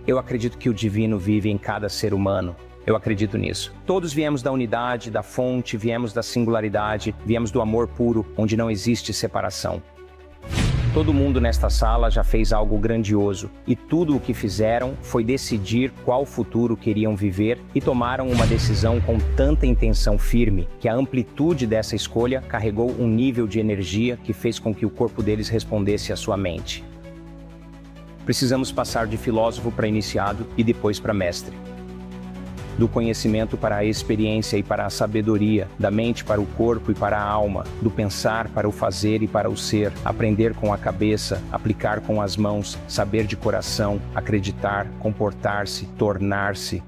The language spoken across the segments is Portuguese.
Eu acredito que o divino vive em cada ser humano. Eu acredito nisso. Todos viemos da unidade, da fonte, viemos da singularidade, viemos do amor puro, onde não existe separação. Todo mundo nesta sala já fez algo grandioso, e tudo o que fizeram foi decidir qual futuro queriam viver e tomaram uma decisão com tanta intenção firme que a amplitude dessa escolha carregou um nível de energia que fez com que o corpo deles respondesse à sua mente. Precisamos passar de filósofo para iniciado e depois para mestre. Do conhecimento para a experiência e para a sabedoria, da mente para o corpo e para a alma, do pensar para o fazer e para o ser, aprender com a cabeça, aplicar com as mãos, saber de coração, acreditar, comportar-se, tornar-se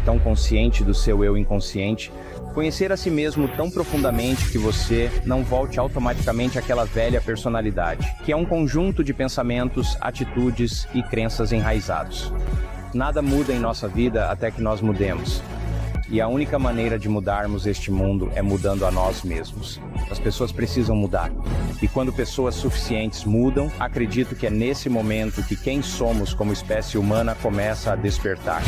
tão consciente do seu eu inconsciente, conhecer a si mesmo tão profundamente que você não volte automaticamente àquela velha personalidade, que é um conjunto de pensamentos, atitudes e crenças enraizados. Nada muda em nossa vida até que nós mudemos. E a única maneira de mudarmos este mundo é mudando a nós mesmos. As pessoas precisam mudar. E quando pessoas suficientes mudam, acredito que é nesse momento que quem somos como espécie humana começa a despertar.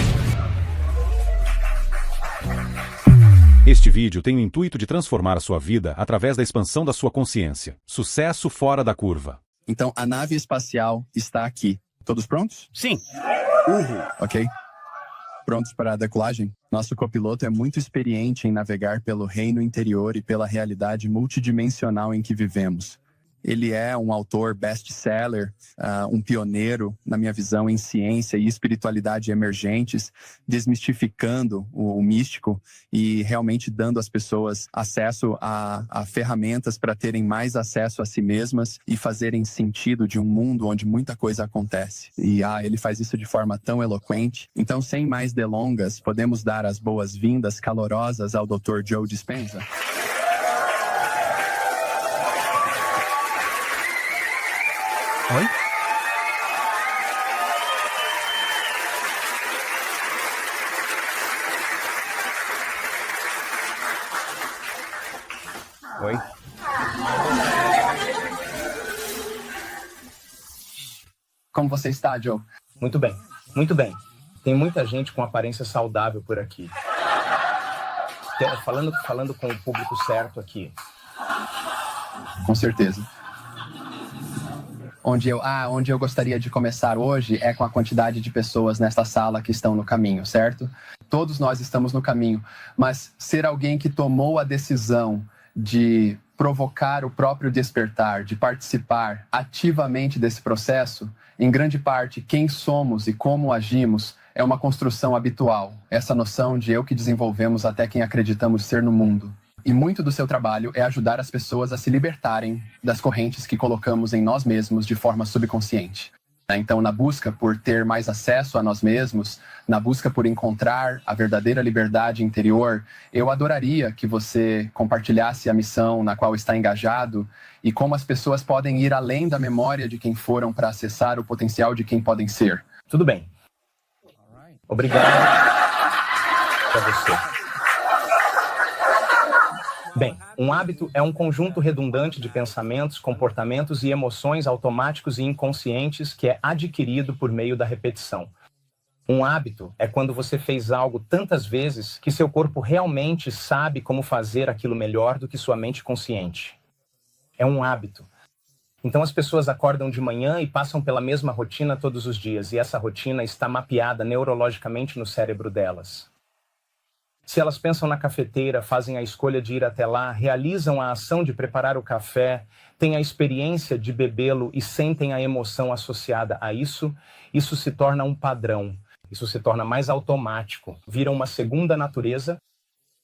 Este vídeo tem o intuito de transformar a sua vida através da expansão da sua consciência. Sucesso fora da curva. Então, a nave espacial está aqui. Todos prontos? Sim. Ok. Prontos para a decolagem? Nosso copiloto é muito experiente em navegar pelo reino interior e pela realidade multidimensional em que vivemos. Ele é um autor best-seller, um pioneiro, na minha visão, em ciência e espiritualidade emergentes, desmistificando o místico e realmente dando às pessoas acesso a ferramentas para terem mais acesso a si mesmas e fazerem sentido de um mundo onde muita coisa acontece. E ele faz isso de forma tão eloquente. Então, sem mais delongas, podemos dar as boas-vindas calorosas ao Dr. Joe Dispenza. Oi? Oi? Como você está, Joe? Muito bem, muito bem. Tem muita gente com aparência saudável por aqui. Falando com o público certo aqui. Com certeza. Onde eu gostaria de começar hoje é com a quantidade de pessoas nesta sala que estão no caminho, certo? Todos nós estamos no caminho, mas ser alguém que tomou a decisão de provocar o próprio despertar, de participar ativamente desse processo, em grande parte, quem somos e como agimos é uma construção habitual, essa noção de eu que desenvolvemos até quem acreditamos ser no mundo. E muito do seu trabalho é ajudar as pessoas a se libertarem das correntes que colocamos em nós mesmos de forma subconsciente. Então, na busca por ter mais acesso a nós mesmos, na busca por encontrar a verdadeira liberdade interior, eu adoraria que você compartilhasse a missão na qual está engajado e como as pessoas podem ir além da memória de quem foram para acessar o potencial de quem podem ser. Tudo bem. Obrigado a você. Bem, um hábito é um conjunto redundante de pensamentos, comportamentos e emoções automáticos e inconscientes que é adquirido por meio da repetição. Um hábito é quando você fez algo tantas vezes que seu corpo realmente sabe como fazer aquilo melhor do que sua mente consciente. É um hábito. Então as pessoas acordam de manhã e passam pela mesma rotina todos os dias, e essa rotina está mapeada neurologicamente no cérebro delas. Se elas pensam na cafeteira, fazem a escolha de ir até lá, realizam a ação de preparar o café, têm a experiência de bebê-lo e sentem a emoção associada a isso, isso se torna um padrão, isso se torna mais automático, vira uma segunda natureza.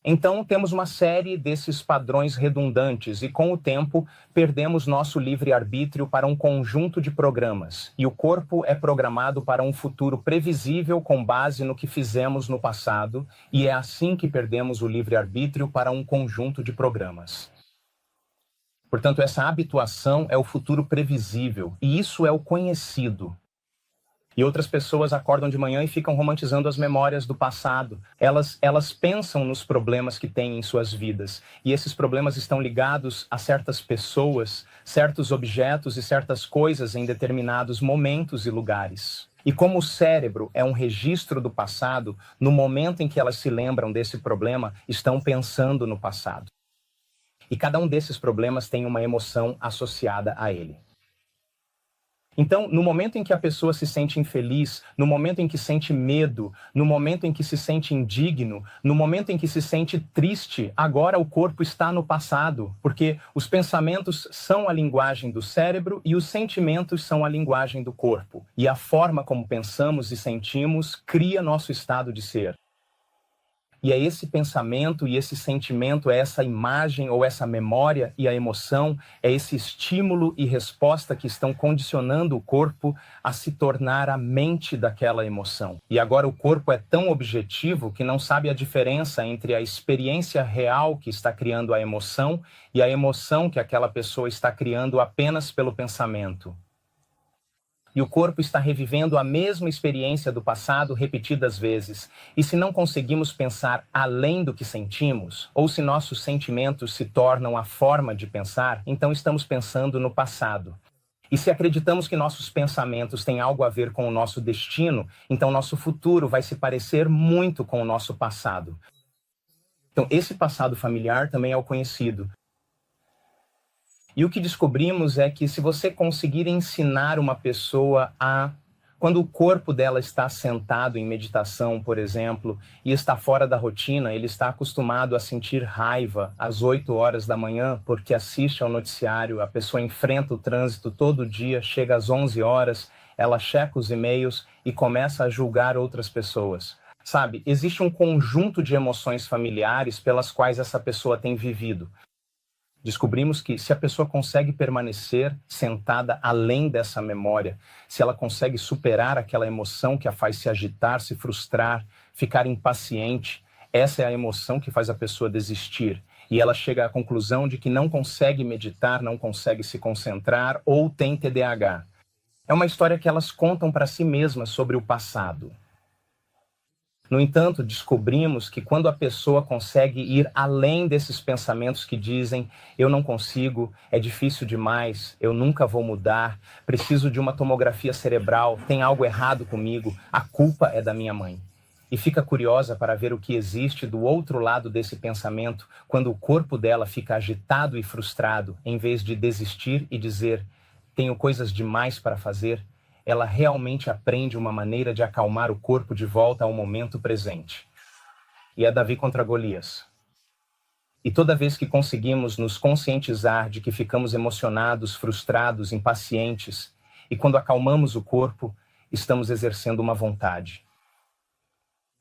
Então, temos uma série desses padrões redundantes e, com o tempo, perdemos nosso livre-arbítrio para um conjunto de programas. E o corpo é programado para um futuro previsível com base no que fizemos no passado, e é assim que perdemos o livre-arbítrio para um conjunto de programas. Portanto, essa habituação é o futuro previsível, e isso é o conhecido. E outras pessoas acordam de manhã e ficam romantizando as memórias do passado. Elas pensam nos problemas que têm em suas vidas. E esses problemas estão ligados a certas pessoas, certos objetos e certas coisas em determinados momentos e lugares. E como o cérebro é um registro do passado, no momento em que elas se lembram desse problema, estão pensando no passado. E cada um desses problemas tem uma emoção associada a ele. Então, no momento em que a pessoa se sente infeliz, no momento em que sente medo, no momento em que se sente indigno, no momento em que se sente triste, agora o corpo está no passado, porque os pensamentos são a linguagem do cérebro e os sentimentos são a linguagem do corpo. E a forma como pensamos e sentimos cria nosso estado de ser. E é esse pensamento e esse sentimento, é essa imagem ou essa memória e a emoção, é esse estímulo e resposta que estão condicionando o corpo a se tornar a mente daquela emoção. E agora o corpo é tão objetivo que não sabe a diferença entre a experiência real que está criando a emoção e a emoção que aquela pessoa está criando apenas pelo pensamento. E o corpo está revivendo a mesma experiência do passado repetidas vezes. E se não conseguimos pensar além do que sentimos, ou se nossos sentimentos se tornam a forma de pensar, então estamos pensando no passado. E se acreditamos que nossos pensamentos têm algo a ver com o nosso destino, então nosso futuro vai se parecer muito com o nosso passado. Então esse passado familiar também é o conhecido. E o que descobrimos é que se você conseguir ensinar uma pessoa quando o corpo dela está sentado em meditação, por exemplo, e está fora da rotina, ele está acostumado a sentir raiva às 8 horas da manhã, porque assiste ao noticiário, a pessoa enfrenta o trânsito todo dia, chega às 11 horas, ela checa os e-mails e começa a julgar outras pessoas. Sabe, existe um conjunto de emoções familiares pelas quais essa pessoa tem vivido. Descobrimos que se a pessoa consegue permanecer sentada além dessa memória, se ela consegue superar aquela emoção que a faz se agitar, se frustrar, ficar impaciente, essa é a emoção que faz a pessoa desistir. E ela chega à conclusão de que não consegue meditar, não consegue se concentrar ou tem TDAH. É uma história que elas contam para si mesmas sobre o passado. No entanto, descobrimos que quando a pessoa consegue ir além desses pensamentos que dizem eu não consigo, é difícil demais, eu nunca vou mudar, preciso de uma tomografia cerebral, tem algo errado comigo, a culpa é da minha mãe. E fica curiosa para ver o que existe do outro lado desse pensamento quando o corpo dela fica agitado e frustrado, em vez de desistir e dizer tenho coisas demais para fazer. Ela realmente aprende uma maneira de acalmar o corpo de volta ao momento presente. E é Davi contra Golias. E toda vez que conseguimos nos conscientizar de que ficamos emocionados, frustrados, impacientes, e quando acalmamos o corpo, estamos exercendo uma vontade.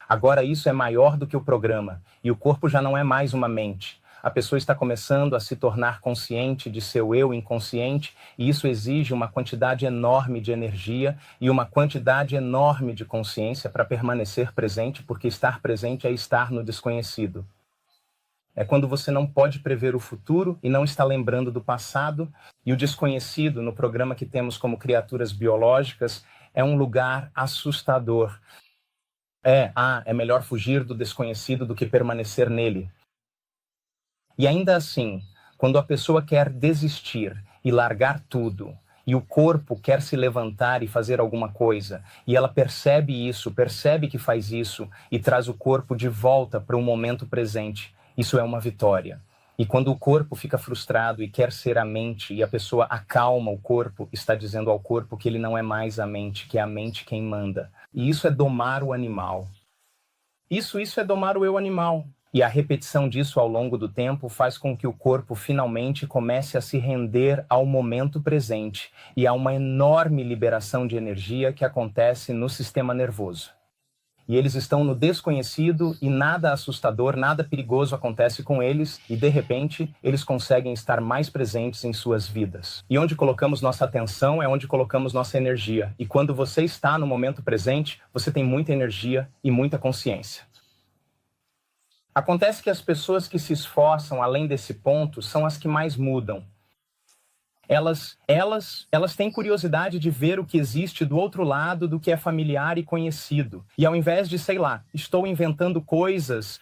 Agora isso é maior do que o programa, e o corpo já não é mais uma mente. A pessoa está começando a se tornar consciente de seu eu inconsciente, e isso exige uma quantidade enorme de energia e uma quantidade enorme de consciência para permanecer presente, porque estar presente é estar no desconhecido. É quando você não pode prever o futuro e não está lembrando do passado, e o desconhecido, no programa que temos como criaturas biológicas, é um lugar assustador. É melhor fugir do desconhecido do que permanecer nele. E ainda assim, quando a pessoa quer desistir e largar tudo, e o corpo quer se levantar e fazer alguma coisa, e ela percebe isso, percebe que faz isso, e traz o corpo de volta para o momento presente, isso é uma vitória. E quando o corpo fica frustrado e quer ser a mente, e a pessoa acalma o corpo, está dizendo ao corpo que ele não é mais a mente, que é a mente quem manda. E isso é domar o animal. Isso é domar o eu animal. E a repetição disso ao longo do tempo faz com que o corpo finalmente comece a se render ao momento presente e a uma enorme liberação de energia que acontece no sistema nervoso. E eles estão no desconhecido e nada assustador, nada perigoso acontece com eles e, de repente, eles conseguem estar mais presentes em suas vidas. E onde colocamos nossa atenção é onde colocamos nossa energia. E quando você está no momento presente, você tem muita energia e muita consciência. Acontece que as pessoas que se esforçam além desse ponto são as que mais mudam. Elas têm curiosidade de ver o que existe do outro lado do que é familiar e conhecido. E ao invés de, sei lá, estou inventando coisas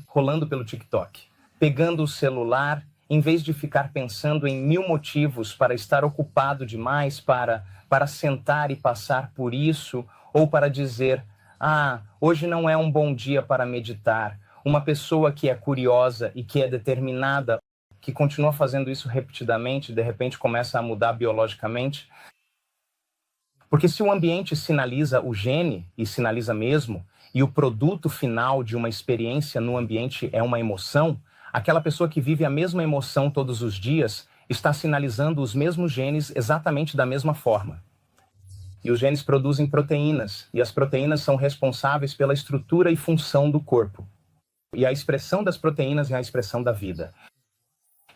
rolando pelo TikTok, pegando o celular, em vez de ficar pensando em 1000 motivos para estar ocupado demais, para sentar e passar por isso, ou para dizer, hoje não é um bom dia para meditar. Uma pessoa que é curiosa e que é determinada, que continua fazendo isso repetidamente, de repente começa a mudar biologicamente. Porque se o ambiente sinaliza o gene, e sinaliza mesmo, e o produto final de uma experiência no ambiente é uma emoção, aquela pessoa que vive a mesma emoção todos os dias está sinalizando os mesmos genes exatamente da mesma forma. E os genes produzem proteínas, e as proteínas são responsáveis pela estrutura e função do corpo. E a expressão das proteínas é a expressão da vida.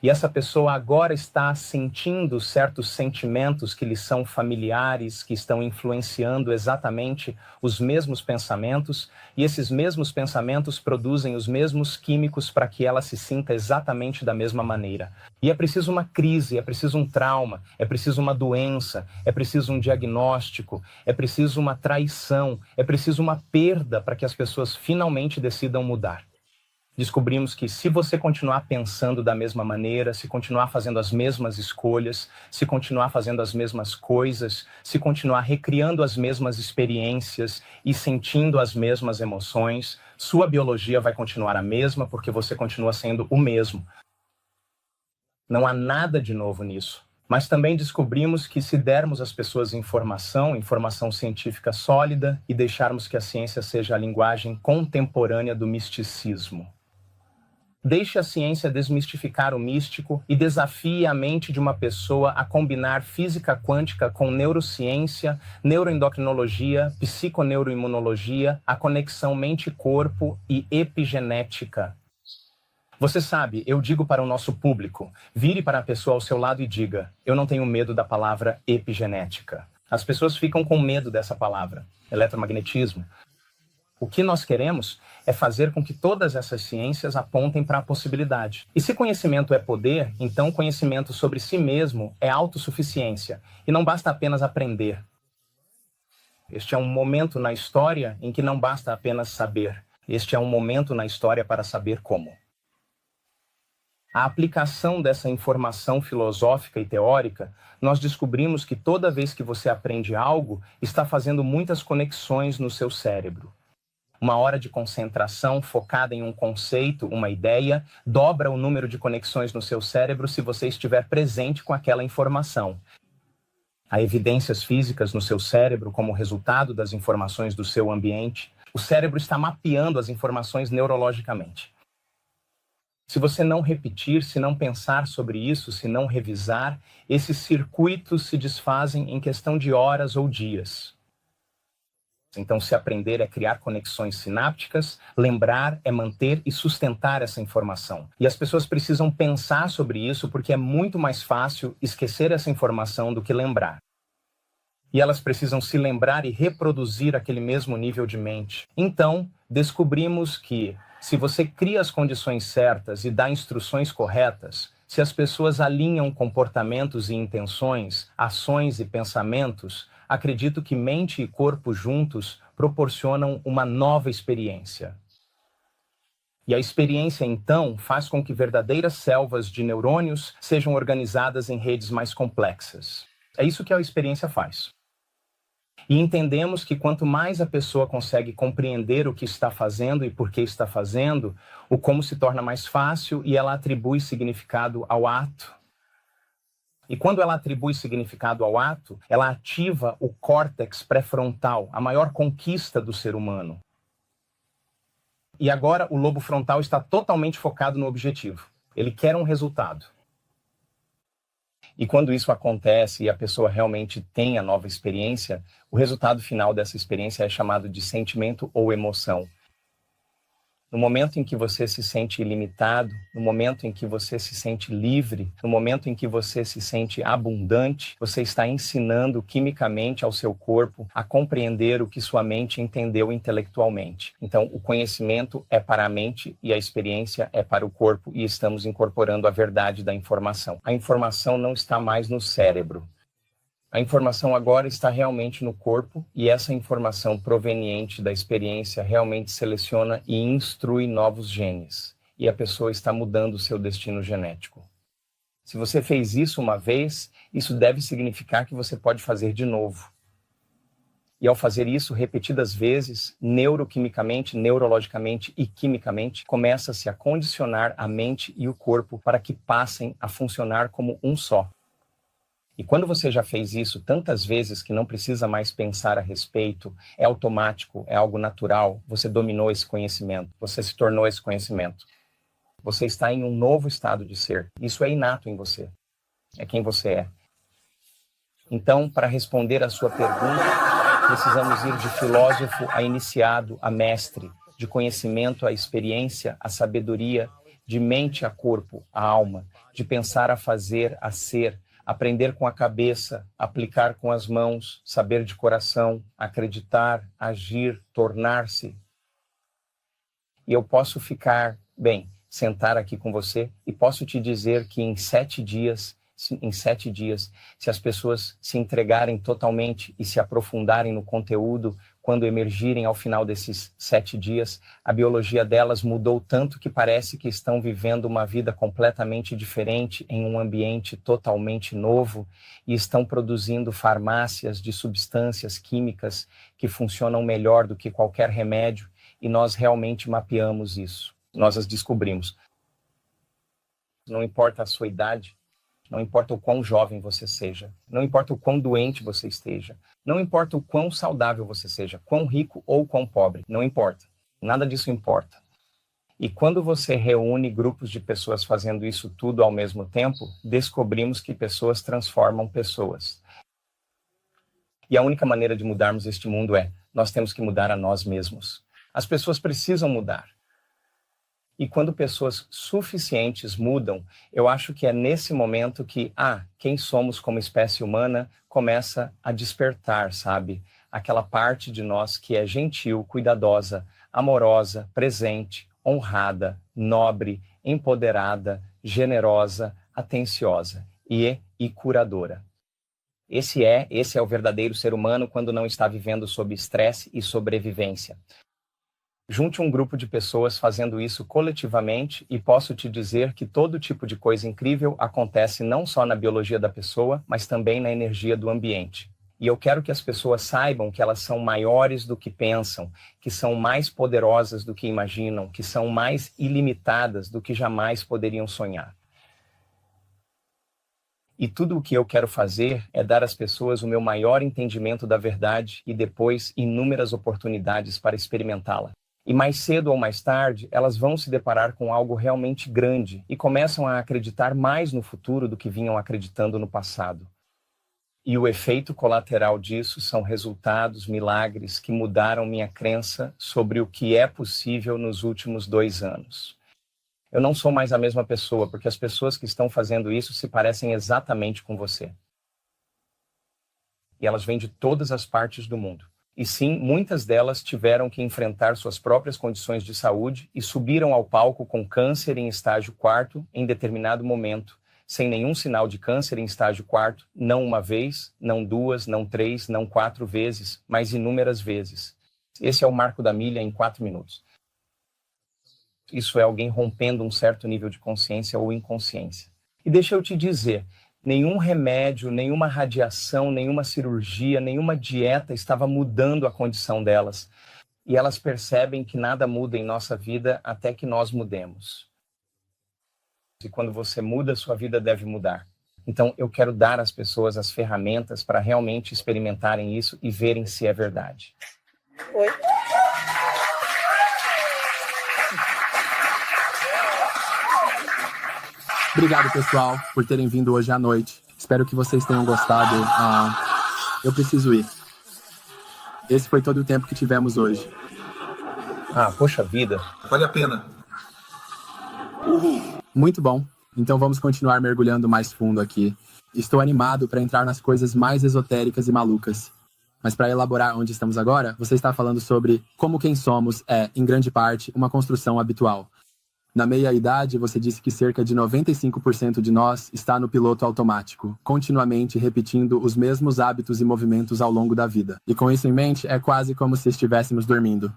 E essa pessoa agora está sentindo certos sentimentos que lhe são familiares, que estão influenciando exatamente os mesmos pensamentos, e esses mesmos pensamentos produzem os mesmos químicos para que ela se sinta exatamente da mesma maneira. E é preciso uma crise, é preciso um trauma, é preciso uma doença, é preciso um diagnóstico, é preciso uma traição, é preciso uma perda para que as pessoas finalmente decidam mudar. Descobrimos que se você continuar pensando da mesma maneira, se continuar fazendo as mesmas escolhas, se continuar fazendo as mesmas coisas, se continuar recriando as mesmas experiências e sentindo as mesmas emoções, sua biologia vai continuar a mesma porque você continua sendo o mesmo. Não há nada de novo nisso. Mas também descobrimos que se dermos às pessoas informação científica sólida e deixarmos que a ciência seja a linguagem contemporânea do misticismo. Deixe a ciência desmistificar o místico e desafie a mente de uma pessoa a combinar física quântica com neurociência, neuroendocrinologia, psiconeuroimunologia, a conexão mente-corpo e epigenética. Você sabe, eu digo para o nosso público, vire para a pessoa ao seu lado e diga, eu não tenho medo da palavra epigenética. As pessoas ficam com medo dessa palavra, eletromagnetismo. O que nós queremos é fazer com que todas essas ciências apontem para a possibilidade. E se conhecimento é poder, então conhecimento sobre si mesmo é autossuficiência. E não basta apenas aprender. Este é um momento na história em que não basta apenas saber. Este é um momento na história para saber como. A aplicação dessa informação filosófica e teórica, nós descobrimos que toda vez que você aprende algo, está fazendo muitas conexões no seu cérebro. Uma hora de concentração focada em um conceito, uma ideia, dobra o número de conexões no seu cérebro se você estiver presente com aquela informação. Há evidências físicas no seu cérebro como resultado das informações do seu ambiente. O cérebro está mapeando as informações neurologicamente. Se você não repetir, se não pensar sobre isso, se não revisar, esses circuitos se desfazem em questão de horas ou dias. Então, se aprender é criar conexões sinápticas, lembrar é manter e sustentar essa informação. E as pessoas precisam pensar sobre isso porque é muito mais fácil esquecer essa informação do que lembrar. E elas precisam se lembrar e reproduzir aquele mesmo nível de mente. Então, descobrimos que, se você cria as condições certas e dá instruções corretas, se as pessoas alinham comportamentos e intenções, ações e pensamentos, acredito que mente e corpo juntos proporcionam uma nova experiência. E a experiência, então, faz com que verdadeiras selvas de neurônios sejam organizadas em redes mais complexas. É isso que a experiência faz. E entendemos que quanto mais a pessoa consegue compreender o que está fazendo e por que está fazendo, o como se torna mais fácil e ela atribui significado ao ato. E quando ela atribui significado ao ato, ela ativa o córtex pré-frontal, a maior conquista do ser humano. E agora o lobo frontal está totalmente focado no objetivo. Ele quer um resultado. E quando isso acontece e a pessoa realmente tem a nova experiência, o resultado final dessa experiência é chamado de sentimento ou emoção. No momento em que você se sente ilimitado, no momento em que você se sente livre, no momento em que você se sente abundante, você está ensinando quimicamente ao seu corpo a compreender o que sua mente entendeu intelectualmente. Então, o conhecimento é para a mente e a experiência é para o corpo, e estamos incorporando a verdade da informação. A informação não está mais no cérebro. A informação agora está realmente no corpo, e essa informação proveniente da experiência realmente seleciona e instrui novos genes. E a pessoa está mudando o seu destino genético. Se você fez isso uma vez, isso deve significar que você pode fazer de novo. E ao fazer isso repetidas vezes, neuroquimicamente, neurologicamente e quimicamente, começa-se a condicionar a mente e o corpo para que passem a funcionar como um só. E quando você já fez isso tantas vezes que não precisa mais pensar a respeito, é automático, é algo natural, você dominou esse conhecimento, você se tornou esse conhecimento. Você está em um novo estado de ser. Isso é inato em você. É quem você é. Então, para responder à sua pergunta, precisamos ir de filósofo a iniciado, a mestre, de conhecimento a experiência, a sabedoria, de mente a corpo, a alma, de pensar a fazer, a ser, aprender com a cabeça, aplicar com as mãos, saber de coração, acreditar, agir, tornar-se. E eu posso ficar, sentar aqui com você e posso te dizer que em 7 dias, se as pessoas se entregarem totalmente e se aprofundarem no conteúdo, quando emergirem ao final desses 7 dias, a biologia delas mudou tanto que parece que estão vivendo uma vida completamente diferente em um ambiente totalmente novo e estão produzindo farmácias de substâncias químicas que funcionam melhor do que qualquer remédio, e nós realmente mapeamos isso. Nós as descobrimos. Não importa a sua idade, não importa o quão jovem você seja, não importa o quão doente você esteja, não importa o quão saudável você seja, quão rico ou quão pobre, não importa. Nada disso importa. E quando você reúne grupos de pessoas fazendo isso tudo ao mesmo tempo, descobrimos que pessoas transformam pessoas. E a única maneira de mudarmos este mundo nós temos que mudar a nós mesmos. As pessoas precisam mudar. E quando pessoas suficientes mudam, eu acho que é nesse momento que, quem somos como espécie humana começa a despertar, sabe? Aquela parte de nós que é gentil, cuidadosa, amorosa, presente, honrada, nobre, empoderada, generosa, atenciosa e curadora. Esse é o verdadeiro ser humano quando não está vivendo sob estresse e sobrevivência. Junte um grupo de pessoas fazendo isso coletivamente e posso te dizer que todo tipo de coisa incrível acontece não só na biologia da pessoa, mas também na energia do ambiente. E eu quero que as pessoas saibam que elas são maiores do que pensam, que são mais poderosas do que imaginam, que são mais ilimitadas do que jamais poderiam sonhar. E tudo o que eu quero fazer é dar às pessoas o meu maior entendimento da verdade e depois inúmeras oportunidades para experimentá-la. E mais cedo ou mais tarde, elas vão se deparar com algo realmente grande e começam a acreditar mais no futuro do que vinham acreditando no passado. E o efeito colateral disso são resultados, milagres que mudaram minha crença sobre o que é possível nos últimos 2 anos. Eu não sou mais a mesma pessoa, porque as pessoas que estão fazendo isso se parecem exatamente com você. E elas vêm de todas as partes do mundo. E sim, muitas delas tiveram que enfrentar suas próprias condições de saúde e subiram ao palco com câncer em estágio 4 em determinado momento, sem nenhum sinal de câncer em estágio 4, não uma vez, não 2, não 3, não 4 vezes, mas inúmeras vezes. Esse é o marco da milha em 4 minutos. Isso é alguém rompendo um certo nível de consciência ou inconsciência. E deixa eu te dizer, nenhum remédio, nenhuma radiação, nenhuma cirurgia, nenhuma dieta estava mudando a condição delas. E elas percebem que nada muda em nossa vida até que nós mudemos. E quando você muda, sua vida deve mudar. Então, eu quero dar às pessoas as ferramentas para realmente experimentarem isso e verem se é verdade. Oi. Obrigado, pessoal, por terem vindo hoje à noite. Espero que vocês tenham gostado. Eu preciso ir. Esse foi todo o tempo que tivemos hoje. Poxa vida. Vale a pena. Muito bom. Então vamos continuar mergulhando mais fundo aqui. Estou animado para entrar nas coisas mais esotéricas e malucas. Mas para elaborar onde estamos agora, você está falando sobre como quem somos é, em grande parte, uma construção habitual. Na meia-idade, você disse que cerca de 95% de nós está no piloto automático, continuamente repetindo os mesmos hábitos e movimentos ao longo da vida. E com isso em mente, é quase como se estivéssemos dormindo.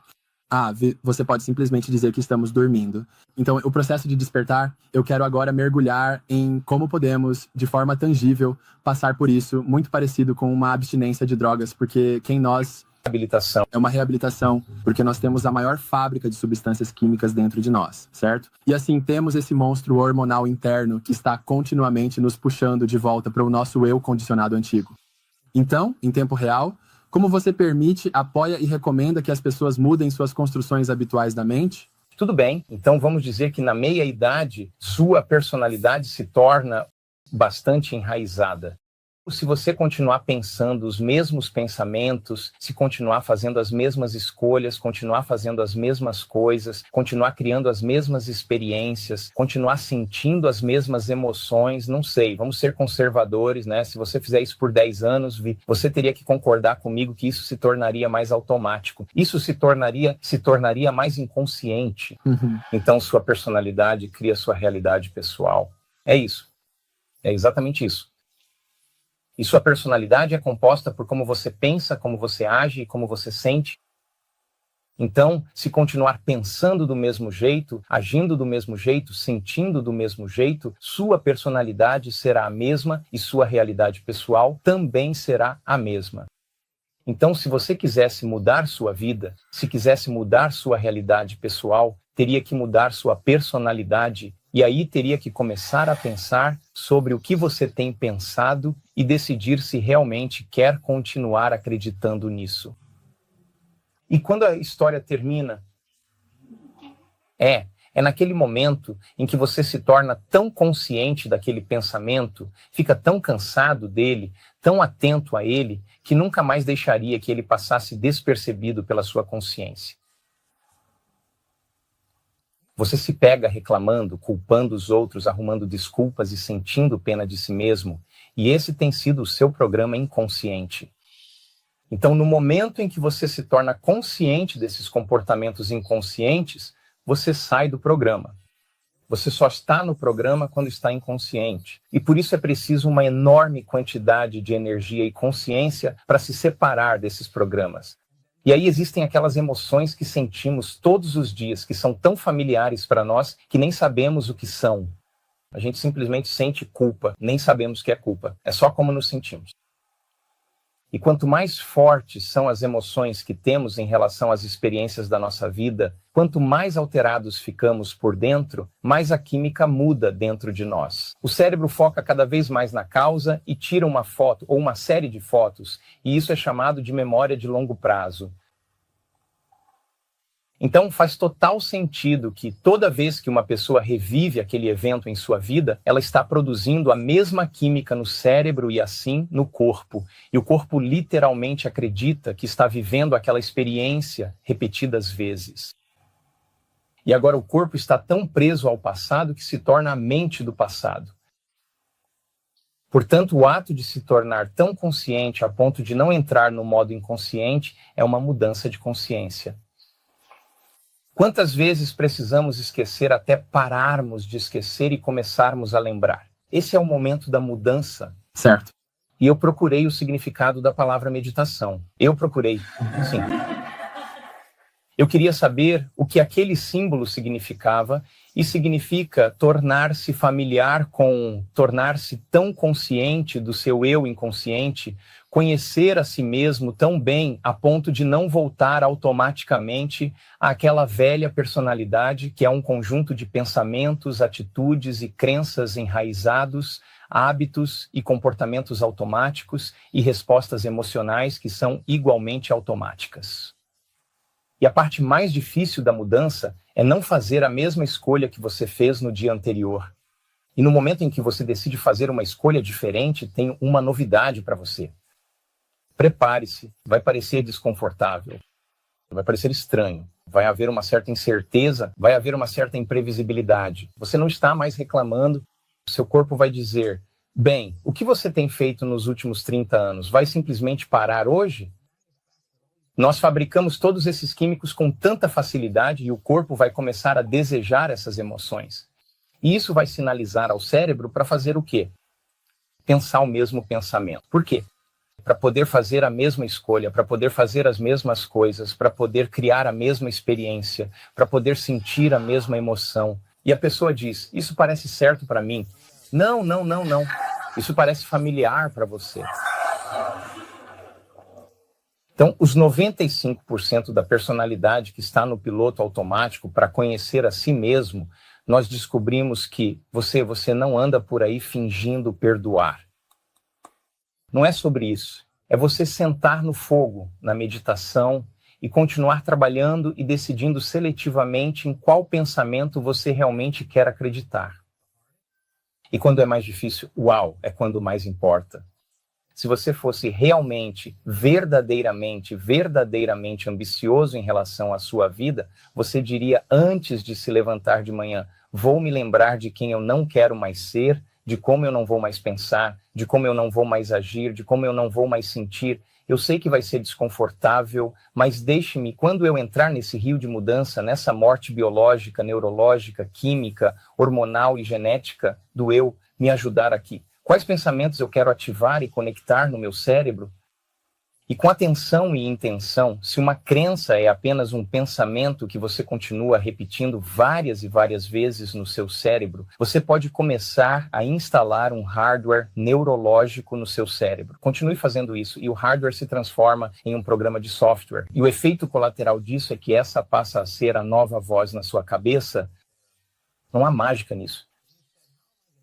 Você pode simplesmente dizer que estamos dormindo. Então, o processo de despertar, eu quero agora mergulhar em como podemos, de forma tangível, passar por isso, muito parecido com uma abstinência de drogas, porque quem nós... Reabilitação. É uma reabilitação, porque nós temos a maior fábrica de substâncias químicas dentro de nós, certo? E assim, temos esse monstro hormonal interno que está continuamente nos puxando de volta para o nosso eu condicionado antigo. Então, em tempo real, como você permite, apoia e recomenda que as pessoas mudem suas construções habituais da mente? Tudo bem, então vamos dizer que na meia-idade, sua personalidade se torna bastante enraizada. Se você continuar pensando os mesmos pensamentos, se continuar fazendo as mesmas escolhas, continuar fazendo as mesmas coisas, continuar criando as mesmas experiências, continuar sentindo as mesmas emoções, não sei, vamos ser conservadores, né? Se você fizer isso por 10 anos, você teria que concordar comigo que isso se tornaria mais automático. Isso se tornaria mais inconsciente. Então, sua personalidade cria sua realidade pessoal. É isso. É exatamente isso. E sua personalidade é composta por como você pensa, como você age e como você sente. Então, se continuar pensando do mesmo jeito, agindo do mesmo jeito, sentindo do mesmo jeito, sua personalidade será a mesma e sua realidade pessoal também será a mesma. Então, se você quisesse mudar sua vida, se quisesse mudar sua realidade pessoal, teria que mudar sua personalidade. E aí teria que começar a pensar sobre o que você tem pensado e decidir se realmente quer continuar acreditando nisso. E quando a história termina? É naquele momento em que você se torna tão consciente daquele pensamento, fica tão cansado dele, tão atento a ele, que nunca mais deixaria que ele passasse despercebido pela sua consciência. Você se pega reclamando, culpando os outros, arrumando desculpas e sentindo pena de si mesmo, e esse tem sido o seu programa inconsciente. Então, no momento em que você se torna consciente desses comportamentos inconscientes, você sai do programa. Você só está no programa quando está inconsciente. E por isso é preciso uma enorme quantidade de energia e consciência para se separar desses programas. E aí existem aquelas emoções que sentimos todos os dias, que são tão familiares para nós, que nem sabemos o que são. A gente simplesmente sente culpa, nem sabemos o que é culpa. É só como nos sentimos. E quanto mais fortes são as emoções que temos em relação às experiências da nossa vida, quanto mais alterados ficamos por dentro, mais a química muda dentro de nós. O cérebro foca cada vez mais na causa e tira uma foto ou uma série de fotos, e isso é chamado de memória de longo prazo. Então faz total sentido que toda vez que uma pessoa revive aquele evento em sua vida, ela está produzindo a mesma química no cérebro e assim no corpo. E o corpo literalmente acredita que está vivendo aquela experiência repetidas vezes. E agora o corpo está tão preso ao passado que se torna a mente do passado. Portanto, o ato de se tornar tão consciente a ponto de não entrar no modo inconsciente é uma mudança de consciência. Quantas vezes precisamos esquecer até pararmos de esquecer e começarmos a lembrar? Esse é o momento da mudança. Certo. E eu procurei o significado da palavra meditação. Eu procurei, sim. Eu queria saber o que aquele símbolo significava, e significa tornar-se familiar com, tornar-se tão consciente do seu eu inconsciente, conhecer a si mesmo tão bem a ponto de não voltar automaticamente àquela velha personalidade que é um conjunto de pensamentos, atitudes e crenças enraizados, hábitos e comportamentos automáticos e respostas emocionais que são igualmente automáticas. E a parte mais difícil da mudança é não fazer a mesma escolha que você fez no dia anterior. E no momento em que você decide fazer uma escolha diferente, tem uma novidade para você. Prepare-se, vai parecer desconfortável, vai parecer estranho, vai haver uma certa incerteza, vai haver uma certa imprevisibilidade. Você não está mais reclamando, o seu corpo vai dizer, bem, o que você tem feito nos últimos 30 anos? Vai simplesmente parar hoje? Nós fabricamos todos esses químicos com tanta facilidade e o corpo vai começar a desejar essas emoções. E isso vai sinalizar ao cérebro para fazer o quê? Pensar o mesmo pensamento. Por quê? Para poder fazer a mesma escolha, para poder fazer as mesmas coisas, para poder criar a mesma experiência, para poder sentir a mesma emoção. E a pessoa diz, isso parece certo para mim. Não. Isso parece familiar para você. Então, os 95% da personalidade que está no piloto automático para conhecer a si mesmo, nós descobrimos que você não anda por aí fingindo perdoar. Não é sobre isso. É você sentar no fogo, na meditação, e continuar trabalhando e decidindo seletivamente em qual pensamento você realmente quer acreditar. E quando é mais difícil, é quando mais importa. Se você fosse realmente, verdadeiramente ambicioso em relação à sua vida, você diria antes de se levantar de manhã, vou me lembrar de quem eu não quero mais ser, de como eu não vou mais pensar, de como eu não vou mais agir, de como eu não vou mais sentir. Eu sei que vai ser desconfortável, mas deixe-me, quando eu entrar nesse rio de mudança, nessa morte biológica, neurológica, química, hormonal e genética do eu, me ajudar aqui. Quais pensamentos eu quero ativar e conectar no meu cérebro? E com atenção e intenção, se uma crença é apenas um pensamento que você continua repetindo várias e várias vezes no seu cérebro, você pode começar a instalar um hardware neurológico no seu cérebro. Continue fazendo isso e o hardware se transforma em um programa de software. E o efeito colateral disso é que essa passa a ser a nova voz na sua cabeça. Não há mágica nisso.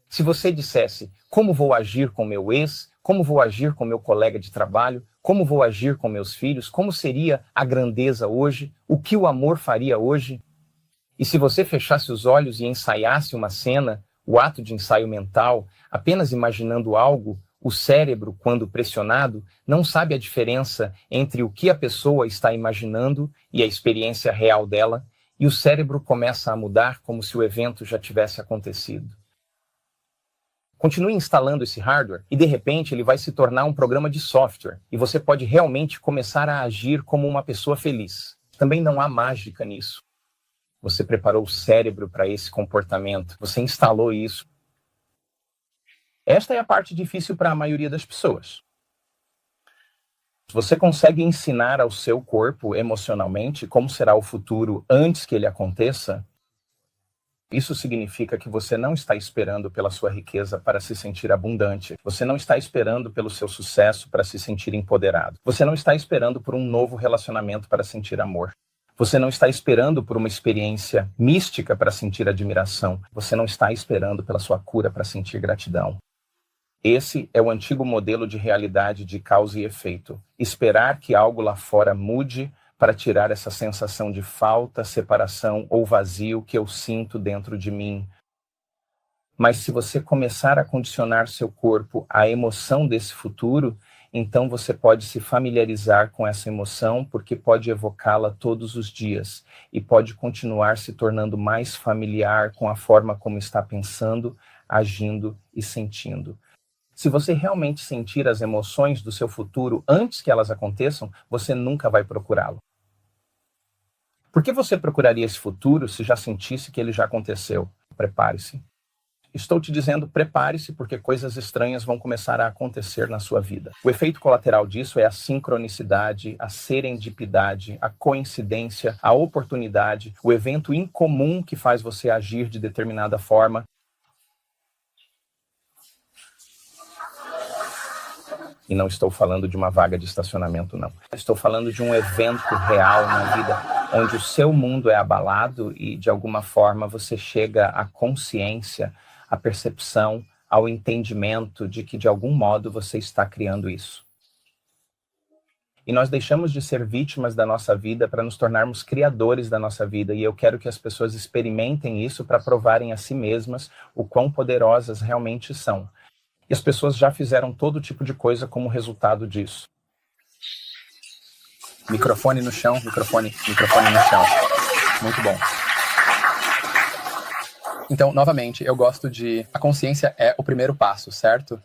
Se você dissesse, como vou agir com meu ex, como vou agir com meu colega de trabalho, como vou agir com meus filhos, como seria a grandeza hoje, o que o amor faria hoje? E se você fechasse os olhos e ensaiasse uma cena, o ato de ensaio mental, apenas imaginando algo, o cérebro, quando pressionado, não sabe a diferença entre o que a pessoa está imaginando e a experiência real dela, e o cérebro começa a mudar como se o evento já tivesse acontecido. Continue instalando esse hardware e, de repente, ele vai se tornar um programa de software e você pode realmente começar a agir como uma pessoa feliz. Também não há mágica nisso. Você preparou o cérebro para esse comportamento, você instalou isso. Esta é a parte difícil para a maioria das pessoas. Se você consegue ensinar ao seu corpo emocionalmente como será o futuro antes que ele aconteça, isso significa que você não está esperando pela sua riqueza para se sentir abundante. Você não está esperando pelo seu sucesso para se sentir empoderado. Você não está esperando por um novo relacionamento para sentir amor. Você não está esperando por uma experiência mística para sentir admiração. Você não está esperando pela sua cura para sentir gratidão. Esse é o antigo modelo de realidade de causa e efeito. Esperar que algo lá fora mude para tirar essa sensação de falta, separação ou vazio que eu sinto dentro de mim. Mas se você começar a condicionar seu corpo à emoção desse futuro, então você pode se familiarizar com essa emoção, porque pode evocá-la todos os dias e pode continuar se tornando mais familiar com a forma como está pensando, agindo e sentindo. Se você realmente sentir as emoções do seu futuro antes que elas aconteçam, você nunca vai procurá-lo. Por que você procuraria esse futuro se já sentisse que ele já aconteceu? Prepare-se. Estou te dizendo, prepare-se, porque coisas estranhas vão começar a acontecer na sua vida. O efeito colateral disso é a sincronicidade, a serendipidade, a coincidência, a oportunidade, o evento incomum que faz você agir de determinada forma. E não estou falando de uma vaga de estacionamento, não. Estou falando de um evento real na vida, onde o seu mundo é abalado e, de alguma forma, você chega à consciência, à percepção, ao entendimento de que, de algum modo, você está criando isso. E nós deixamos de ser vítimas da nossa vida para nos tornarmos criadores da nossa vida. E eu quero que as pessoas experimentem isso para provarem a si mesmas o quão poderosas realmente são. E as pessoas já fizeram todo tipo de coisa como resultado disso. Microfone no chão, microfone no chão. Muito bom. Então, novamente, eu gosto de... A consciência é o primeiro passo, certo?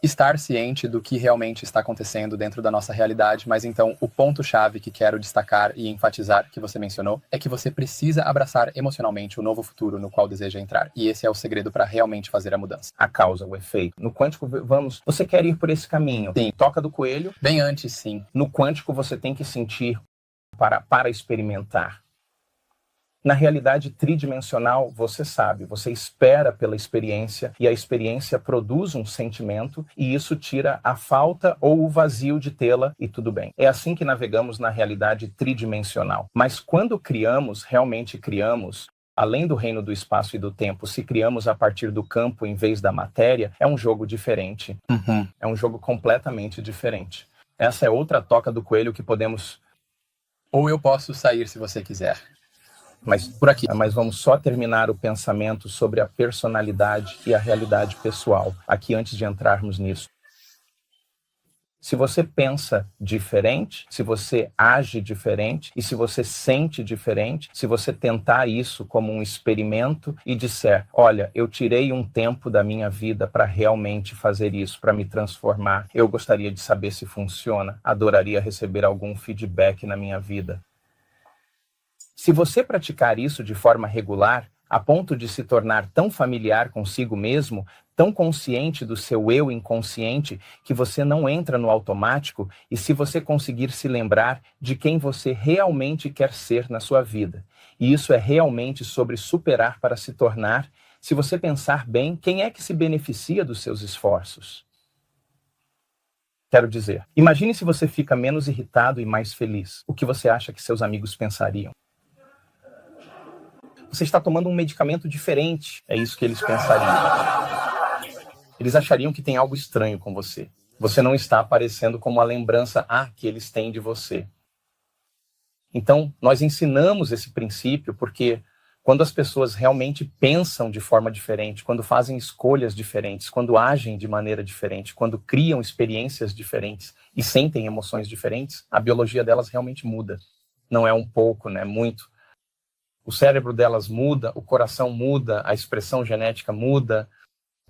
Estar ciente do que realmente está acontecendo dentro da nossa realidade, mas então o ponto-chave que quero destacar e enfatizar, que você mencionou, é que você precisa abraçar emocionalmente o novo futuro no qual deseja entrar. E esse é o segredo para realmente fazer a mudança. A causa, o efeito. No quântico, você quer ir por esse caminho. Sim. Toca do coelho. Bem antes, sim. No quântico, você tem que sentir para experimentar. Na realidade tridimensional, você sabe, você espera pela experiência e a experiência produz um sentimento e isso tira a falta ou o vazio de tê-la e tudo bem. É assim que navegamos na realidade tridimensional. Mas quando criamos, realmente criamos, além do reino do espaço e do tempo, se criamos a partir do campo em vez da matéria, é um jogo diferente. É um jogo completamente diferente. Essa é outra toca do coelho que podemos... Ou eu posso sair se você quiser. Mas por aqui. Mas vamos só terminar o pensamento sobre a personalidade e a realidade pessoal, aqui antes de entrarmos nisso. Se você pensa diferente, se você age diferente e se você sente diferente, se você tentar isso como um experimento e disser, olha, eu tirei um tempo da minha vida para realmente fazer isso, para me transformar, eu gostaria de saber se funciona, adoraria receber algum feedback na minha vida. Se você praticar isso de forma regular, a ponto de se tornar tão familiar consigo mesmo, tão consciente do seu eu inconsciente, que você não entra no automático, e se você conseguir se lembrar de quem você realmente quer ser na sua vida. E isso é realmente sobre superar para se tornar, se você pensar bem, quem é que se beneficia dos seus esforços? Quero dizer, imagine se você fica menos irritado e mais feliz. O que você acha que seus amigos pensariam? Você está tomando um medicamento diferente. É isso que eles pensariam. Eles achariam que tem algo estranho com você. Você não está aparecendo como a lembrança que eles têm de você. Então, nós ensinamos esse princípio porque quando as pessoas realmente pensam de forma diferente, quando fazem escolhas diferentes, quando agem de maneira diferente, quando criam experiências diferentes e sentem emoções diferentes, a biologia delas realmente muda. Não é um pouco, né? Muito. O cérebro delas muda, o coração muda, a expressão genética muda,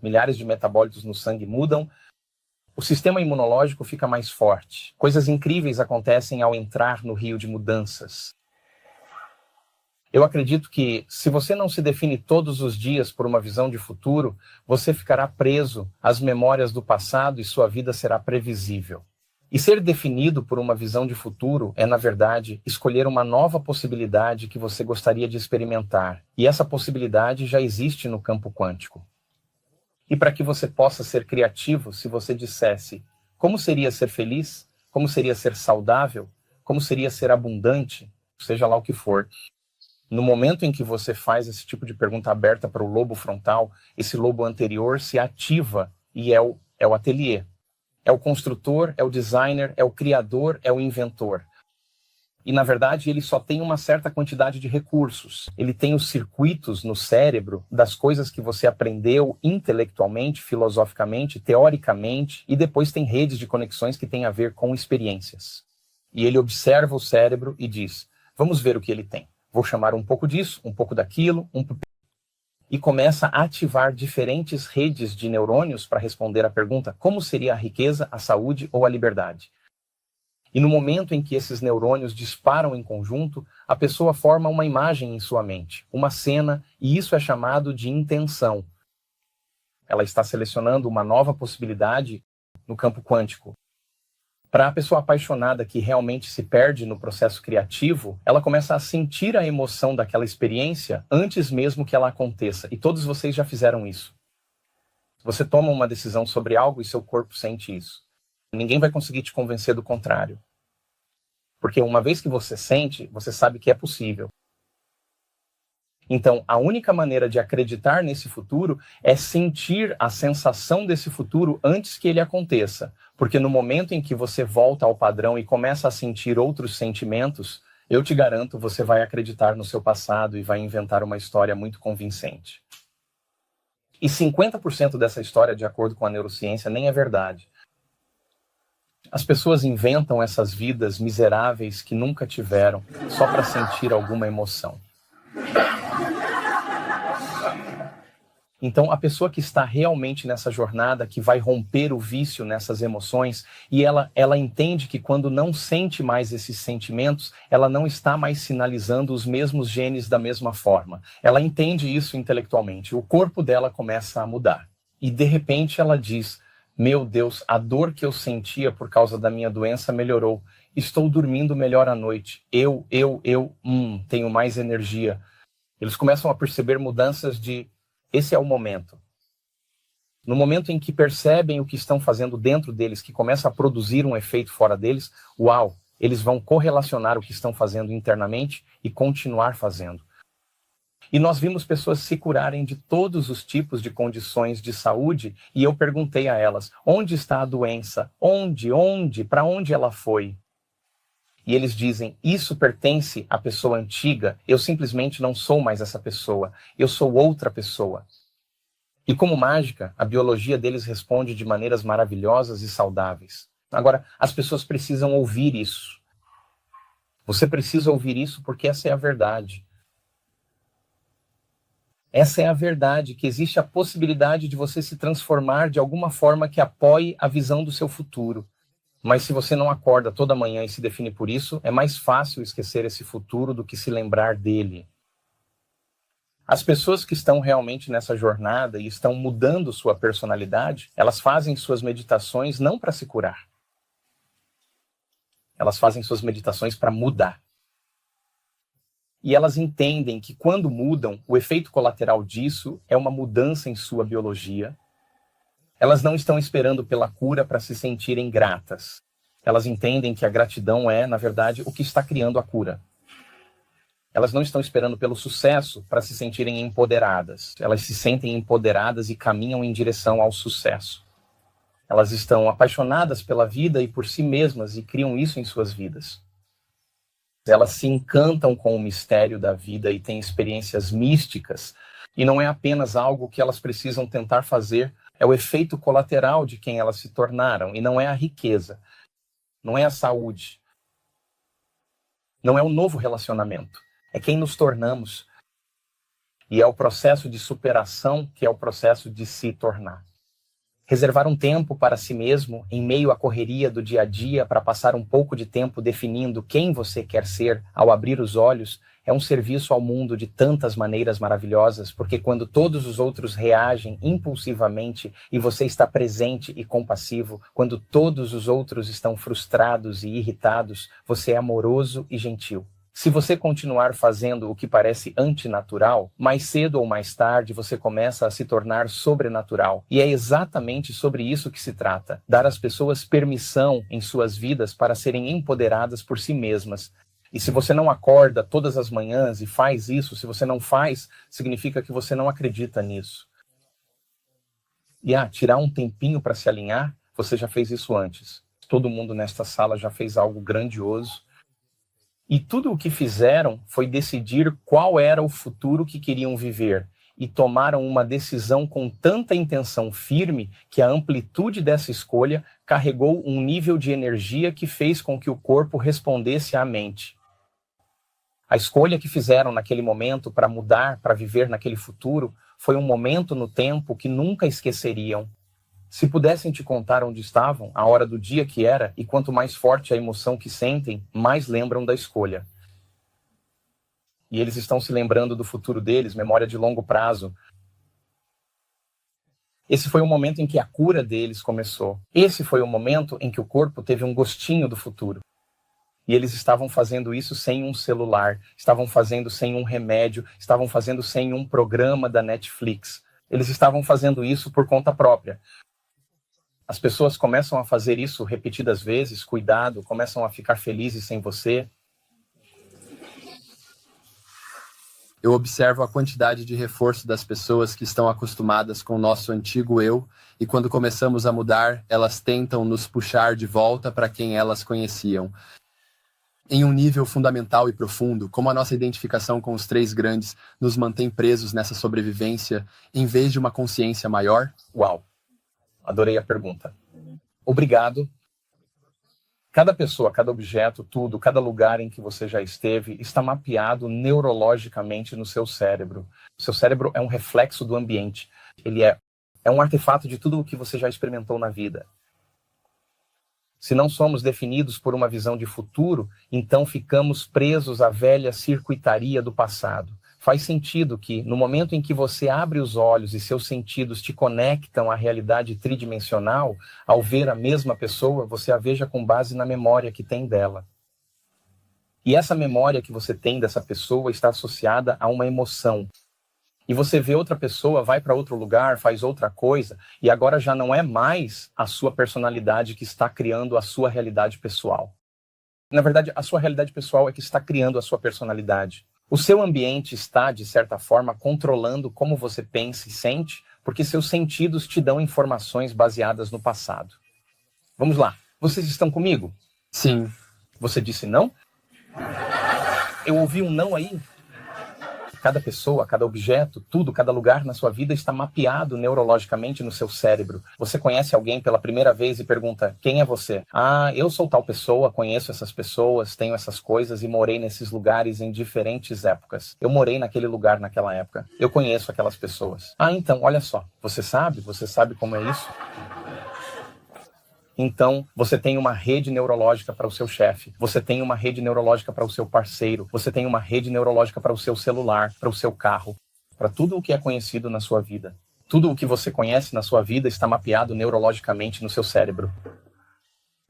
milhares de metabólitos no sangue mudam, o sistema imunológico fica mais forte. Coisas incríveis acontecem ao entrar no rio de mudanças. Eu acredito que, se você não se define todos os dias por uma visão de futuro, você ficará preso às memórias do passado e sua vida será previsível. E ser definido por uma visão de futuro é, na verdade, escolher uma nova possibilidade que você gostaria de experimentar. E essa possibilidade já existe no campo quântico. E para que você possa ser criativo, se você dissesse como seria ser feliz, como seria ser saudável, como seria ser abundante, seja lá o que for. No momento em que você faz esse tipo de pergunta aberta para o lobo frontal, esse lobo anterior se ativa e é o ateliê. É o construtor, é o designer, é o criador, é o inventor. E, na verdade, ele só tem uma certa quantidade de recursos. Ele tem os circuitos no cérebro das coisas que você aprendeu intelectualmente, filosoficamente, teoricamente, e depois tem redes de conexões que têm a ver com experiências. E ele observa o cérebro e diz, vamos ver o que ele tem. Vou chamar um pouco disso, um pouco daquilo, e começa a ativar diferentes redes de neurônios para responder à pergunta como seria a riqueza, a saúde ou a liberdade. E no momento em que esses neurônios disparam em conjunto, a pessoa forma uma imagem em sua mente, uma cena, e isso é chamado de intenção. Ela está selecionando uma nova possibilidade no campo quântico. Para a pessoa apaixonada que realmente se perde no processo criativo, ela começa a sentir a emoção daquela experiência antes mesmo que ela aconteça. E todos vocês já fizeram isso. Você toma uma decisão sobre algo e seu corpo sente isso. Ninguém vai conseguir te convencer do contrário. Porque uma vez que você sente, você sabe que é possível. Então, a única maneira de acreditar nesse futuro é sentir a sensação desse futuro antes que ele aconteça. Porque no momento em que você volta ao padrão e começa a sentir outros sentimentos, eu te garanto, você vai acreditar no seu passado e vai inventar uma história muito convincente. E 50% dessa história, de acordo com a neurociência, nem é verdade. As pessoas inventam essas vidas miseráveis que nunca tiveram, só para sentir alguma emoção. Então, a pessoa que está realmente nessa jornada, que vai romper o vício nessas emoções, e ela entende que quando não sente mais esses sentimentos, ela não está mais sinalizando os mesmos genes da mesma forma. Ela entende isso intelectualmente. O corpo dela começa a mudar. E, de repente, ela diz: meu Deus, a dor que eu sentia por causa da minha doença melhorou. Estou dormindo melhor à noite. Tenho mais energia. Eles começam a perceber mudanças de... Esse é o momento. No momento em que percebem o que estão fazendo dentro deles, que começa a produzir um efeito fora deles, uau, eles vão correlacionar o que estão fazendo internamente e continuar fazendo. E nós vimos pessoas se curarem de todos os tipos de condições de saúde, e eu perguntei a elas: onde está a doença? Onde? Para onde ela foi? E eles dizem: isso pertence à pessoa antiga, eu simplesmente não sou mais essa pessoa, eu sou outra pessoa. E como mágica, a biologia deles responde de maneiras maravilhosas e saudáveis. Agora, as pessoas precisam ouvir isso. Você precisa ouvir isso porque essa é a verdade. Essa é a verdade, que existe a possibilidade de você se transformar de alguma forma que apoie a visão do seu futuro. Mas se você não acorda toda manhã e se define por isso, é mais fácil esquecer esse futuro do que se lembrar dele. As pessoas que estão realmente nessa jornada e estão mudando sua personalidade, elas fazem suas meditações não para se curar. Elas fazem suas meditações para mudar. E elas entendem que quando mudam, o efeito colateral disso é uma mudança em sua biologia. Elas não estão esperando pela cura para se sentirem gratas. Elas entendem que a gratidão é, na verdade, o que está criando a cura. Elas não estão esperando pelo sucesso para se sentirem empoderadas. Elas se sentem empoderadas e caminham em direção ao sucesso. Elas estão apaixonadas pela vida e por si mesmas e criam isso em suas vidas. Elas se encantam com o mistério da vida e têm experiências místicas. E não é apenas algo que elas precisam tentar fazer, é o efeito colateral de quem elas se tornaram, e não é a riqueza, não é a saúde, não é o novo relacionamento, é quem nos tornamos. E é o processo de superação que é o processo de se tornar. Reservar um tempo para si mesmo, em meio à correria do dia a dia, para passar um pouco de tempo definindo quem você quer ser ao abrir os olhos, é um serviço ao mundo de tantas maneiras maravilhosas, porque quando todos os outros reagem impulsivamente e você está presente e compassivo, quando todos os outros estão frustrados e irritados, você é amoroso e gentil. Se você continuar fazendo o que parece antinatural, mais cedo ou mais tarde você começa a se tornar sobrenatural. E é exatamente sobre isso que se trata: dar às pessoas permissão em suas vidas para serem empoderadas por si mesmas. E se você não acorda todas as manhãs e faz isso, se você não faz, significa que você não acredita nisso. E tirar um tempinho para se alinhar, você já fez isso antes. Todo mundo nesta sala já fez algo grandioso. E tudo o que fizeram foi decidir qual era o futuro que queriam viver. E tomaram uma decisão com tanta intenção firme que a amplitude dessa escolha carregou um nível de energia que fez com que o corpo respondesse à mente. A escolha que fizeram naquele momento para mudar, para viver naquele futuro, foi um momento no tempo que nunca esqueceriam. Se pudessem te contar onde estavam, a hora do dia que era, e quanto mais forte a emoção que sentem, mais lembram da escolha. E eles estão se lembrando do futuro deles, memória de longo prazo. Esse foi o momento em que a cura deles começou. Esse foi o momento em que o corpo teve um gostinho do futuro. E eles estavam fazendo isso sem um celular, estavam fazendo sem um remédio, estavam fazendo sem um programa da Netflix. Eles estavam fazendo isso por conta própria. As pessoas começam a fazer isso repetidas vezes, cuidado, começam a ficar felizes sem você. Eu observo a quantidade de reforço das pessoas que estão acostumadas com o nosso antigo eu, e quando começamos a mudar, elas tentam nos puxar de volta para quem elas conheciam. Em um nível fundamental e profundo, como a nossa identificação com os três grandes nos mantém presos nessa sobrevivência, em vez de uma consciência maior? Uau! Adorei a pergunta. Obrigado. Cada pessoa, cada objeto, tudo, cada lugar em que você já esteve está mapeado neurologicamente no seu cérebro. O seu cérebro é um reflexo do ambiente. Ele é um artefato de tudo o que você já experimentou na vida. Se não somos definidos por uma visão de futuro, então ficamos presos à velha circuitaria do passado. Faz sentido que, no momento em que você abre os olhos e seus sentidos te conectam à realidade tridimensional, ao ver a mesma pessoa, você a veja com base na memória que tem dela. E essa memória que você tem dessa pessoa está associada a uma emoção. E você vê outra pessoa, vai para outro lugar, faz outra coisa, e agora já não é mais a sua personalidade que está criando a sua realidade pessoal. Na verdade, a sua realidade pessoal é que está criando a sua personalidade. O seu ambiente está, de certa forma, controlando como você pensa e sente, porque seus sentidos te dão informações baseadas no passado. Vamos lá. Vocês estão comigo? Sim. Você disse não? Eu ouvi um não aí? Cada pessoa, cada objeto, tudo, cada lugar na sua vida está mapeado neurologicamente no seu cérebro. Você conhece alguém pela primeira vez e pergunta, quem é você? Ah, eu sou tal pessoa, conheço essas pessoas, tenho essas coisas e morei nesses lugares em diferentes épocas. Eu morei naquele lugar naquela época. Eu conheço aquelas pessoas. Ah, então, olha só, você sabe como é isso? Então, você tem uma rede neurológica para o seu chefe, você tem uma rede neurológica para o seu parceiro, você tem uma rede neurológica para o seu celular, para o seu carro, para tudo o que é conhecido na sua vida. Tudo o que você conhece na sua vida está mapeado neurologicamente no seu cérebro.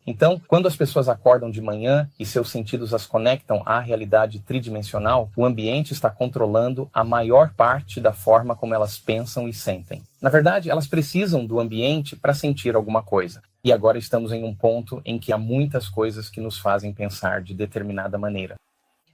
Então, quando as pessoas acordam de manhã e seus sentidos as conectam à realidade tridimensional, o ambiente está controlando a maior parte da forma como elas pensam e sentem. Na verdade, elas precisam do ambiente para sentir alguma coisa. E agora estamos em um ponto em que há muitas coisas que nos fazem pensar de determinada maneira.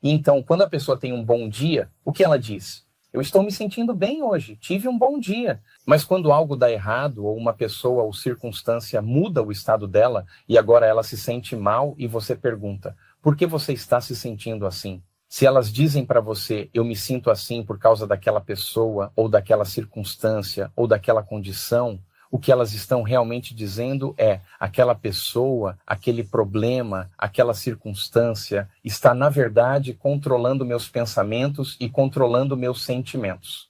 E então, quando a pessoa tem um bom dia, o que ela diz? Eu estou me sentindo bem hoje, tive um bom dia. Mas quando algo dá errado, ou uma pessoa ou circunstância muda o estado dela, e agora ela se sente mal, e você pergunta, por que você está se sentindo assim? Se elas dizem para você, eu me sinto assim por causa daquela pessoa, ou daquela circunstância, ou daquela condição, o que elas estão realmente dizendo é, aquela pessoa, aquele problema, aquela circunstância, está na verdade controlando meus pensamentos e controlando meus sentimentos.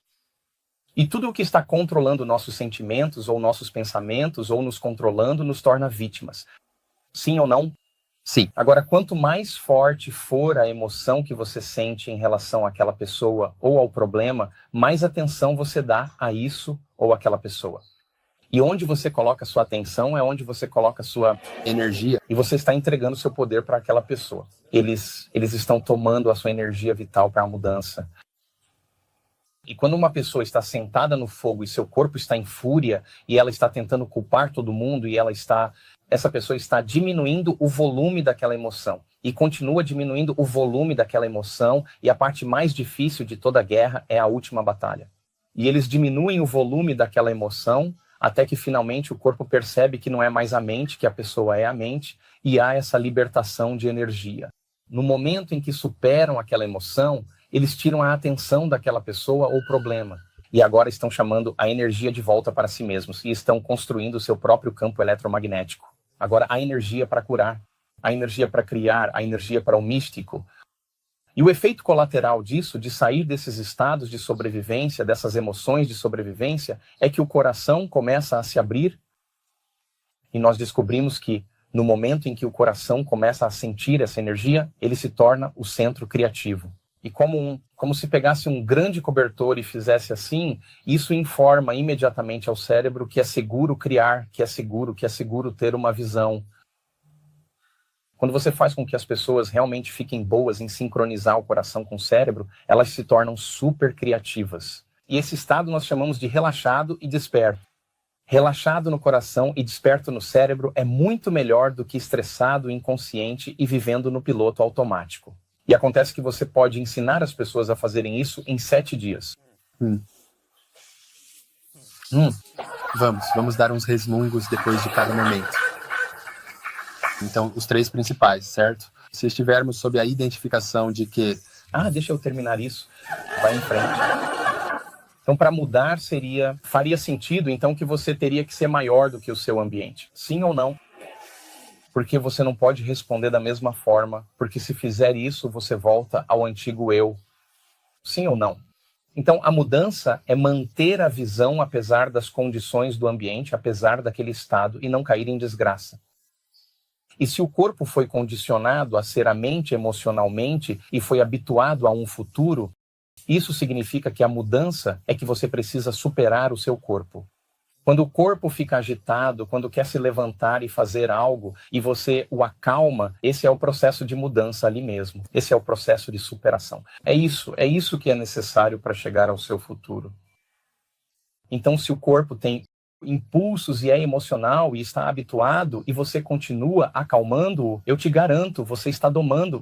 E tudo o que está controlando nossos sentimentos, ou nossos pensamentos, ou nos controlando, nos torna vítimas. Sim ou não? Sim. Agora, quanto mais forte for a emoção que você sente em relação àquela pessoa ou ao problema, mais atenção você dá a isso ou àquela pessoa. E onde você coloca sua atenção é onde você coloca sua energia. E você está entregando seu poder para aquela pessoa. Eles estão tomando a sua energia vital para a mudança. E quando uma pessoa está sentada no fogo e seu corpo está em fúria e ela está tentando culpar todo mundo e essa pessoa está diminuindo o volume daquela emoção e continua diminuindo o volume daquela emoção, e a parte mais difícil de toda a guerra é a última batalha. E eles diminuem o volume daquela emoção até que finalmente o corpo percebe que não é mais a mente, que a pessoa é a mente, e há essa libertação de energia. No momento em que superam aquela emoção, eles tiram a atenção daquela pessoa ou problema. E agora estão chamando a energia de volta para si mesmos. E estão construindo o seu próprio campo eletromagnético. Agora há energia para curar, há energia para criar, há energia para o místico. E o efeito colateral disso, de sair desses estados de sobrevivência, dessas emoções de sobrevivência, é que o coração começa a se abrir. E nós descobrimos que no momento em que o coração começa a sentir essa energia, ele se torna o centro criativo. E como se pegasse um grande cobertor e fizesse assim, isso informa imediatamente ao cérebro que é seguro criar, que é seguro ter uma visão. Quando você faz com que as pessoas realmente fiquem boas em sincronizar o coração com o cérebro, elas se tornam super criativas. E esse estado nós chamamos de relaxado e desperto. Relaxado no coração e desperto no cérebro é muito melhor do que estressado, inconsciente e vivendo no piloto automático. E acontece que você pode ensinar as pessoas a fazerem isso em 7 dias. Vamos dar uns resmungos depois de cada momento. Então, os 3 principais, certo? Se estivermos sob a identificação de que... deixa eu terminar isso. Vai em frente. Então, para mudar faria sentido, então, que você teria que ser maior do que o seu ambiente. Sim ou não? porque você não pode responder da mesma forma, porque se fizer isso, você volta ao antigo eu. Sim ou não? Então, a mudança é manter a visão apesar das condições do ambiente, apesar daquele estado, e não cair em desgraça. E se o corpo foi condicionado a ser a mente emocionalmente e foi habituado a um futuro, isso significa que a mudança é que você precisa superar o seu corpo. Quando o corpo fica agitado, quando quer se levantar e fazer algo, e você o acalma, esse é o processo de mudança ali mesmo. Esse é o processo de superação. É isso que é necessário para chegar ao seu futuro. Então, se o corpo tem impulsos e é emocional e está habituado e você continua acalmando-o, eu te garanto, você está domando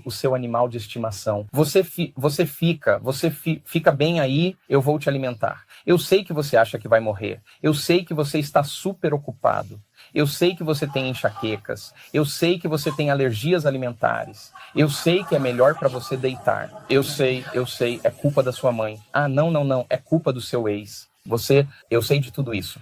o seu animal de estimação. Você fica bem aí, eu vou te alimentar. Eu sei que você acha que vai morrer. Eu sei que você está super ocupado. Eu sei que você tem enxaquecas. Eu sei que você tem alergias alimentares. Eu sei que é melhor para você deitar. Eu sei, é culpa da sua mãe. Ah, não, é culpa do seu ex. Eu sei de tudo isso.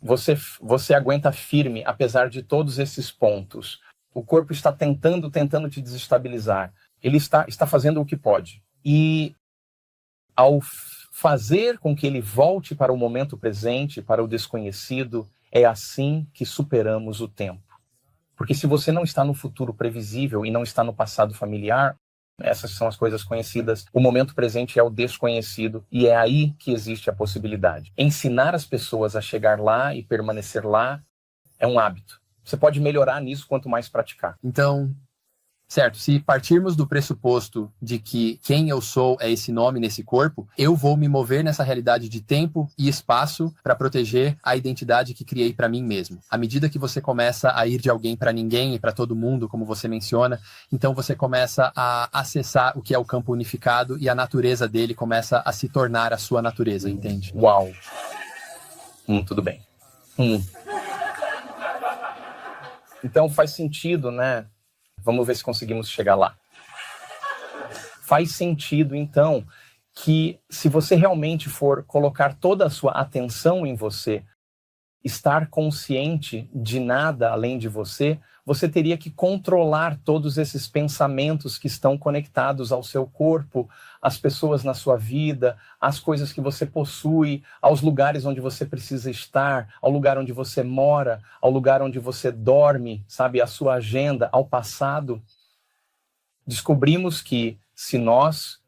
Você aguenta firme, apesar de todos esses pontos. O corpo está tentando te desestabilizar. Ele está fazendo o que pode. E ao fazer com que ele volte para o momento presente, para o desconhecido, é assim que superamos o tempo. Porque se você não está no futuro previsível e não está no passado familiar, essas são as coisas conhecidas. O momento presente é o desconhecido e é aí que existe a possibilidade. Ensinar as pessoas a chegar lá e permanecer lá é um hábito. Você pode melhorar nisso quanto mais praticar. Então, certo, se partirmos do pressuposto de que quem eu sou é esse nome nesse corpo, eu vou me mover nessa realidade de tempo e espaço para proteger a identidade que criei para mim mesmo. À medida que você começa a ir de alguém para ninguém e para todo mundo, como você menciona, então você começa a acessar o que é o campo unificado e a natureza dele começa a se tornar a sua natureza, entende? Uau! Tudo bem. Então faz sentido, né? Vamos ver se conseguimos chegar lá. Faz sentido, então, que se você realmente for colocar toda a sua atenção em você, estar consciente de nada além de você, você teria que controlar todos esses pensamentos que estão conectados ao seu corpo, às pessoas na sua vida, às coisas que você possui, aos lugares onde você precisa estar, ao lugar onde você mora, ao lugar onde você dorme, sabe, a sua agenda, ao passado. Descobrimos que se nós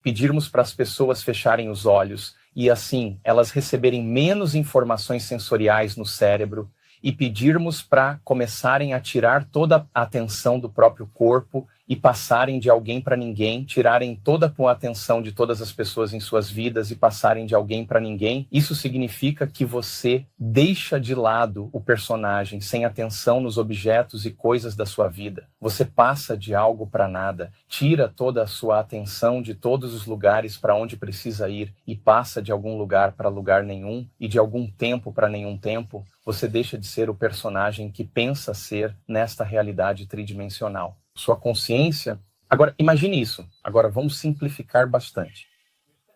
pedirmos para as pessoas fecharem os olhos e assim elas receberem menos informações sensoriais no cérebro e pedirmos para começarem a tirar toda a atenção do próprio corpo e passarem de alguém para ninguém, tirarem toda a atenção de todas as pessoas em suas vidas e passarem de alguém para ninguém, isso significa que você deixa de lado o personagem sem atenção nos objetos e coisas da sua vida. Você passa de algo para nada, tira toda a sua atenção de todos os lugares para onde precisa ir e passa de algum lugar para lugar nenhum e de algum tempo para nenhum tempo. Você deixa de ser o personagem que pensa ser nesta realidade tridimensional. Sua consciência... Agora, imagine isso. Agora, vamos simplificar bastante.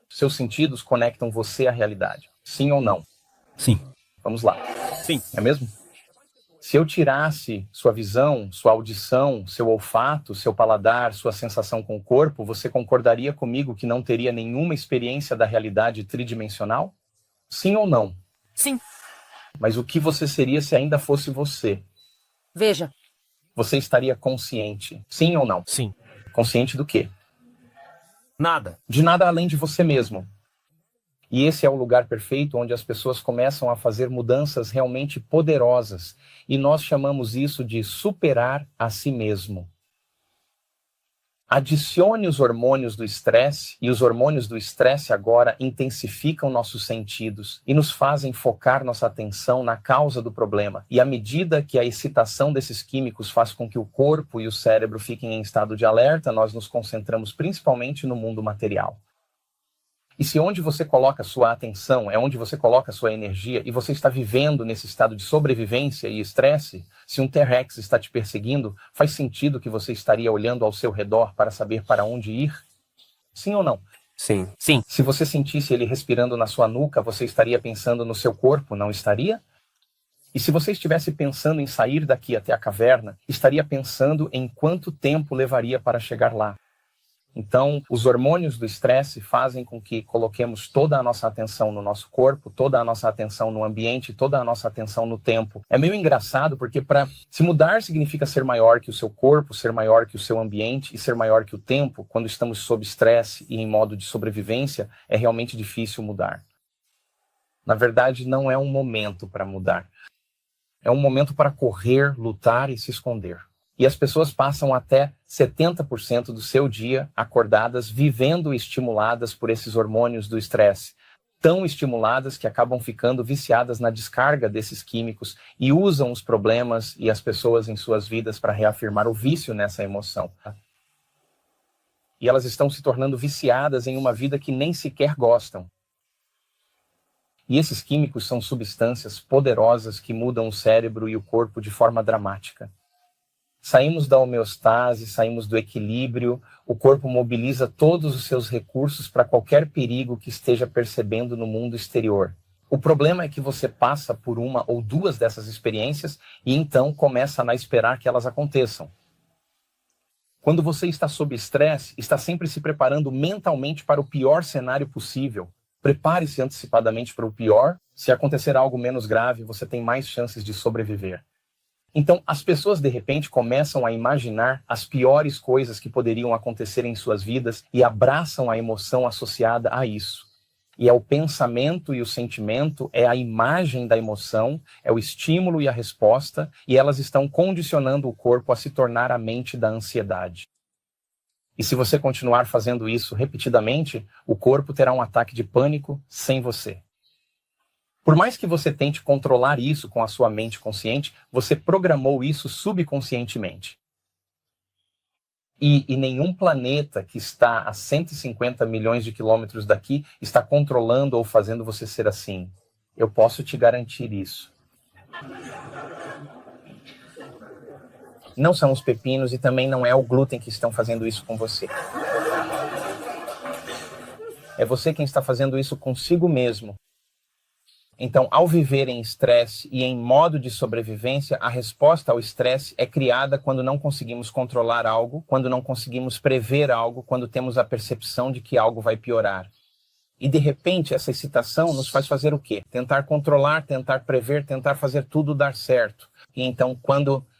Seus sentidos conectam você à realidade. Sim ou não? Sim. Vamos lá. Sim. É mesmo? Se eu tirasse sua visão, sua audição, seu olfato, seu paladar, sua sensação com o corpo, você concordaria comigo que não teria nenhuma experiência da realidade tridimensional? Sim ou não? Sim. Mas o que você seria se ainda fosse você? Veja. Você estaria consciente, sim ou não? Sim. Consciente do quê? Nada. De nada além de você mesmo. E esse é o lugar perfeito onde as pessoas começam a fazer mudanças realmente poderosas. E nós chamamos isso de superar a si mesmo. Adicione os hormônios do estresse, e os hormônios do estresse agora intensificam nossos sentidos e nos fazem focar nossa atenção na causa do problema. E à medida que a excitação desses químicos faz com que o corpo e o cérebro fiquem em estado de alerta, nós nos concentramos principalmente no mundo material. E se onde você coloca sua atenção é onde você coloca sua energia e você está vivendo nesse estado de sobrevivência e estresse, se um T-Rex está te perseguindo, faz sentido que você estaria olhando ao seu redor para saber para onde ir? Sim ou não? Sim. Sim. Se você sentisse ele respirando na sua nuca, você estaria pensando no seu corpo, não estaria? E se você estivesse pensando em sair daqui até a caverna, estaria pensando em quanto tempo levaria para chegar lá. Então, os hormônios do estresse fazem com que coloquemos toda a nossa atenção no nosso corpo, toda a nossa atenção no ambiente, toda a nossa atenção no tempo. É meio engraçado porque se mudar significa ser maior que o seu corpo, ser maior que o seu ambiente e ser maior que o tempo, quando estamos sob estresse e em modo de sobrevivência, é realmente difícil mudar. Na verdade, não é um momento para mudar. É um momento para correr, lutar e se esconder. E as pessoas passam até 70% do seu dia acordadas, vivendo estimuladas por esses hormônios do estresse. Tão estimuladas que acabam ficando viciadas na descarga desses químicos e usam os problemas e as pessoas em suas vidas para reafirmar o vício nessa emoção. E elas estão se tornando viciadas em uma vida que nem sequer gostam. E esses químicos são substâncias poderosas que mudam o cérebro e o corpo de forma dramática. Saímos da homeostase, saímos do equilíbrio, o corpo mobiliza todos os seus recursos para qualquer perigo que esteja percebendo no mundo exterior. O problema é que você passa por uma ou duas dessas experiências e então começa a esperar que elas aconteçam. Quando você está sob estresse, está sempre se preparando mentalmente para o pior cenário possível. Prepare-se antecipadamente para o pior. Se acontecer algo menos grave, você tem mais chances de sobreviver. Então, as pessoas, de repente, começam a imaginar as piores coisas que poderiam acontecer em suas vidas e abraçam a emoção associada a isso. E é o pensamento e o sentimento, é a imagem da emoção, é o estímulo e a resposta, e elas estão condicionando o corpo a se tornar a mente da ansiedade. E se você continuar fazendo isso repetidamente, o corpo terá um ataque de pânico sem você. Por mais que você tente controlar isso com a sua mente consciente, você programou isso subconscientemente. E nenhum planeta que está a 150 milhões de quilômetros daqui está controlando ou fazendo você ser assim. Eu posso te garantir isso. Não são os pepinos e também não é o glúten que estão fazendo isso com você. É você quem está fazendo isso consigo mesmo. Então, ao viver em estresse e em modo de sobrevivência, a resposta ao estresse é criada quando não conseguimos controlar algo, quando não conseguimos prever algo, quando temos a percepção de que algo vai piorar. E, de repente, essa excitação nos faz fazer o quê? Tentar controlar, tentar prever, tentar fazer tudo dar certo. E então,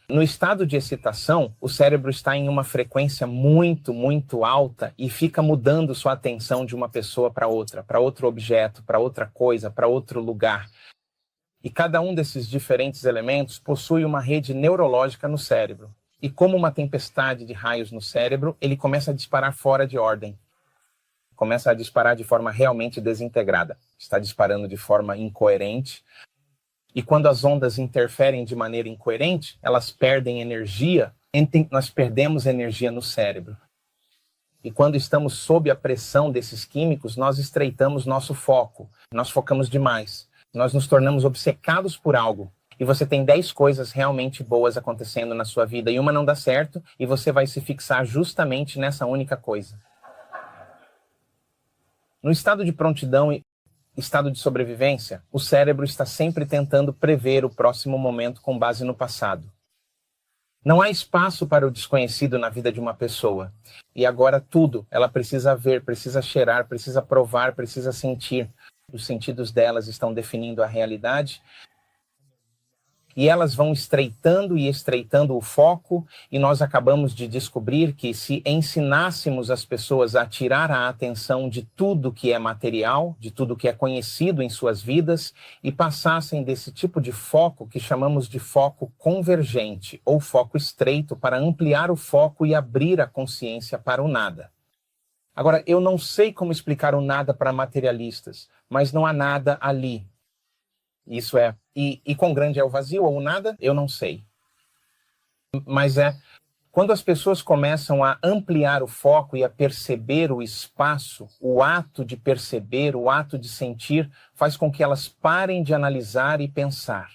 no estado de excitação, o cérebro está em uma frequência muito, muito alta e fica mudando sua atenção de uma pessoa para outra, para outro objeto, para outra coisa, para outro lugar. E cada um desses diferentes elementos possui uma rede neurológica no cérebro. E como uma tempestade de raios no cérebro, ele começa a disparar fora de ordem. Começa a disparar de forma realmente desintegrada. Está disparando de forma incoerente. E quando as ondas interferem de maneira incoerente, elas perdem energia, nós perdemos energia no cérebro. E quando estamos sob a pressão desses químicos, nós estreitamos nosso foco, nós focamos demais, nós nos tornamos obcecados por algo. E você tem 10 coisas realmente boas acontecendo na sua vida, e uma não dá certo, e você vai se fixar justamente nessa única coisa. No estado de prontidão e estado de sobrevivência, o cérebro está sempre tentando prever o próximo momento com base no passado. Não há espaço para o desconhecido na vida de uma pessoa. E agora tudo, ela precisa ver, precisa cheirar, precisa provar, precisa sentir. Os sentidos delas estão definindo a realidade. E elas vão estreitando e estreitando o foco, e nós acabamos de descobrir que se ensinássemos as pessoas a tirar a atenção de tudo que é material, de tudo que é conhecido em suas vidas, e passassem desse tipo de foco que chamamos de foco convergente, ou foco estreito, para ampliar o foco e abrir a consciência para o nada. Agora, eu não sei como explicar o nada para materialistas, mas não há nada ali. Isso é, e quão grande é o vazio ou o nada, eu não sei. Mas quando as pessoas começam a ampliar o foco e a perceber o espaço, o ato de perceber, o ato de sentir, faz com que elas parem de analisar e pensar.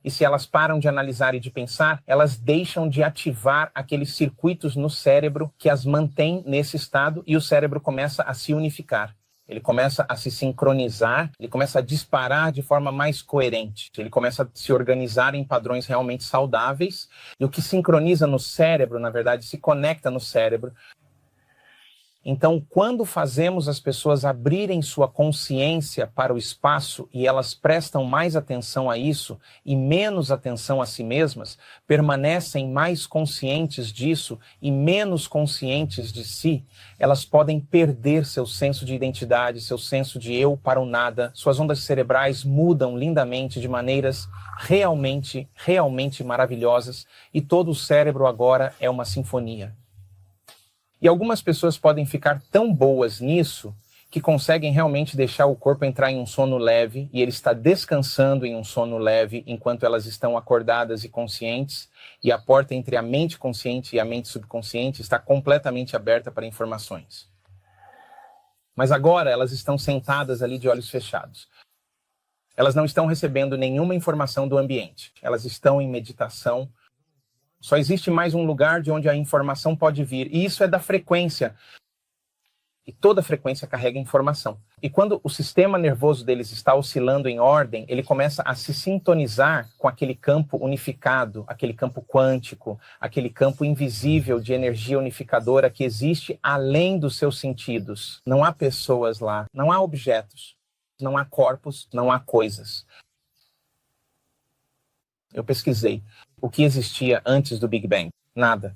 E se elas param de analisar e de pensar, elas deixam de ativar aqueles circuitos no cérebro que as mantêm nesse estado e o cérebro começa a se unificar. ele começa a se sincronizar, ele começa a disparar de forma mais coerente, ele começa a se organizar em padrões realmente saudáveis, e o que sincroniza no cérebro, na verdade, se conecta no cérebro. Então, quando fazemos as pessoas abrirem sua consciência para o espaço e elas prestam mais atenção a isso e menos atenção a si mesmas, permanecem mais conscientes disso e menos conscientes de si, elas podem perder seu senso de identidade, seu senso de eu para o nada. Suas ondas cerebrais mudam lindamente de maneiras realmente maravilhosas e todo o cérebro agora é uma sinfonia. E algumas pessoas podem ficar tão boas nisso que conseguem realmente deixar o corpo entrar em um sono leve e ele está descansando em um sono leve enquanto elas estão acordadas e conscientes, e a porta entre a mente consciente e a mente subconsciente está completamente aberta para informações. Mas agora elas estão sentadas ali de olhos fechados. Elas não estão recebendo nenhuma informação do ambiente. Elas estão em meditação. Só existe mais um lugar de onde a informação pode vir, e isso é da frequência. E toda frequência carrega informação. E quando o sistema nervoso deles está oscilando em ordem, ele começa a se sintonizar com aquele campo unificado, aquele campo quântico, aquele campo invisível de energia unificadora que existe além dos seus sentidos. Não há pessoas lá, não há objetos, não há corpos, não há coisas. Eu pesquisei o que existia antes do Big Bang. Nada.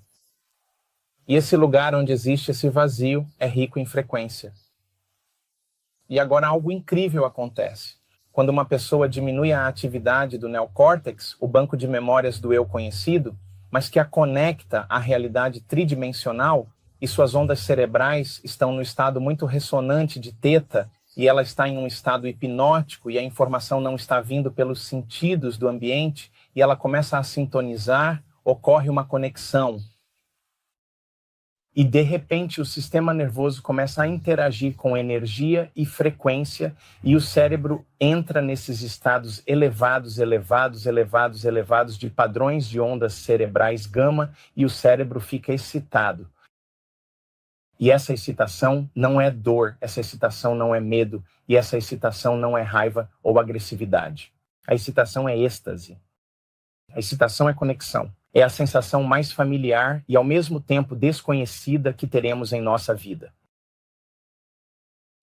E esse lugar onde existe esse vazio é rico em frequência. E agora algo incrível acontece. Quando uma pessoa diminui a atividade do neocórtex, o banco de memórias do eu conhecido, mas que a conecta à realidade tridimensional, e suas ondas cerebrais estão no estado muito ressonante de teta, e ela está em um estado hipnótico, e a informação não está vindo pelos sentidos do ambiente, e ela começa a sintonizar, ocorre uma conexão. E, de repente, o sistema nervoso começa a interagir com energia e frequência, e o cérebro entra nesses estados elevados de padrões de ondas cerebrais gama, e o cérebro fica excitado. E essa excitação não é dor, essa excitação não é medo, e essa excitação não é raiva ou agressividade. A excitação é êxtase. A excitação é conexão. É a sensação mais familiar e, ao mesmo tempo, desconhecida que teremos em nossa vida.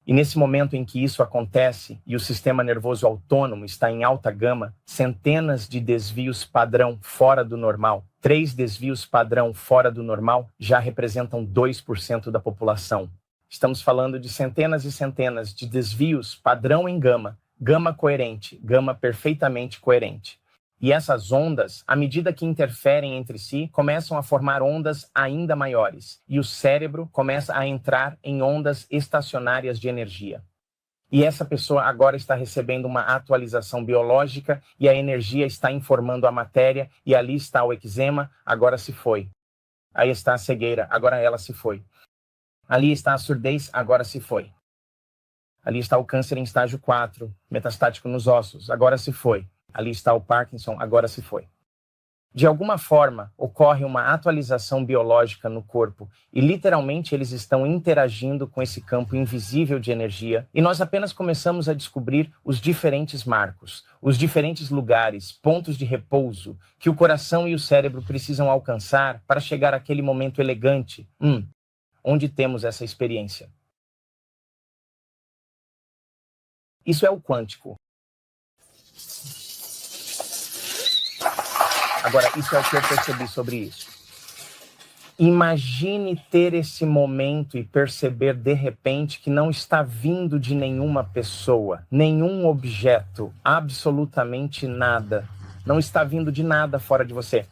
E nesse momento em que isso acontece e o sistema nervoso autônomo está em alta gama, centenas de desvios padrão fora do normal, 3 desvios padrão fora do normal já representam 2% da população. Estamos falando de centenas e centenas de desvios padrão em gama, gama coerente, gama perfeitamente coerente. E essas ondas, à medida que interferem entre si, começam a formar ondas ainda maiores. E o cérebro começa a entrar em ondas estacionárias de energia. E essa pessoa agora está recebendo uma atualização biológica e a energia está informando a matéria, e ali está o eczema, agora se foi. Aí está a cegueira, agora ela se foi. Ali está a surdez, agora se foi. Ali está o câncer em estágio 4, metastático nos ossos, agora se foi. Ali está o Parkinson, agora se foi. De alguma forma, ocorre uma atualização biológica no corpo e literalmente eles estão interagindo com esse campo invisível de energia, e nós apenas começamos a descobrir os diferentes marcos, os diferentes lugares, pontos de repouso que o coração e o cérebro precisam alcançar para chegar àquele momento elegante, onde temos essa experiência. Isso é o quântico. Agora, isso é o que eu percebi sobre isso. Imagine ter esse momento e perceber de repente que não está vindo de nenhuma pessoa, nenhum objeto, absolutamente nada. Não está vindo de nada fora de você.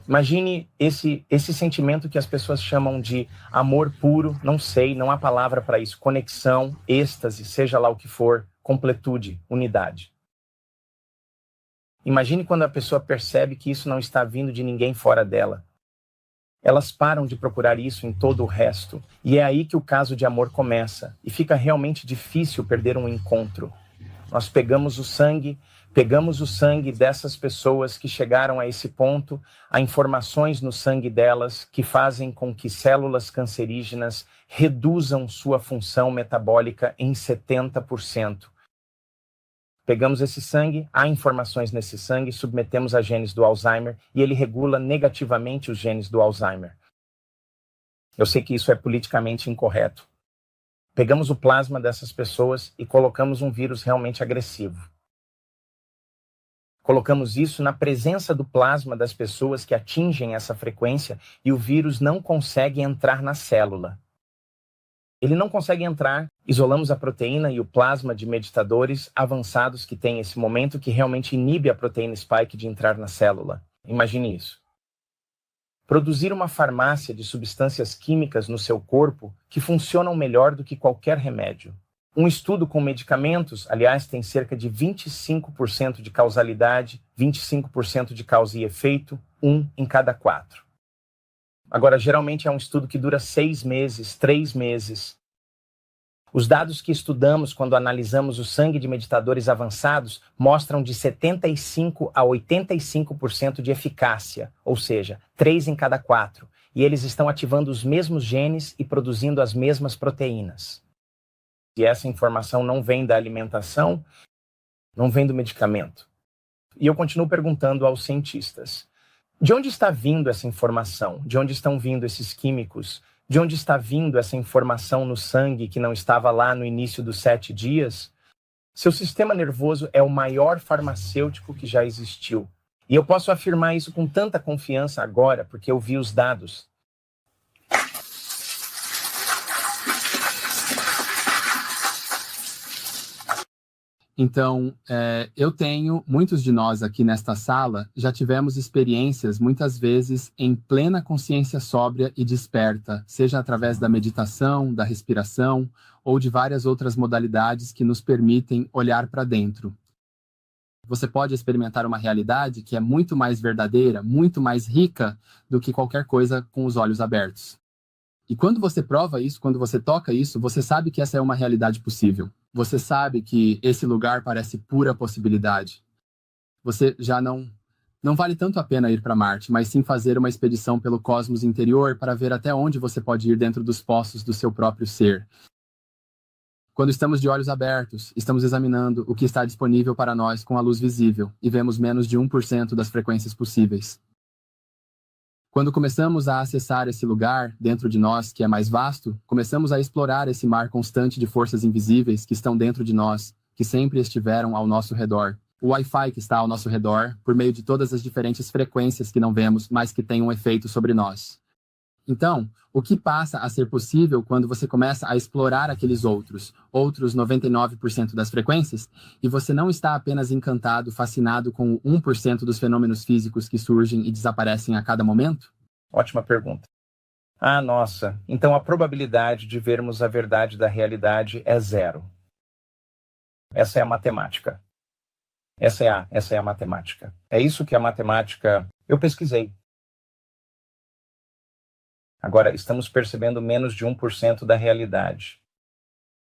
Imagine esse sentimento que as pessoas chamam de amor puro, não sei, não há palavra para isso, conexão, êxtase, seja lá o que for, completude, unidade. Imagine quando a pessoa percebe que isso não está vindo de ninguém fora dela. Elas param de procurar isso em todo o resto. E é aí que o caso de amor começa. E fica realmente difícil perder um encontro. Nós pegamos o sangue, Pegamos o sangue dessas pessoas que chegaram a esse ponto, há informações no sangue delas que fazem com que células cancerígenas reduzam sua função metabólica em 70%. Pegamos esse sangue, há informações nesse sangue, submetemos a genes do Alzheimer e ele regula negativamente os genes do Alzheimer. Eu sei que isso é politicamente incorreto. Pegamos o plasma dessas pessoas e colocamos um vírus realmente agressivo. Colocamos isso na presença do plasma das pessoas que atingem essa frequência e o vírus não consegue entrar na célula. Ele não consegue entrar, isolamos a proteína e o plasma de meditadores avançados que tem esse momento que realmente inibe a proteína spike de entrar na célula. Imagine isso. Produzir uma farmácia de substâncias químicas no seu corpo que funcionam melhor do que qualquer remédio. Um estudo com medicamentos, aliás, tem cerca de 25% de causalidade, 25% de causa e efeito, 1 em cada 4. Agora, geralmente é um estudo que dura 6 meses, 3 meses. Os dados que estudamos quando analisamos o sangue de meditadores avançados mostram de 75% a 85% de eficácia, ou seja, 3 em cada 4. E eles estão ativando os mesmos genes e produzindo as mesmas proteínas. E essa informação não vem da alimentação, não vem do medicamento. E eu continuo perguntando aos cientistas, de onde está vindo essa informação? De onde estão vindo esses químicos? De onde está vindo essa informação no sangue que não estava lá no início dos 7 dias? Seu sistema nervoso é o maior farmacêutico que já existiu. E eu posso afirmar isso com tanta confiança agora, porque eu vi os dados. Então, muitos de nós aqui nesta sala já tivemos experiências, muitas vezes, em plena consciência sóbria e desperta, seja através da meditação, da respiração, ou de várias outras modalidades que nos permitem olhar para dentro. Você pode experimentar uma realidade que é muito mais verdadeira, muito mais rica do que qualquer coisa com os olhos abertos. E quando você prova isso, quando você toca isso, você sabe que essa é uma realidade possível. Você sabe que esse lugar parece pura possibilidade. Você já não vale tanto a pena ir para Marte, mas sim fazer uma expedição pelo cosmos interior para ver até onde você pode ir dentro dos poços do seu próprio ser. Quando estamos de olhos abertos, estamos examinando o que está disponível para nós com a luz visível e vemos menos de 1% das frequências possíveis. Quando começamos a acessar esse lugar dentro de nós, que é mais vasto, começamos a explorar esse mar constante de forças invisíveis que estão dentro de nós, que sempre estiveram ao nosso redor. O Wi-Fi que está ao nosso redor, por meio de todas as diferentes frequências que não vemos, mas que têm um efeito sobre nós. Então, o que passa a ser possível quando você começa a explorar aqueles outros 99% das frequências, e você não está apenas encantado, fascinado com o 1% dos fenômenos físicos que surgem e desaparecem a cada momento? Ótima pergunta. Ah, nossa, então a probabilidade de vermos a verdade da realidade é 0. Essa é a matemática. Essa é a matemática. É isso que a matemática... Eu pesquisei. Agora, estamos percebendo menos de 1% da realidade.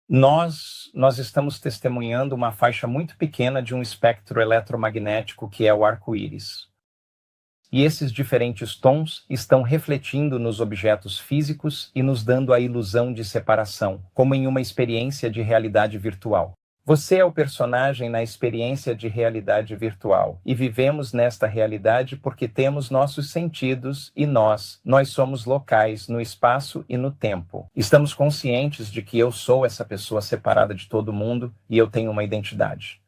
Nós estamos testemunhando uma faixa muito pequena de um espectro eletromagnético que é o arco-íris. E esses diferentes tons estão refletindo nos objetos físicos e nos dando a ilusão de separação, como em uma experiência de realidade virtual. Você é o personagem na experiência de realidade virtual, e vivemos nesta realidade porque temos nossos sentidos e nós somos locais no espaço e no tempo. Estamos conscientes de que eu sou essa pessoa separada de todo mundo e eu tenho uma identidade.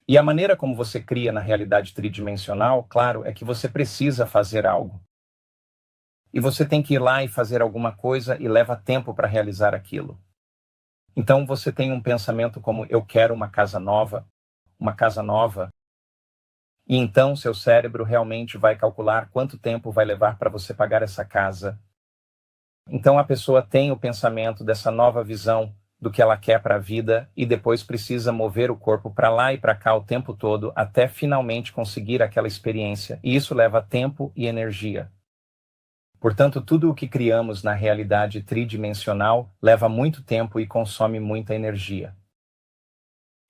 E a maneira como você cria na realidade tridimensional, claro, é que você precisa fazer algo. E você tem que ir lá e fazer alguma coisa e leva tempo para realizar aquilo. Então você tem um pensamento como, eu quero uma casa nova, e então seu cérebro realmente vai calcular quanto tempo vai levar para você pagar essa casa. Então a pessoa tem o pensamento dessa nova visão do que ela quer para a vida e depois precisa mover o corpo para lá e para cá o tempo todo até finalmente conseguir aquela experiência. E isso leva tempo e energia. Portanto, tudo o que criamos na realidade tridimensional leva muito tempo e consome muita energia.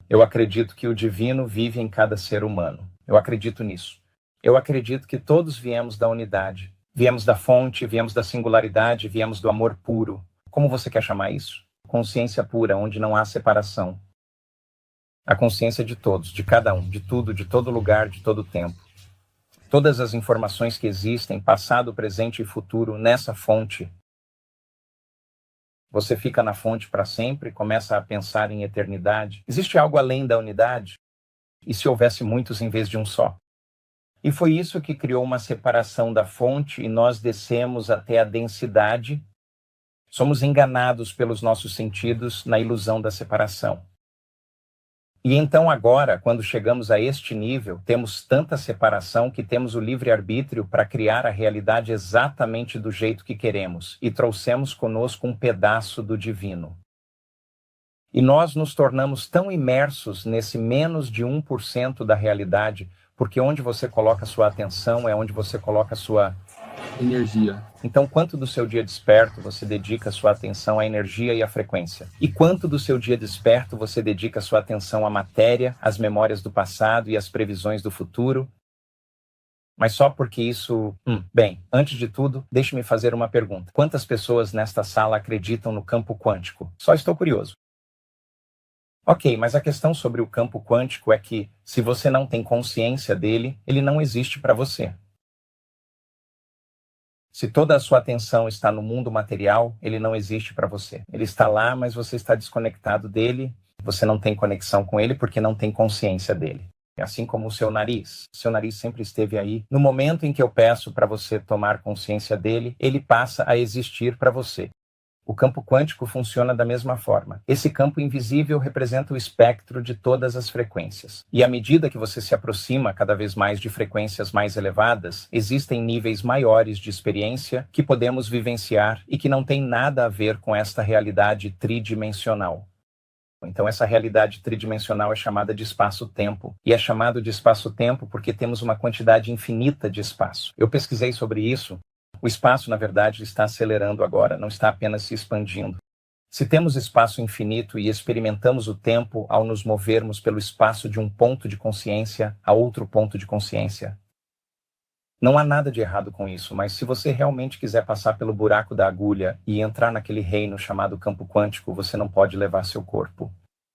Eu acredito que o divino vive em cada ser humano. Eu acredito nisso. Eu acredito que todos viemos da unidade. Viemos da fonte, viemos da singularidade, viemos do amor puro. Como você quer chamar isso? Consciência pura, onde não há separação. A consciência de todos, de cada um, de tudo, de todo lugar, de todo tempo. Todas as informações que existem, passado, presente e futuro, nessa fonte. Você fica na fonte para sempre, começa a pensar em eternidade. Existe algo além da unidade? E se houvesse muitos em vez de um só? E foi isso que criou uma separação da fonte e nós descemos até a densidade. Somos enganados pelos nossos sentidos na ilusão da separação. E então agora, quando chegamos a este nível, temos tanta separação que temos o livre-arbítrio para criar a realidade exatamente do jeito que queremos e trouxemos conosco um pedaço do divino. E nós nos tornamos tão imersos nesse menos de 1% da realidade, porque onde você coloca sua atenção é onde você coloca sua energia. Então, quanto do seu dia desperto você dedica sua atenção à energia e à frequência? E quanto do seu dia desperto você dedica sua atenção à matéria, às memórias do passado e às previsões do futuro? Mas só porque isso... Bem, antes de tudo, deixe-me fazer uma pergunta. Quantas pessoas nesta sala acreditam no campo quântico? Só estou curioso. Ok, mas a questão sobre o campo quântico é que, se você não tem consciência dele, ele não existe para você. Se toda a sua atenção está no mundo material, ele não existe para você. Ele está lá, mas você está desconectado dele, você não tem conexão com ele porque não tem consciência dele. Assim como o seu nariz. Seu nariz sempre esteve aí. No momento em que eu peço para você tomar consciência dele, ele passa a existir para você. O campo quântico funciona da mesma forma. Esse campo invisível representa o espectro de todas as frequências. E à medida que você se aproxima cada vez mais de frequências mais elevadas, existem níveis maiores de experiência que podemos vivenciar e que não tem nada a ver com esta realidade tridimensional. Então essa realidade tridimensional é chamada de espaço-tempo. E é chamado de espaço-tempo porque temos uma quantidade infinita de espaço. Eu pesquisei sobre isso. O espaço, na verdade, está acelerando agora, não está apenas se expandindo. Se temos espaço infinito e experimentamos o tempo ao nos movermos pelo espaço de um ponto de consciência a outro ponto de consciência, não há nada de errado com isso, mas se você realmente quiser passar pelo buraco da agulha e entrar naquele reino chamado campo quântico, você não pode levar seu corpo.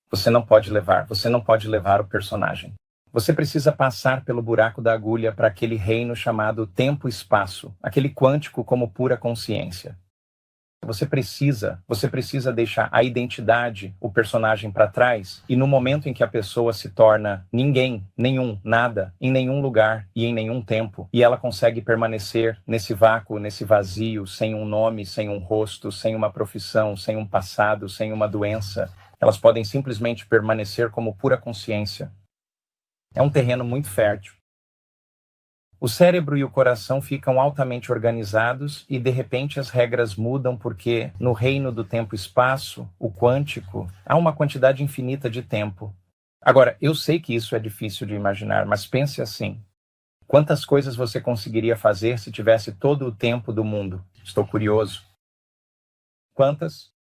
Você não pode levar o personagem. Você precisa passar pelo buraco da agulha para aquele reino chamado tempo-espaço, aquele quântico como pura consciência. Você precisa deixar a identidade, o personagem para trás, e no momento em que a pessoa se torna ninguém, nenhum, nada, em nenhum lugar e em nenhum tempo, e ela consegue permanecer nesse vácuo, nesse vazio, sem um nome, sem um rosto, sem uma profissão, sem um passado, sem uma doença, elas podem simplesmente permanecer como pura consciência. É um terreno muito fértil. O cérebro e o coração ficam altamente organizados e, de repente, as regras mudam porque, no reino do tempo-espaço, o quântico, há uma quantidade infinita de tempo. Agora, eu sei que isso é difícil de imaginar, mas pense assim. Quantas coisas você conseguiria fazer se tivesse todo o tempo do mundo? Estou curioso. Quantas?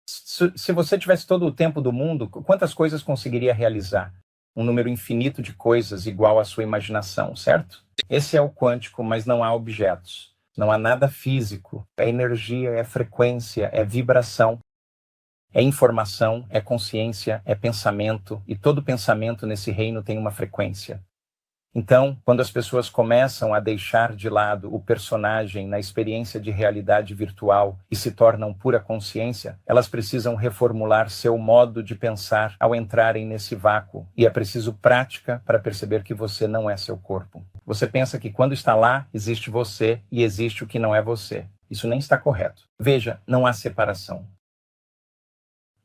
Se você tivesse todo o tempo do mundo, quantas coisas conseguiria realizar? Um número infinito de coisas igual à sua imaginação, certo? Esse é o quântico, mas não há objetos. Não há nada físico. É energia, é frequência, é vibração, é informação, é consciência, é pensamento, e todo pensamento nesse reino tem uma frequência. Então, quando as pessoas começam a deixar de lado o personagem na experiência de realidade virtual e se tornam pura consciência, elas precisam reformular seu modo de pensar ao entrarem nesse vácuo. E é preciso prática para perceber que você não é seu corpo. Você pensa que quando está lá, existe você e existe o que não é você. Isso nem está correto. Veja, não há separação.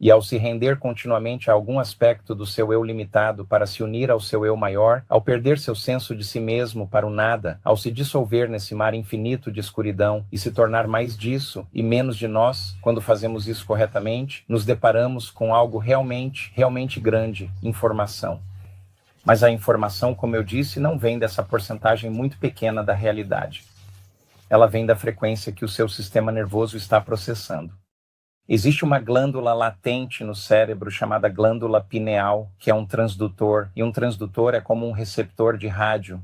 E ao se render continuamente a algum aspecto do seu eu limitado para se unir ao seu eu maior, ao perder seu senso de si mesmo para o nada, ao se dissolver nesse mar infinito de escuridão e se tornar mais disso e menos de nós, quando fazemos isso corretamente, nos deparamos com algo realmente grande, informação. Mas a informação, como eu disse, não vem dessa porcentagem muito pequena da realidade. Ela vem da frequência que o seu sistema nervoso está processando. Existe uma glândula latente no cérebro chamada glândula pineal, que é um transdutor, e um transdutor é como um receptor de rádio.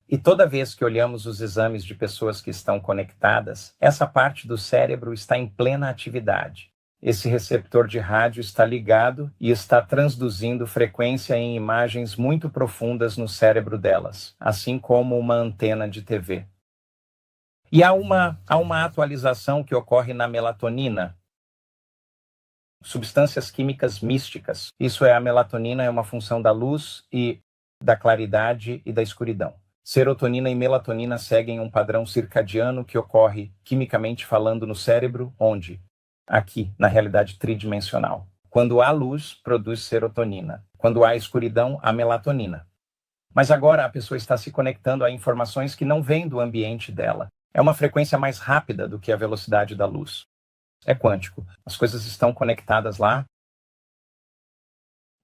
E toda vez que olhamos os exames de pessoas que estão conectadas, essa parte do cérebro está em plena atividade. Esse receptor de rádio está ligado e está transduzindo frequência em imagens muito profundas no cérebro delas, assim como uma antena de TV. E há uma atualização que ocorre na melatonina. Substâncias químicas místicas. Isso é, a melatonina é uma função da luz e da claridade e da escuridão. Serotonina e melatonina seguem um padrão circadiano que ocorre, quimicamente falando, no cérebro, onde? Aqui, na realidade tridimensional. Quando há luz, produz serotonina. Quando há escuridão, há melatonina. Mas agora a pessoa está se conectando a informações que não vêm do ambiente dela. É uma frequência mais rápida do que a velocidade da luz. É quântico. As coisas estão conectadas lá.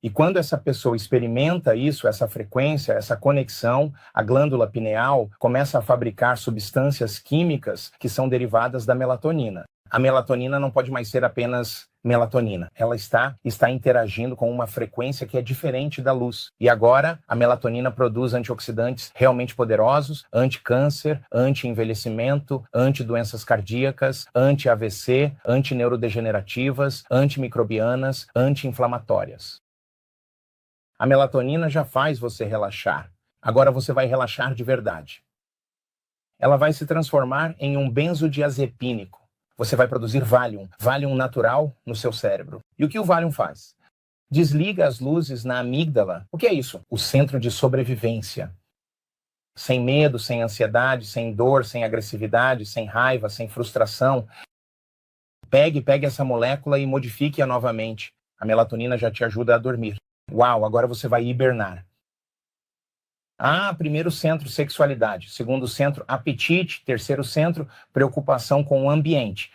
E quando essa pessoa experimenta isso, essa frequência, essa conexão, a glândula pineal começa a fabricar substâncias químicas que são derivadas da melatonina. A melatonina não pode mais ser apenas melatonina. Ela está interagindo com uma frequência que é diferente da luz. E agora a melatonina produz antioxidantes realmente poderosos, anti-câncer, anti-envelhecimento, anti-doenças cardíacas, anti-AVC, anti-neurodegenerativas, antimicrobianas, anti-inflamatórias. A melatonina já faz você relaxar. Agora você vai relaxar de verdade. Ela vai se transformar em um benzodiazepínico. Você vai produzir Valium natural no seu cérebro. E o que o Valium faz? Desliga as luzes na amígdala. O que é isso? O centro de sobrevivência. Sem medo, sem ansiedade, sem dor, sem agressividade, sem raiva, sem frustração. Pegue essa molécula e modifique-a novamente. A melatonina já te ajuda a dormir. Uau, agora você vai hibernar. Primeiro centro, sexualidade. Segundo centro, apetite. Terceiro centro, preocupação com o ambiente.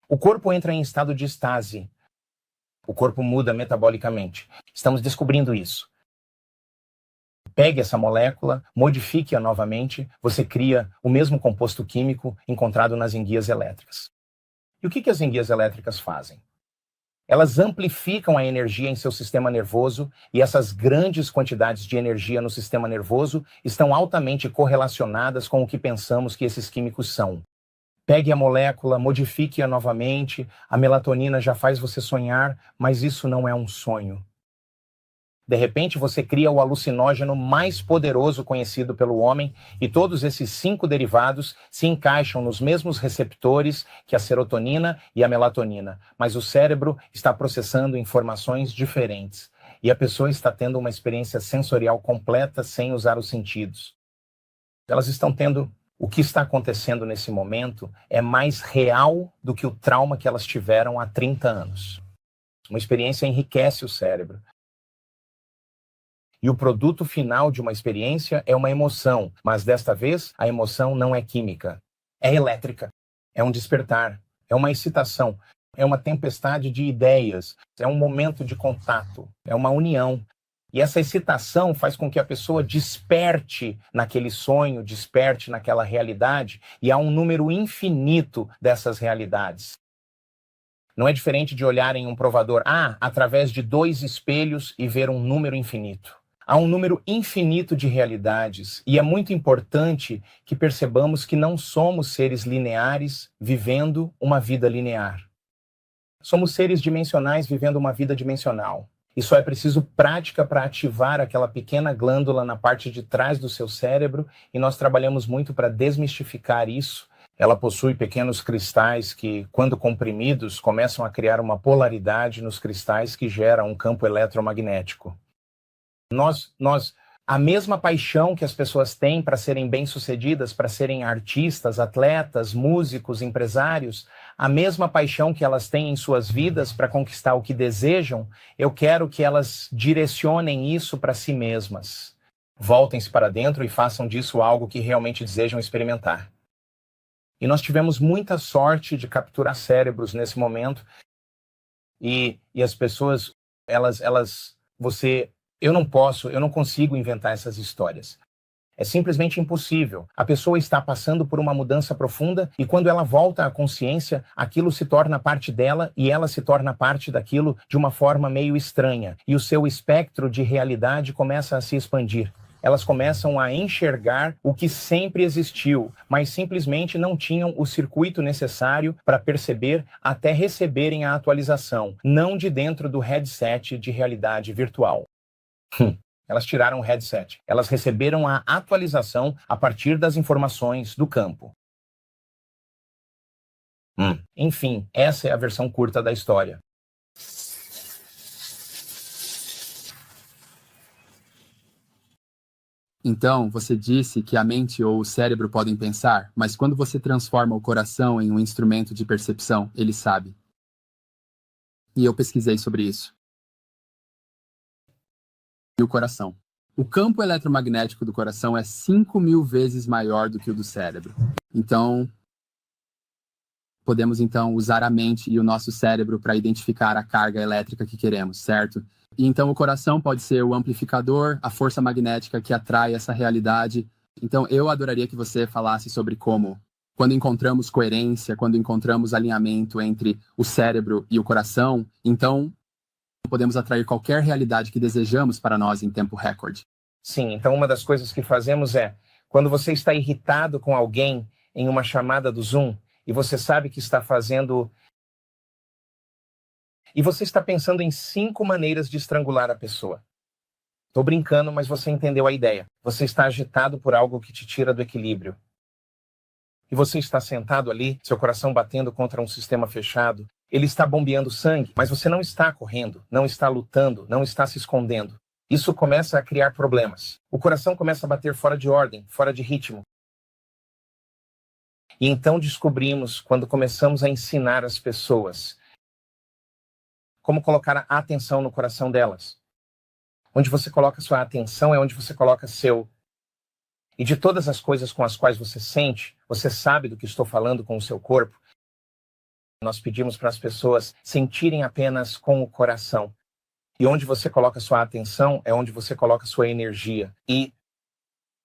O corpo entra em estado de estase. O corpo muda metabolicamente. Estamos descobrindo isso. Pegue essa molécula, modifique-a novamente, você cria o mesmo composto químico encontrado nas enguias elétricas. E o que as enguias elétricas fazem? Elas amplificam a energia em seu sistema nervoso e essas grandes quantidades de energia no sistema nervoso estão altamente correlacionadas com o que pensamos que esses químicos são. Pegue a molécula, modifique-a novamente, a melatonina já faz você sonhar, mas isso não é um sonho. De repente você cria o alucinógeno mais poderoso conhecido pelo homem e todos esses 5 derivados se encaixam nos mesmos receptores que a serotonina e a melatonina, mas o cérebro está processando informações diferentes e a pessoa está tendo uma experiência sensorial completa sem usar os sentidos. Elas estão tendo o que está acontecendo nesse momento é mais real do que o trauma que elas tiveram há 30 anos. Uma experiência enriquece o cérebro. E o produto final de uma experiência é uma emoção, mas desta vez a emoção não é química, é elétrica, é um despertar, é uma excitação, é uma tempestade de ideias, é um momento de contato, é uma união. E essa excitação faz com que a pessoa desperte naquele sonho, desperte naquela realidade, e há um número infinito dessas realidades. Não é diferente de olhar em um provador através de 2 espelhos e ver um número infinito. Há um número infinito de realidades e é muito importante que percebamos que não somos seres lineares vivendo uma vida linear. Somos seres dimensionais vivendo uma vida dimensional. E só é preciso prática para ativar aquela pequena glândula na parte de trás do seu cérebro e nós trabalhamos muito para desmistificar isso. Ela possui pequenos cristais que, quando comprimidos, começam a criar uma polaridade nos cristais que gera um campo eletromagnético. A mesma paixão que as pessoas têm para serem bem-sucedidas, para serem artistas, atletas, músicos, empresários, a mesma paixão que elas têm em suas vidas para conquistar o que desejam, eu quero que elas direcionem isso para si mesmas. Voltem-se para dentro e façam disso algo que realmente desejam experimentar. E nós tivemos muita sorte de capturar cérebros nesse momento. E as pessoas, eu não consigo inventar essas histórias. É simplesmente impossível. A pessoa está passando por uma mudança profunda e quando ela volta à consciência, aquilo se torna parte dela e ela se torna parte daquilo de uma forma meio estranha. E o seu espectro de realidade começa a se expandir. Elas começam a enxergar o que sempre existiu, mas simplesmente não tinham o circuito necessário para perceber até receberem a atualização, não de dentro do headset de realidade virtual. Elas tiraram o headset. Elas receberam a atualização a partir das informações do campo. Enfim, essa é a versão curta da história. Então, você disse que a mente ou o cérebro podem pensar, mas quando você transforma o coração em um instrumento de percepção, ele sabe. E eu pesquisei sobre isso. E o coração. O campo eletromagnético do coração é 5.000 vezes maior do que o do cérebro. Então, podemos usar a mente e o nosso cérebro para identificar a carga elétrica que queremos, certo? E então o coração pode ser o amplificador, a força magnética que atrai essa realidade. Então eu adoraria que você falasse sobre como, quando encontramos coerência, quando encontramos alinhamento entre o cérebro e o coração, então podemos atrair qualquer realidade que desejamos para nós em tempo recorde. Sim, então uma das coisas que fazemos é, quando você está irritado com alguém em uma chamada do Zoom, e você sabe que está fazendo... E você está pensando em 5 maneiras de estrangular a pessoa. Estou brincando, mas você entendeu a ideia. Você está agitado por algo que te tira do equilíbrio. E você está sentado ali, seu coração batendo contra um sistema fechado. Ele está bombeando sangue, mas você não está correndo, não está lutando, não está se escondendo. Isso começa a criar problemas. O coração começa a bater fora de ordem, fora de ritmo. E então descobrimos, quando começamos a ensinar as pessoas como colocar a atenção no coração delas. Onde você coloca sua atenção é onde você coloca seu... E de todas as coisas com as quais você sente, você sabe do que estou falando com o seu corpo. Nós pedimos para as pessoas sentirem apenas com o coração. E onde você coloca sua atenção é onde você coloca sua energia. E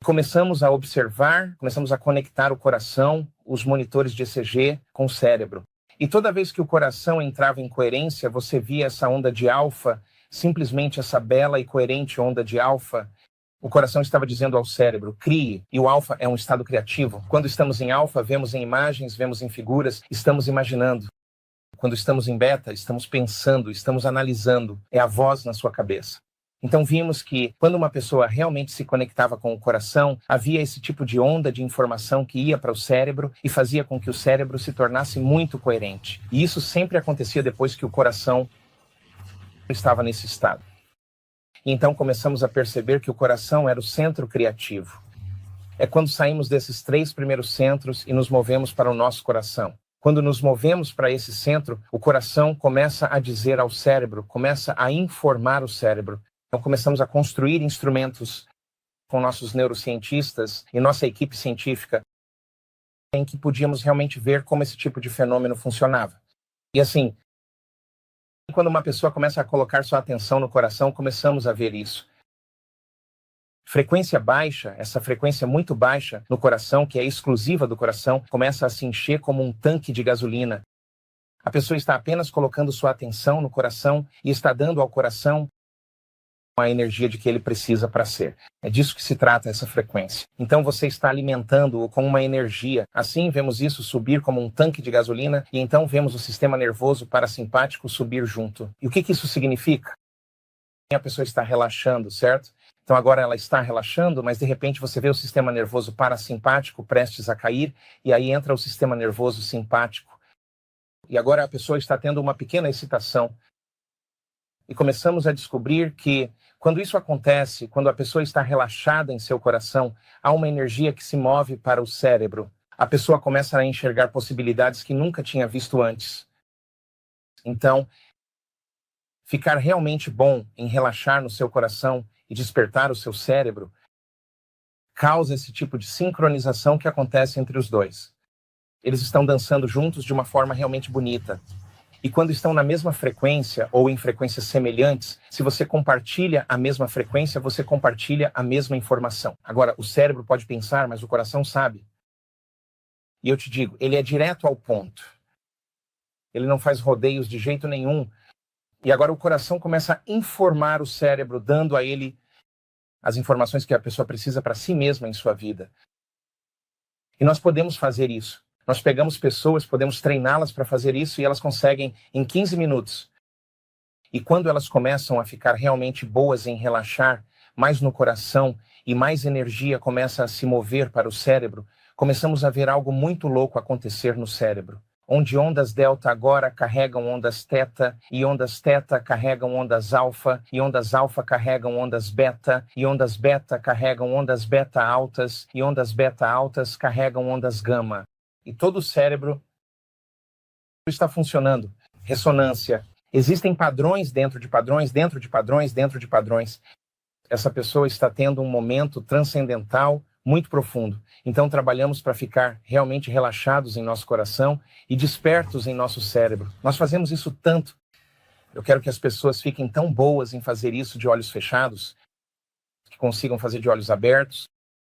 começamos a observar, começamos a conectar o coração, os monitores de ECG com o cérebro. E toda vez que o coração entrava em coerência, você via essa onda de alfa, simplesmente essa bela e coerente onda de alfa. O coração estava dizendo ao cérebro, crie. E o alfa é um estado criativo. Quando estamos em alfa, vemos em imagens, vemos em figuras, estamos imaginando. Quando estamos em beta, estamos pensando, estamos analisando. É a voz na sua cabeça. Então vimos que quando uma pessoa realmente se conectava com o coração, havia esse tipo de onda de informação que ia para o cérebro e fazia com que o cérebro se tornasse muito coerente. E isso sempre acontecia depois que o coração estava nesse estado. E então começamos a perceber que o coração era o centro criativo. É quando saímos desses 3 primeiros centros e nos movemos para o nosso coração. Quando nos movemos para esse centro, o coração começa a dizer ao cérebro, começa a informar o cérebro. Então começamos a construir instrumentos com nossos neurocientistas e nossa equipe científica em que podíamos realmente ver como esse tipo de fenômeno funcionava. E assim, quando uma pessoa começa a colocar sua atenção no coração, começamos a ver isso. Frequência baixa, essa frequência muito baixa no coração, que é exclusiva do coração, começa a se encher como um tanque de gasolina. A pessoa está apenas colocando sua atenção no coração e está dando ao coração a energia de que ele precisa para ser. É disso que se trata essa frequência. Então você está alimentando-o com uma energia. Assim vemos isso subir como um tanque de gasolina e então vemos o sistema nervoso parasimpático subir junto. E o que isso significa? A pessoa está relaxando, certo? Então agora ela está relaxando, mas de repente você vê o sistema nervoso parasimpático prestes a cair e aí entra o sistema nervoso simpático. E agora a pessoa está tendo uma pequena excitação. E começamos a descobrir que quando isso acontece, quando a pessoa está relaxada em seu coração, há uma energia que se move para o cérebro. A pessoa começa a enxergar possibilidades que nunca tinha visto antes. Então, ficar realmente bom em relaxar no seu coração e despertar o seu cérebro causa esse tipo de sincronização que acontece entre os dois. Eles estão dançando juntos de uma forma realmente bonita. E quando estão na mesma frequência ou em frequências semelhantes, se você compartilha a mesma frequência, você compartilha a mesma informação. Agora, o cérebro pode pensar, mas o coração sabe. E eu te digo, ele é direto ao ponto. Ele não faz rodeios de jeito nenhum. E agora o coração começa a informar o cérebro, dando a ele as informações que a pessoa precisa para si mesma em sua vida. E nós podemos fazer isso. Nós pegamos pessoas, podemos treiná-las para fazer isso e elas conseguem em 15 minutos. E quando elas começam a ficar realmente boas em relaxar, mais no coração e mais energia começa a se mover para o cérebro, começamos a ver algo muito louco acontecer no cérebro, onde ondas delta agora carregam ondas teta, e ondas teta carregam ondas alfa, e ondas alfa carregam ondas beta, e ondas beta carregam ondas beta altas, e ondas beta altas carregam ondas gama. E todo o cérebro está funcionando. Ressonância. Existem padrões dentro de padrões, dentro de padrões, dentro de padrões. Essa pessoa está tendo um momento transcendental muito profundo. Então trabalhamos para ficar realmente relaxados em nosso coração e despertos em nosso cérebro. Nós fazemos isso tanto. Eu quero que as pessoas fiquem tão boas em fazer isso de olhos fechados, que consigam fazer de olhos abertos,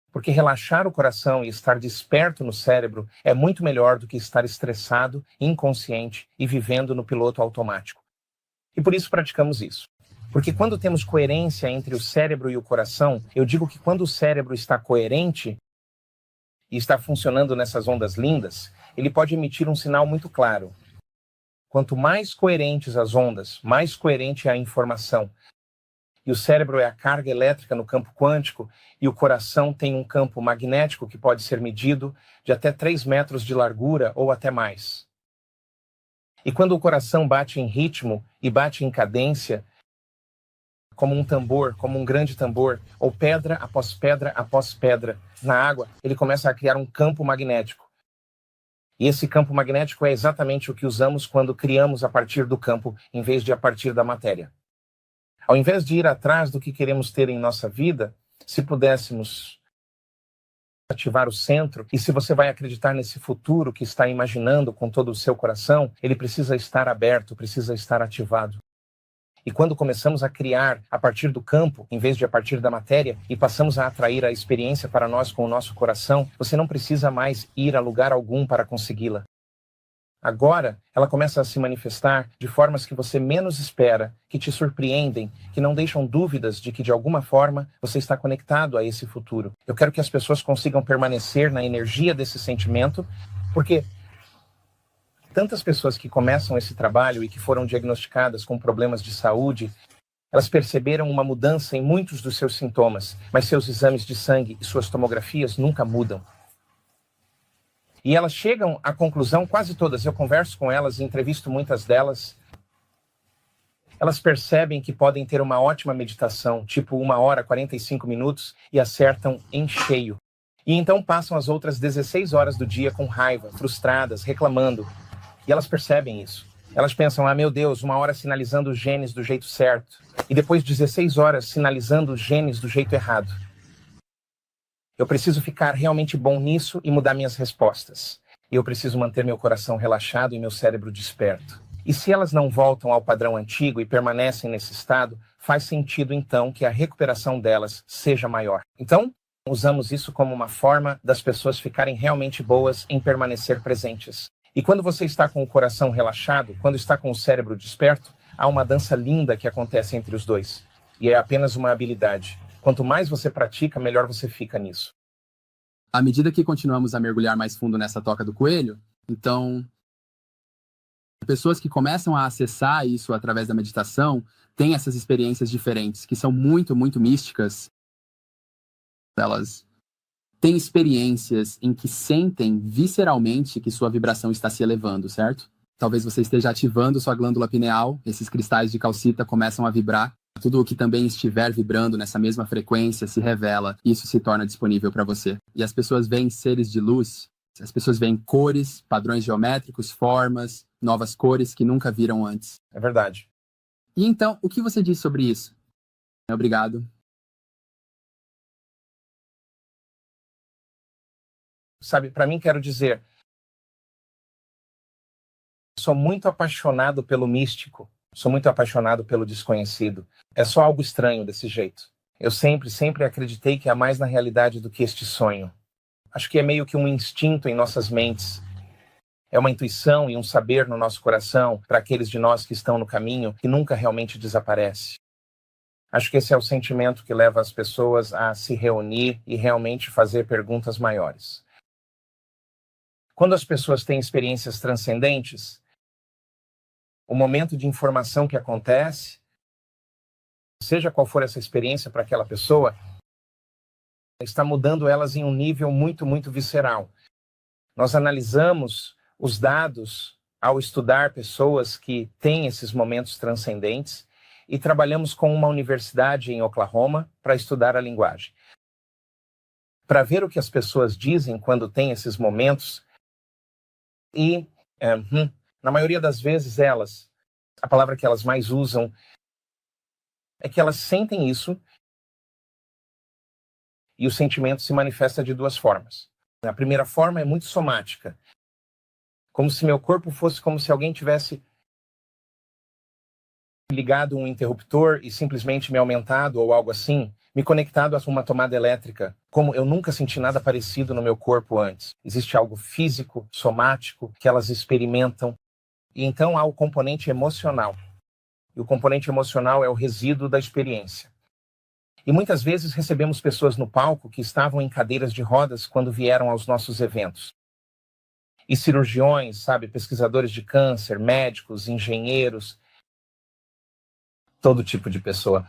porque relaxar o coração e estar desperto no cérebro é muito melhor do que estar estressado, inconsciente e vivendo no piloto automático. E por isso praticamos isso. Porque quando temos coerência entre o cérebro e o coração, eu digo que quando o cérebro está coerente e está funcionando nessas ondas lindas, ele pode emitir um sinal muito claro. Quanto mais coerentes as ondas, mais coerente é a informação. E o cérebro é a carga elétrica no campo quântico e o coração tem um campo magnético que pode ser medido de até 3 metros de largura ou até mais. E quando o coração bate em ritmo e bate em cadência, como um tambor, como um grande tambor, ou pedra após pedra após pedra, na água, ele começa a criar um campo magnético. E esse campo magnético é exatamente o que usamos quando criamos a partir do campo, em vez de a partir da matéria. Ao invés de ir atrás do que queremos ter em nossa vida, se pudéssemos ativar o centro, e se você vai acreditar nesse futuro que está imaginando com todo o seu coração, ele precisa estar aberto, precisa estar ativado. E quando começamos a criar a partir do campo, em vez de a partir da matéria, e passamos a atrair a experiência para nós com o nosso coração, você não precisa mais ir a lugar algum para consegui-la. Agora, ela começa a se manifestar de formas que você menos espera, que te surpreendem, que não deixam dúvidas de que, de alguma forma, você está conectado a esse futuro. Eu quero que as pessoas consigam permanecer na energia desse sentimento, porque tantas pessoas que começam esse trabalho e que foram diagnosticadas com problemas de saúde, elas perceberam uma mudança em muitos dos seus sintomas, mas seus exames de sangue e suas tomografias nunca mudam. E elas chegam à conclusão, quase todas, eu converso com elas e entrevisto muitas delas, elas percebem que podem ter uma ótima meditação, tipo 1 hora, 45 minutos, e acertam em cheio. E então passam as outras 16 horas do dia com raiva, frustradas, reclamando. E elas percebem isso. Elas pensam, meu Deus, 1 hora sinalizando os genes do jeito certo. E depois 16 horas sinalizando os genes do jeito errado. Eu preciso ficar realmente bom nisso e mudar minhas respostas. E eu preciso manter meu coração relaxado e meu cérebro desperto. E se elas não voltam ao padrão antigo e permanecem nesse estado, faz sentido então que a recuperação delas seja maior. Então, usamos isso como uma forma das pessoas ficarem realmente boas em permanecer presentes. E quando você está com o coração relaxado, quando está com o cérebro desperto, há uma dança linda que acontece entre os dois. E é apenas uma habilidade. Quanto mais você pratica, melhor você fica nisso. À medida que continuamos a mergulhar mais fundo nessa toca do coelho, então, pessoas que começam a acessar isso através da meditação têm essas experiências diferentes, que são muito, muito místicas. Elas têm experiências em que sentem visceralmente que sua vibração está se elevando, certo? Talvez você esteja ativando sua glândula pineal, esses cristais de calcita começam a vibrar. Tudo o que também estiver vibrando nessa mesma frequência se revela e isso se torna disponível para você. E as pessoas veem seres de luz, as pessoas veem cores, padrões geométricos, formas, novas cores que nunca viram antes. É verdade. E então, o que você diz sobre isso? Obrigado. Sabe, para mim quero dizer, Sou muito apaixonado pelo místico. Sou muito apaixonado pelo desconhecido. É só algo estranho desse jeito. Eu sempre acreditei que há mais na realidade do que este sonho. Acho que é meio que um instinto em nossas mentes. É uma intuição e um saber no nosso coração para aqueles de nós que estão no caminho que nunca realmente desaparece. Acho que esse é o sentimento que leva as pessoas a se reunir e realmente fazer perguntas maiores. Quando as pessoas têm experiências transcendentes, o momento de informação que acontece, seja qual for essa experiência para aquela pessoa, está mudando elas em um nível muito visceral. Nós analisamos os dados ao estudar pessoas que têm esses momentos transcendentes e trabalhamos com uma universidade em Oklahoma para estudar a linguagem. Para ver o que as pessoas dizem quando têm esses momentos e, na maioria das vezes, a palavra que elas mais usam é que elas sentem isso e o sentimento se manifesta de duas formas. A primeira forma é muito somática. Como se meu corpo fosse como se alguém tivesse ligado um interruptor e simplesmente me aumentado ou algo assim, me conectado a uma tomada elétrica, como eu nunca senti nada parecido no meu corpo antes. Existe algo físico, somático, que elas experimentam. E então há o componente emocional. E o componente emocional é o resíduo da experiência. E muitas vezes recebemos pessoas no palco que estavam em cadeiras de rodas quando vieram aos nossos eventos. E cirurgiões, pesquisadores de câncer, médicos, engenheiros, todo tipo de pessoa.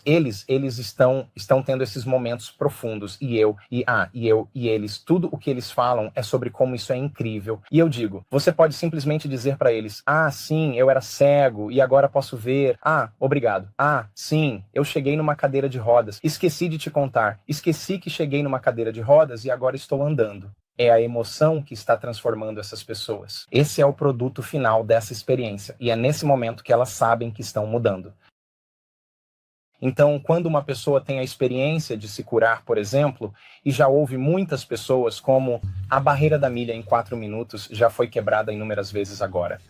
Eles estão tendo esses momentos profundos. E eles, tudo o que eles falam é sobre como isso é incrível. E eu digo, você pode simplesmente dizer para eles, sim, eu era cego e agora posso ver. Obrigado. Sim, eu cheguei numa cadeira de rodas. Esqueci de te contar. Esqueci que cheguei numa cadeira de rodas e agora estou andando. É a emoção que está transformando essas pessoas. Esse é o produto final dessa experiência. E é nesse momento que elas sabem que estão mudando. Então, quando uma pessoa tem a experiência de se curar, por exemplo, e já houve muitas pessoas, como a barreira da milha em 4 minutos já foi quebrada inúmeras vezes agora.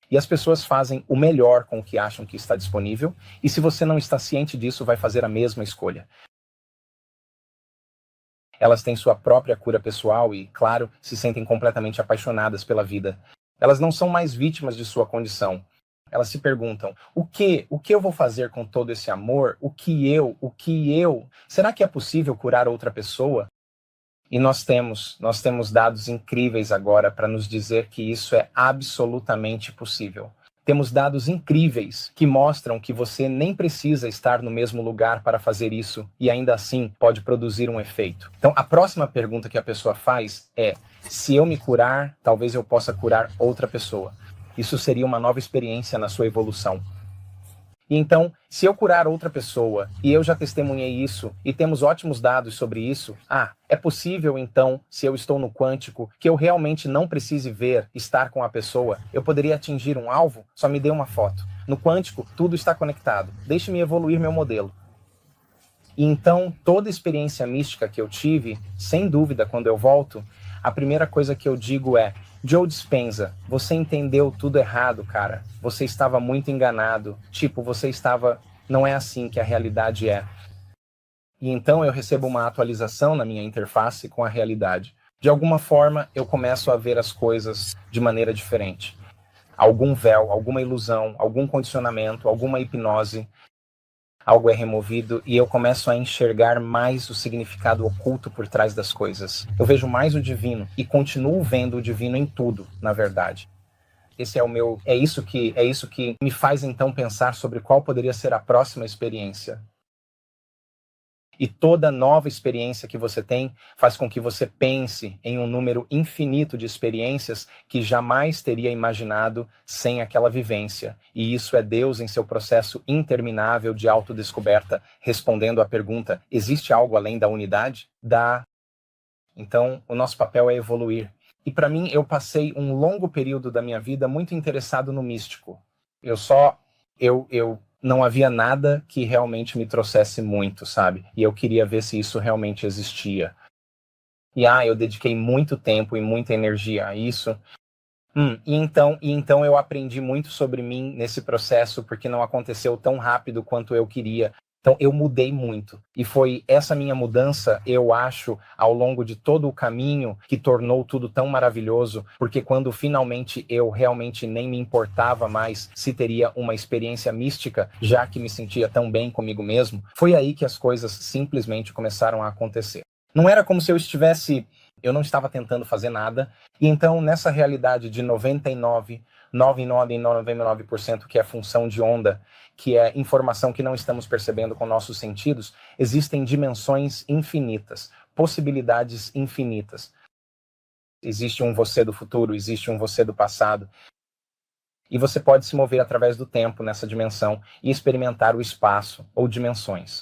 E as pessoas fazem o melhor com o que acham que está disponível, e se você não está ciente disso, vai fazer a mesma escolha. Elas têm sua própria cura pessoal e, claro, se sentem completamente apaixonadas pela vida. Elas não são mais vítimas de sua condição. Elas se perguntam, o que eu vou fazer com todo esse amor? O que eu? Será que é possível curar outra pessoa? E nós temos dados incríveis agora para nos dizer que isso é absolutamente possível. Temos dados incríveis que mostram que você nem precisa estar no mesmo lugar para fazer isso e ainda assim pode produzir um efeito. Então, a próxima pergunta que a pessoa faz é, se eu me curar, talvez eu possa curar outra pessoa. Isso seria uma nova experiência na sua evolução. E então, se eu curar outra pessoa, e eu já testemunhei isso, e temos ótimos dados sobre isso, é possível então, se eu estou no quântico, que eu realmente não precise ver, estar com a pessoa, eu poderia atingir um alvo? Só me dê uma foto. No quântico, tudo está conectado. Deixe-me evoluir meu modelo. E então, toda experiência mística que eu tive, sem dúvida, quando eu volto, a primeira coisa que eu digo é, Joe Dispenza, você entendeu tudo errado, cara. Você estava muito enganado. Não é assim que a realidade é. E então eu recebo uma atualização na minha interface com a realidade. De alguma forma, eu começo a ver as coisas de maneira diferente. Algum véu, alguma ilusão, algum condicionamento, alguma hipnose, algo é removido e eu começo a enxergar mais o significado oculto por trás das coisas. Eu vejo mais o divino e continuo vendo o divino em tudo, na verdade. É isso que me faz então pensar sobre qual poderia ser a próxima experiência. E toda nova experiência que você tem faz com que você pense em um número infinito de experiências que jamais teria imaginado sem aquela vivência. E isso é Deus em seu processo interminável de autodescoberta, respondendo à pergunta, existe algo além da unidade? Então, o nosso papel é evoluir. E para mim, eu passei um longo período da minha vida muito interessado no místico. Eu não havia nada que realmente me trouxesse muito, sabe? E eu queria ver se isso realmente existia. E eu dediquei muito tempo e muita energia a isso. Então eu aprendi muito sobre mim nesse processo, porque não aconteceu tão rápido quanto eu queria. Então eu mudei muito. E foi essa minha mudança, eu acho, ao longo de todo o caminho, que tornou tudo tão maravilhoso, porque quando finalmente eu realmente nem me importava mais se teria uma experiência mística, já que me sentia tão bem comigo mesmo, foi aí que as coisas simplesmente começaram a acontecer. Não era como se eu não estava tentando fazer nada, e então nessa realidade de 99,99%, que é função de onda, que é informação que não estamos percebendo com nossos sentidos, existem dimensões infinitas, possibilidades infinitas. Existe um você do futuro, existe um você do passado, e você pode se mover através do tempo nessa dimensão e experimentar o espaço ou dimensões.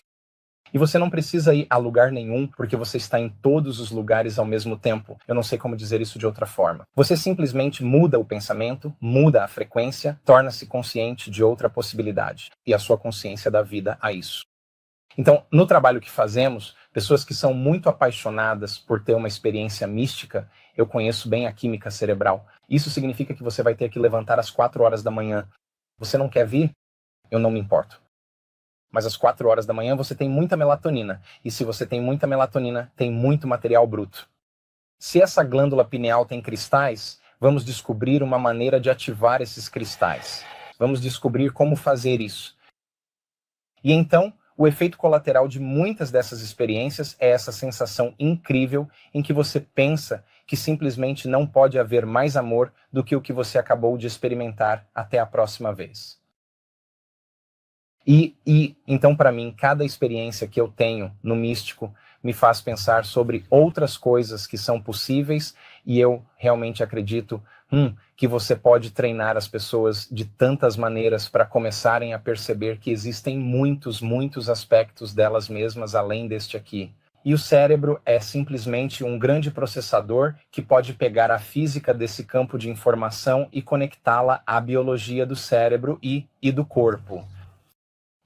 E você não precisa ir a lugar nenhum, porque você está em todos os lugares ao mesmo tempo. Eu não sei como dizer isso de outra forma. Você simplesmente muda o pensamento, muda a frequência, torna-se consciente de outra possibilidade. E a sua consciência dá vida a isso. Então, no trabalho que fazemos, pessoas que são muito apaixonadas por ter uma experiência mística, eu conheço bem a química cerebral. Isso significa que você vai ter que levantar às 4 horas da manhã. Você não quer vir? Eu não me importo. Mas às 4 horas da manhã você tem muita melatonina. E se você tem muita melatonina, tem muito material bruto. Se essa glândula pineal tem cristais, vamos descobrir uma maneira de ativar esses cristais. Vamos descobrir como fazer isso. E então, o efeito colateral de muitas dessas experiências é essa sensação incrível em que você pensa que simplesmente não pode haver mais amor do que o que você acabou de experimentar até a próxima vez. E então, para mim, cada experiência que eu tenho no místico me faz pensar sobre outras coisas que são possíveis, e eu realmente acredito que você pode treinar as pessoas de tantas maneiras para começarem a perceber que existem muitos aspectos delas mesmas além deste aqui. E o cérebro é simplesmente um grande processador que pode pegar a física desse campo de informação e conectá-la à biologia do cérebro e do corpo.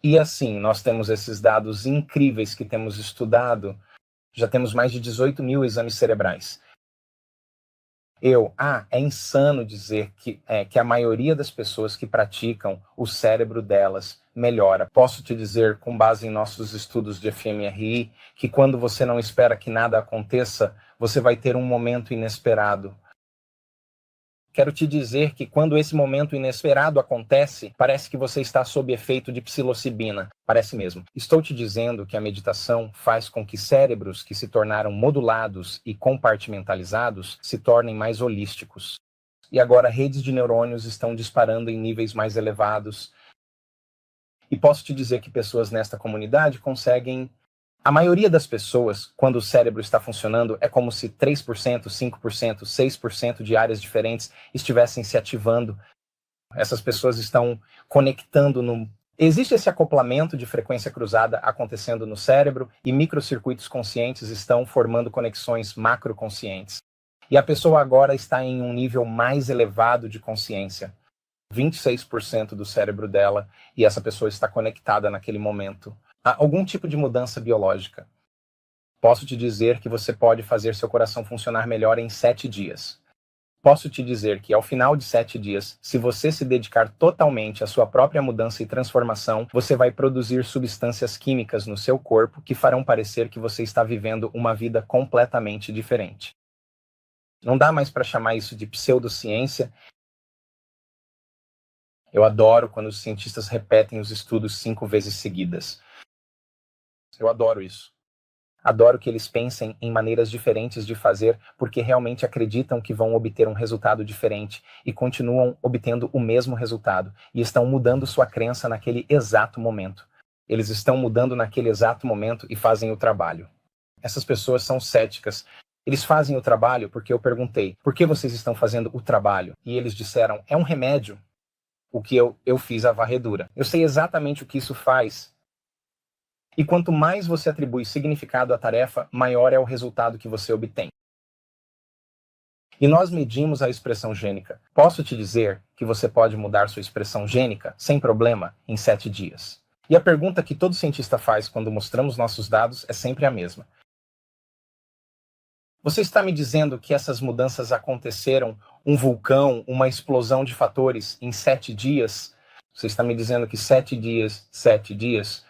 E assim, nós temos esses dados incríveis que temos estudado. Já temos mais de 18 mil exames cerebrais. É insano dizer que a maioria das pessoas que praticam, o cérebro delas melhora. Posso te dizer, com base em nossos estudos de fMRI, que quando você não espera que nada aconteça, você vai ter um momento inesperado. Quero te dizer que quando esse momento inesperado acontece, parece que você está sob efeito de psilocibina. Parece mesmo. Estou te dizendo que a meditação faz com que cérebros que se tornaram modulados e compartimentalizados se tornem mais holísticos. E agora redes de neurônios estão disparando em níveis mais elevados. E posso te dizer que pessoas nesta comunidade conseguem... A maioria das pessoas, quando o cérebro está funcionando, é como se 3%, 5%, 6% de áreas diferentes estivessem se ativando. Essas pessoas estão conectando no... Existe esse acoplamento de frequência cruzada acontecendo no cérebro e microcircuitos conscientes estão formando conexões macroconscientes. E a pessoa agora está em um nível mais elevado de consciência. 26% do cérebro dela, e essa pessoa está conectada naquele momento. Há algum tipo de mudança biológica. Posso te dizer que você pode fazer seu coração funcionar melhor em 7 dias. Posso te dizer que ao final de 7 dias, se você se dedicar totalmente à sua própria mudança e transformação, você vai produzir substâncias químicas no seu corpo que farão parecer que você está vivendo uma vida completamente diferente. Não dá mais para chamar isso de pseudociência. Eu adoro quando os cientistas repetem os estudos 5 vezes seguidas. Eu adoro isso. Adoro que eles pensem em maneiras diferentes de fazer, porque realmente acreditam que vão obter um resultado diferente e continuam obtendo o mesmo resultado e estão mudando sua crença naquele exato momento. Eles estão mudando naquele exato momento e fazem o trabalho. Essas pessoas são céticas. Eles fazem o trabalho porque eu perguntei, por que vocês estão fazendo o trabalho? E eles disseram, é um remédio. O que eu fiz a varredura. Eu sei exatamente o que isso faz. E quanto mais você atribui significado à tarefa, maior é o resultado que você obtém. E nós medimos a expressão gênica. Posso te dizer que você pode mudar sua expressão gênica, sem problema, em 7 dias. E a pergunta que todo cientista faz quando mostramos nossos dados é sempre a mesma. Você está me dizendo que essas mudanças aconteceram, um vulcão, uma explosão de fatores, em 7 dias? Você está me dizendo que 7 dias, 7 dias?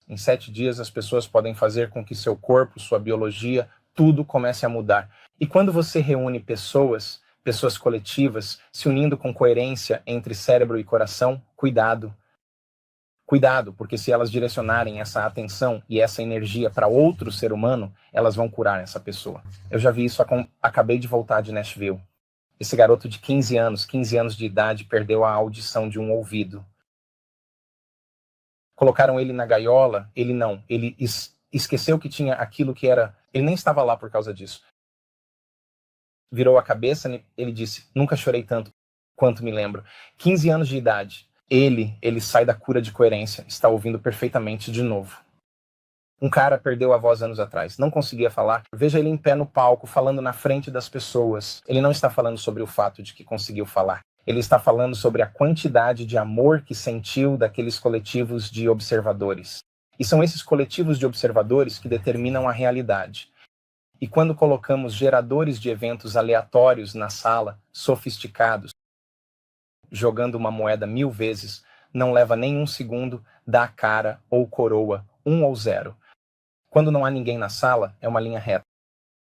Em 7 dias as pessoas podem fazer com que seu corpo, sua biologia, tudo comece a mudar. E quando você reúne pessoas coletivas, se unindo com coerência entre cérebro e coração, cuidado. Cuidado, porque se elas direcionarem essa atenção e essa energia para outro ser humano, elas vão curar essa pessoa. Eu já vi isso, acabei de voltar de Nashville. Esse garoto de 15 anos de idade, perdeu a audição de um ouvido. Colocaram ele na gaiola, ele esqueceu que tinha aquilo que era... Ele nem estava lá por causa disso. Virou a cabeça, ele disse, nunca chorei tanto quanto me lembro. 15 anos de idade. Ele sai da cura de coerência, está ouvindo perfeitamente de novo. Um cara perdeu a voz anos atrás, não conseguia falar. Veja ele em pé no palco, falando na frente das pessoas. Ele não está falando sobre o fato de que conseguiu falar. Ele está falando sobre a quantidade de amor que sentiu daqueles coletivos de observadores. E são esses coletivos de observadores que determinam a realidade. E quando colocamos geradores de eventos aleatórios na sala, sofisticados, jogando uma moeda 1000 vezes, não leva nem um segundo, dá cara ou coroa, 1 ou 0. Quando não há ninguém na sala, é uma linha reta.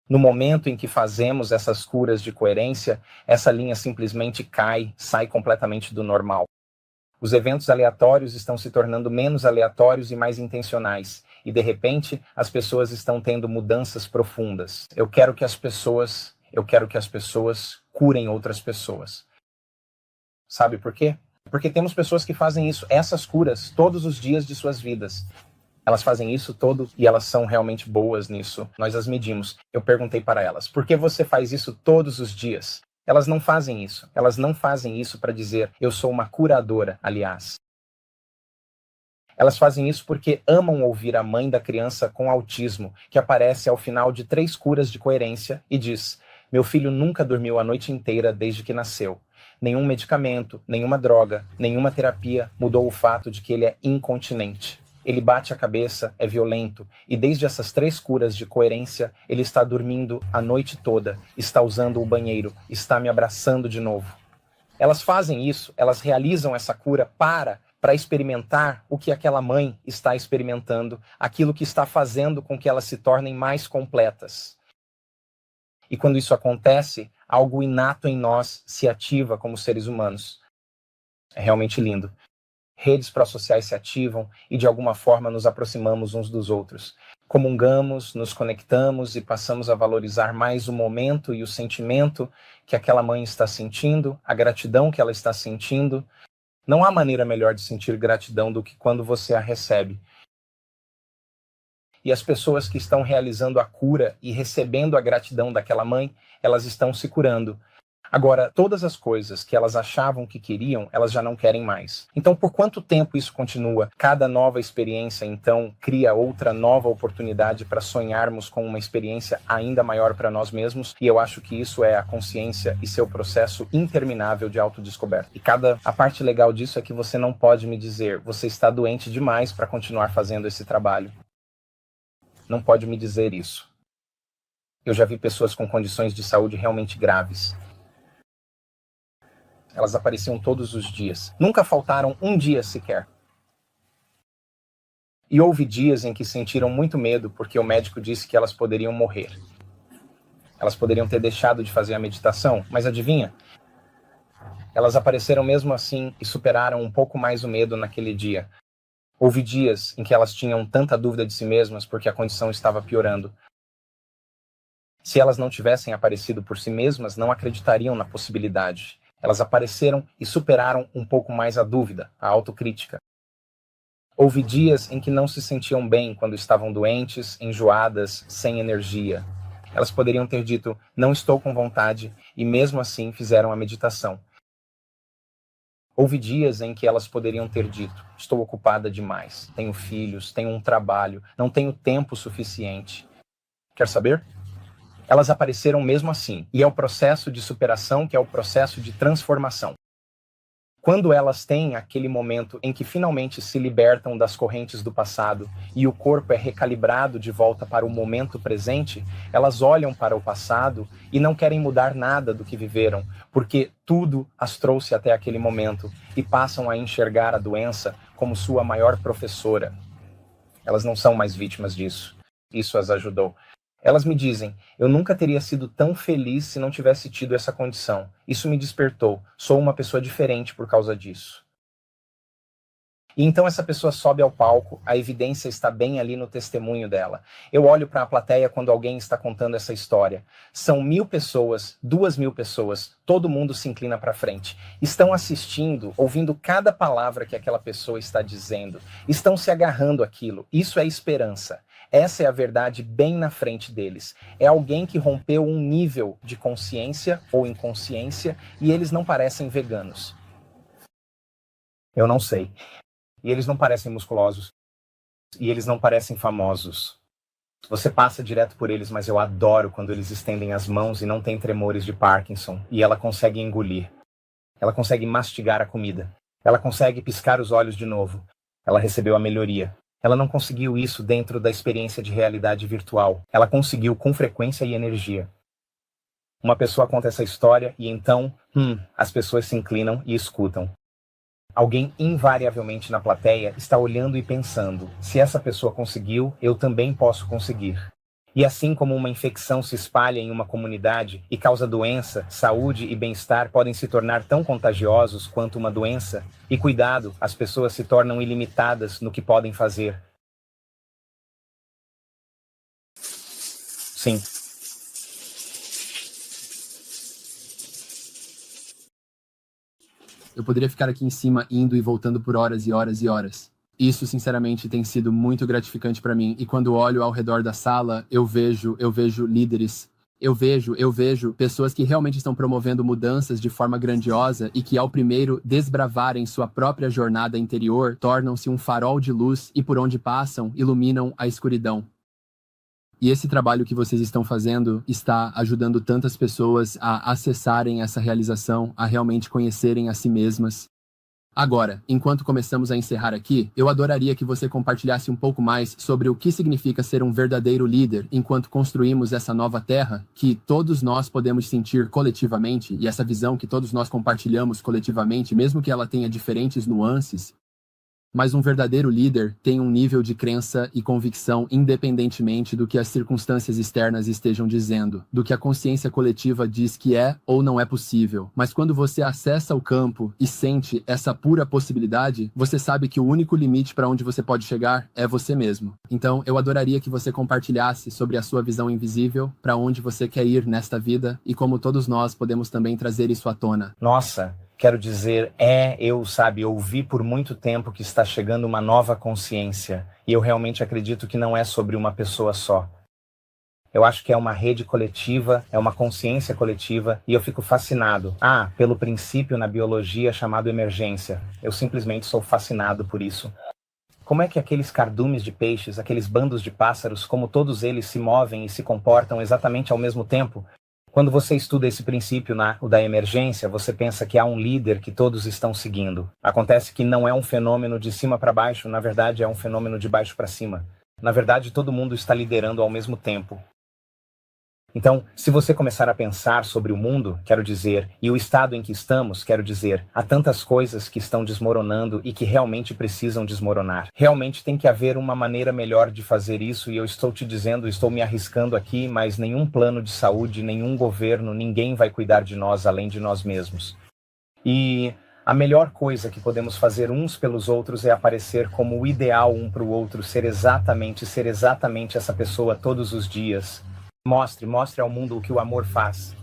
No momento em que fazemos essas curas de coerência, essa linha simplesmente sai completamente do normal. Os eventos aleatórios estão se tornando menos aleatórios e mais intencionais. E, de repente, as pessoas estão tendo mudanças profundas. Eu quero que as pessoas curem outras pessoas. Sabe por quê? Porque temos pessoas que fazem isso, essas curas, todos os dias de suas vidas. Elas fazem isso todo e elas são realmente boas nisso. Nós as medimos. Eu perguntei para elas, por que você faz isso todos os dias? Elas não fazem isso. Elas não fazem isso para dizer, eu sou uma curadora, aliás. Elas fazem isso porque amam ouvir a mãe da criança com autismo, que aparece ao final de 3 curas de coerência e diz, meu filho nunca dormiu a noite inteira desde que nasceu. Nenhum medicamento, nenhuma droga, nenhuma terapia mudou o fato de que ele é incontinente. Ele bate a cabeça, é violento, e desde essas 3 curas de coerência, ele está dormindo a noite toda, está usando o banheiro, está me abraçando de novo. Elas fazem isso, elas realizam essa cura para experimentar o que aquela mãe está experimentando, aquilo que está fazendo com que elas se tornem mais completas. E quando isso acontece, algo inato em nós se ativa como seres humanos. É realmente lindo. Redes pró-sociais se ativam e de alguma forma nos aproximamos uns dos outros. Comungamos, nos conectamos e passamos a valorizar mais o momento e o sentimento que aquela mãe está sentindo, a gratidão que ela está sentindo. Não há maneira melhor de sentir gratidão do que quando você a recebe. E as pessoas que estão realizando a cura e recebendo a gratidão daquela mãe, elas estão se curando. Agora, todas as coisas que elas achavam que queriam, elas já não querem mais. Então, por quanto tempo isso continua? Cada nova experiência, então, cria outra nova oportunidade para sonharmos com uma experiência ainda maior para nós mesmos. E eu acho que isso é a consciência e seu processo interminável de autodescoberta. E a parte legal disso é que você não pode me dizer, você está doente demais para continuar fazendo esse trabalho. Não pode me dizer isso. Eu já vi pessoas com condições de saúde realmente graves. Elas apareciam todos os dias. Nunca faltaram um dia sequer. E houve dias em que sentiram muito medo porque o médico disse que elas poderiam morrer. Elas poderiam ter deixado de fazer a meditação, mas adivinha? Elas apareceram mesmo assim e superaram um pouco mais o medo naquele dia. Houve dias em que elas tinham tanta dúvida de si mesmas porque a condição estava piorando. Se elas não tivessem aparecido por si mesmas, não acreditariam na possibilidade. Elas apareceram e superaram um pouco mais a dúvida, a autocrítica. Houve dias em que não se sentiam bem quando estavam doentes, enjoadas, sem energia. Elas poderiam ter dito, não estou com vontade, e mesmo assim fizeram a meditação. Houve dias em que elas poderiam ter dito, estou ocupada demais, tenho filhos, tenho um trabalho, não tenho tempo suficiente. Quer saber? Elas apareceram mesmo assim, e é o processo de superação que é o processo de transformação. Quando elas têm aquele momento em que finalmente se libertam das correntes do passado e o corpo é recalibrado de volta para o momento presente, elas olham para o passado e não querem mudar nada do que viveram, porque tudo as trouxe até aquele momento e passam a enxergar a doença como sua maior professora. Elas não são mais vítimas disso. Isso as ajudou. Elas me dizem, eu nunca teria sido tão feliz se não tivesse tido essa condição. Isso me despertou. Sou uma pessoa diferente por causa disso. E então essa pessoa sobe ao palco, a evidência está bem ali no testemunho dela. Eu olho para a plateia quando alguém está contando essa história. São 1000 pessoas, 2000 pessoas, todo mundo se inclina para frente. Estão assistindo, ouvindo cada palavra que aquela pessoa está dizendo. Estão se agarrando àquilo. Isso é esperança. Essa é a verdade bem na frente deles. É alguém que rompeu um nível de consciência ou inconsciência e eles não parecem veganos. Eu não sei. E eles não parecem musculosos. E eles não parecem famosos. Você passa direto por eles, mas eu adoro quando eles estendem as mãos e não têm tremores de Parkinson. E ela consegue engolir. Ela consegue mastigar a comida. Ela consegue piscar os olhos de novo. Ela recebeu a melhoria. Ela não conseguiu isso dentro da experiência de realidade virtual. Ela conseguiu com frequência e energia. Uma pessoa conta essa história e então, as pessoas se inclinam e escutam. Alguém invariavelmente na plateia está olhando e pensando, se essa pessoa conseguiu, eu também posso conseguir. E assim como uma infecção se espalha em uma comunidade e causa doença, saúde e bem-estar podem se tornar tão contagiosos quanto uma doença, e cuidado, as pessoas se tornam ilimitadas no que podem fazer. Sim. Eu poderia ficar aqui em cima indo e voltando por horas e horas e horas. Isso, sinceramente, tem sido muito gratificante para mim. E quando olho ao redor da sala, eu vejo líderes. Eu vejo pessoas que realmente estão promovendo mudanças de forma grandiosa e que, ao primeiro desbravarem sua própria jornada interior, tornam-se um farol de luz e, por onde passam, iluminam a escuridão. E esse trabalho que vocês estão fazendo está ajudando tantas pessoas a acessarem essa realização, a realmente conhecerem a si mesmas. Agora, enquanto começamos a encerrar aqui, eu adoraria que você compartilhasse um pouco mais sobre o que significa ser um verdadeiro líder enquanto construímos essa nova terra que todos nós podemos sentir coletivamente, e essa visão que todos nós compartilhamos coletivamente, mesmo que ela tenha diferentes nuances. Mas um verdadeiro líder tem um nível de crença e convicção independentemente do que as circunstâncias externas estejam dizendo, do que a consciência coletiva diz que é ou não é possível. Mas quando você acessa o campo e sente essa pura possibilidade, você sabe que o único limite para onde você pode chegar é você mesmo. Então, eu adoraria que você compartilhasse sobre a sua visão invisível, para onde você quer ir nesta vida e como todos nós podemos também trazer isso à tona. Nossa, quero dizer, eu ouvi por muito tempo que está chegando uma nova consciência, e eu realmente acredito que não é sobre uma pessoa só. Eu acho que é uma rede coletiva, é uma consciência coletiva, e eu fico fascinado. Pelo princípio na biologia chamado emergência. Eu simplesmente sou fascinado por isso. Como é que aqueles cardumes de peixes, aqueles bandos de pássaros, como todos eles se movem e se comportam exatamente ao mesmo tempo? Quando você estuda esse princípio, o da emergência, você pensa que há um líder que todos estão seguindo. Acontece que não é um fenômeno de cima para baixo, na verdade é um fenômeno de baixo para cima. Na verdade, todo mundo está liderando ao mesmo tempo. Então, se você começar a pensar sobre o mundo, e o estado em que estamos, há tantas coisas que estão desmoronando e que realmente precisam desmoronar. Realmente tem que haver uma maneira melhor de fazer isso, e eu estou te dizendo, estou me arriscando aqui, mas nenhum plano de saúde, nenhum governo, ninguém vai cuidar de nós além de nós mesmos. E a melhor coisa que podemos fazer uns pelos outros é aparecer como o ideal um para o outro, ser exatamente essa pessoa todos os dias. Mostre ao mundo o que o amor faz.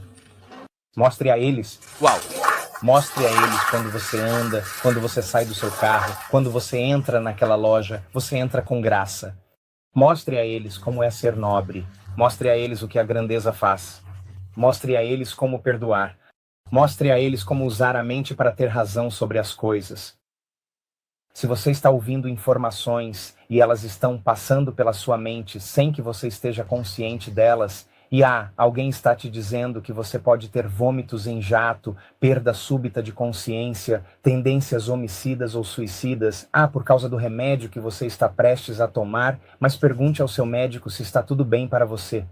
Mostre a eles. Mostre a eles quando você anda, quando você sai do seu carro, quando você entra naquela loja, você entra com graça. Mostre a eles como é ser nobre. Mostre a eles o que a grandeza faz. Mostre a eles como perdoar. Mostre a eles como usar a mente para ter razão sobre as coisas. Se você está ouvindo informações e elas estão passando pela sua mente sem que você esteja consciente delas, E alguém está te dizendo que você pode ter vômitos em jato, perda súbita de consciência, tendências homicidas ou suicidas, por causa do remédio que você está prestes a tomar, mas pergunte ao seu médico se está tudo bem para você.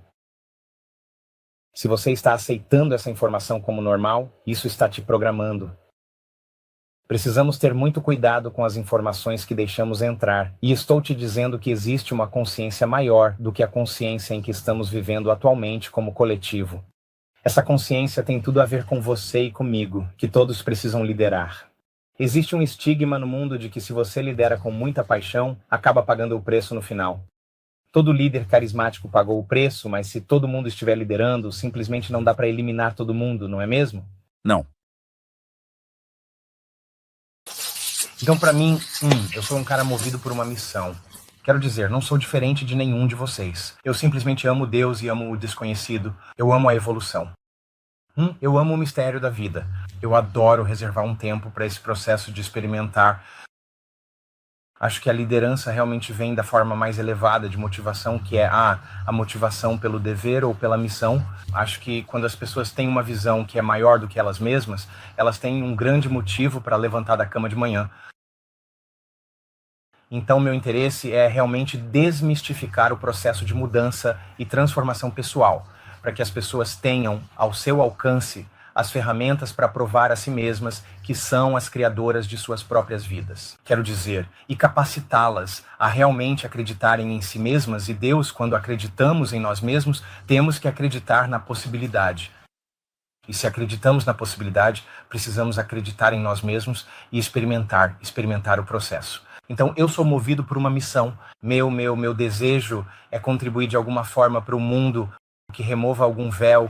Se você está aceitando essa informação como normal, isso está te programando. Precisamos ter muito cuidado com as informações que deixamos entrar. E estou te dizendo que existe uma consciência maior do que a consciência em que estamos vivendo atualmente como coletivo. Essa consciência tem tudo a ver com você e comigo, que todos precisam liderar. Existe um estigma no mundo de que se você lidera com muita paixão, acaba pagando o preço no final. Todo líder carismático pagou o preço, mas se todo mundo estiver liderando, simplesmente não dá para eliminar todo mundo, não é mesmo? Não. Então, para mim, eu sou um cara movido por uma missão. Quero dizer, não sou diferente de nenhum de vocês. Eu simplesmente amo Deus e amo o desconhecido. Eu amo a evolução. Eu amo o mistério da vida. Eu adoro reservar um tempo para esse processo de experimentar. Acho que a liderança realmente vem da forma mais elevada de motivação, que é a motivação pelo dever ou pela missão. Acho que quando as pessoas têm uma visão que é maior do que elas mesmas, elas têm um grande motivo para levantar da cama de manhã. Então, meu interesse é realmente desmistificar o processo de mudança e transformação pessoal, para que as pessoas tenham ao seu alcance as ferramentas para provar a si mesmas que são as criadoras de suas próprias vidas. Quero dizer, e capacitá-las a realmente acreditarem em si mesmas, e Deus, quando acreditamos em nós mesmos, temos que acreditar na possibilidade. E se acreditamos na possibilidade, precisamos acreditar em nós mesmos e experimentar o processo. Então, eu sou movido por uma missão. Meu desejo é contribuir de alguma forma para o mundo, que remova algum véu,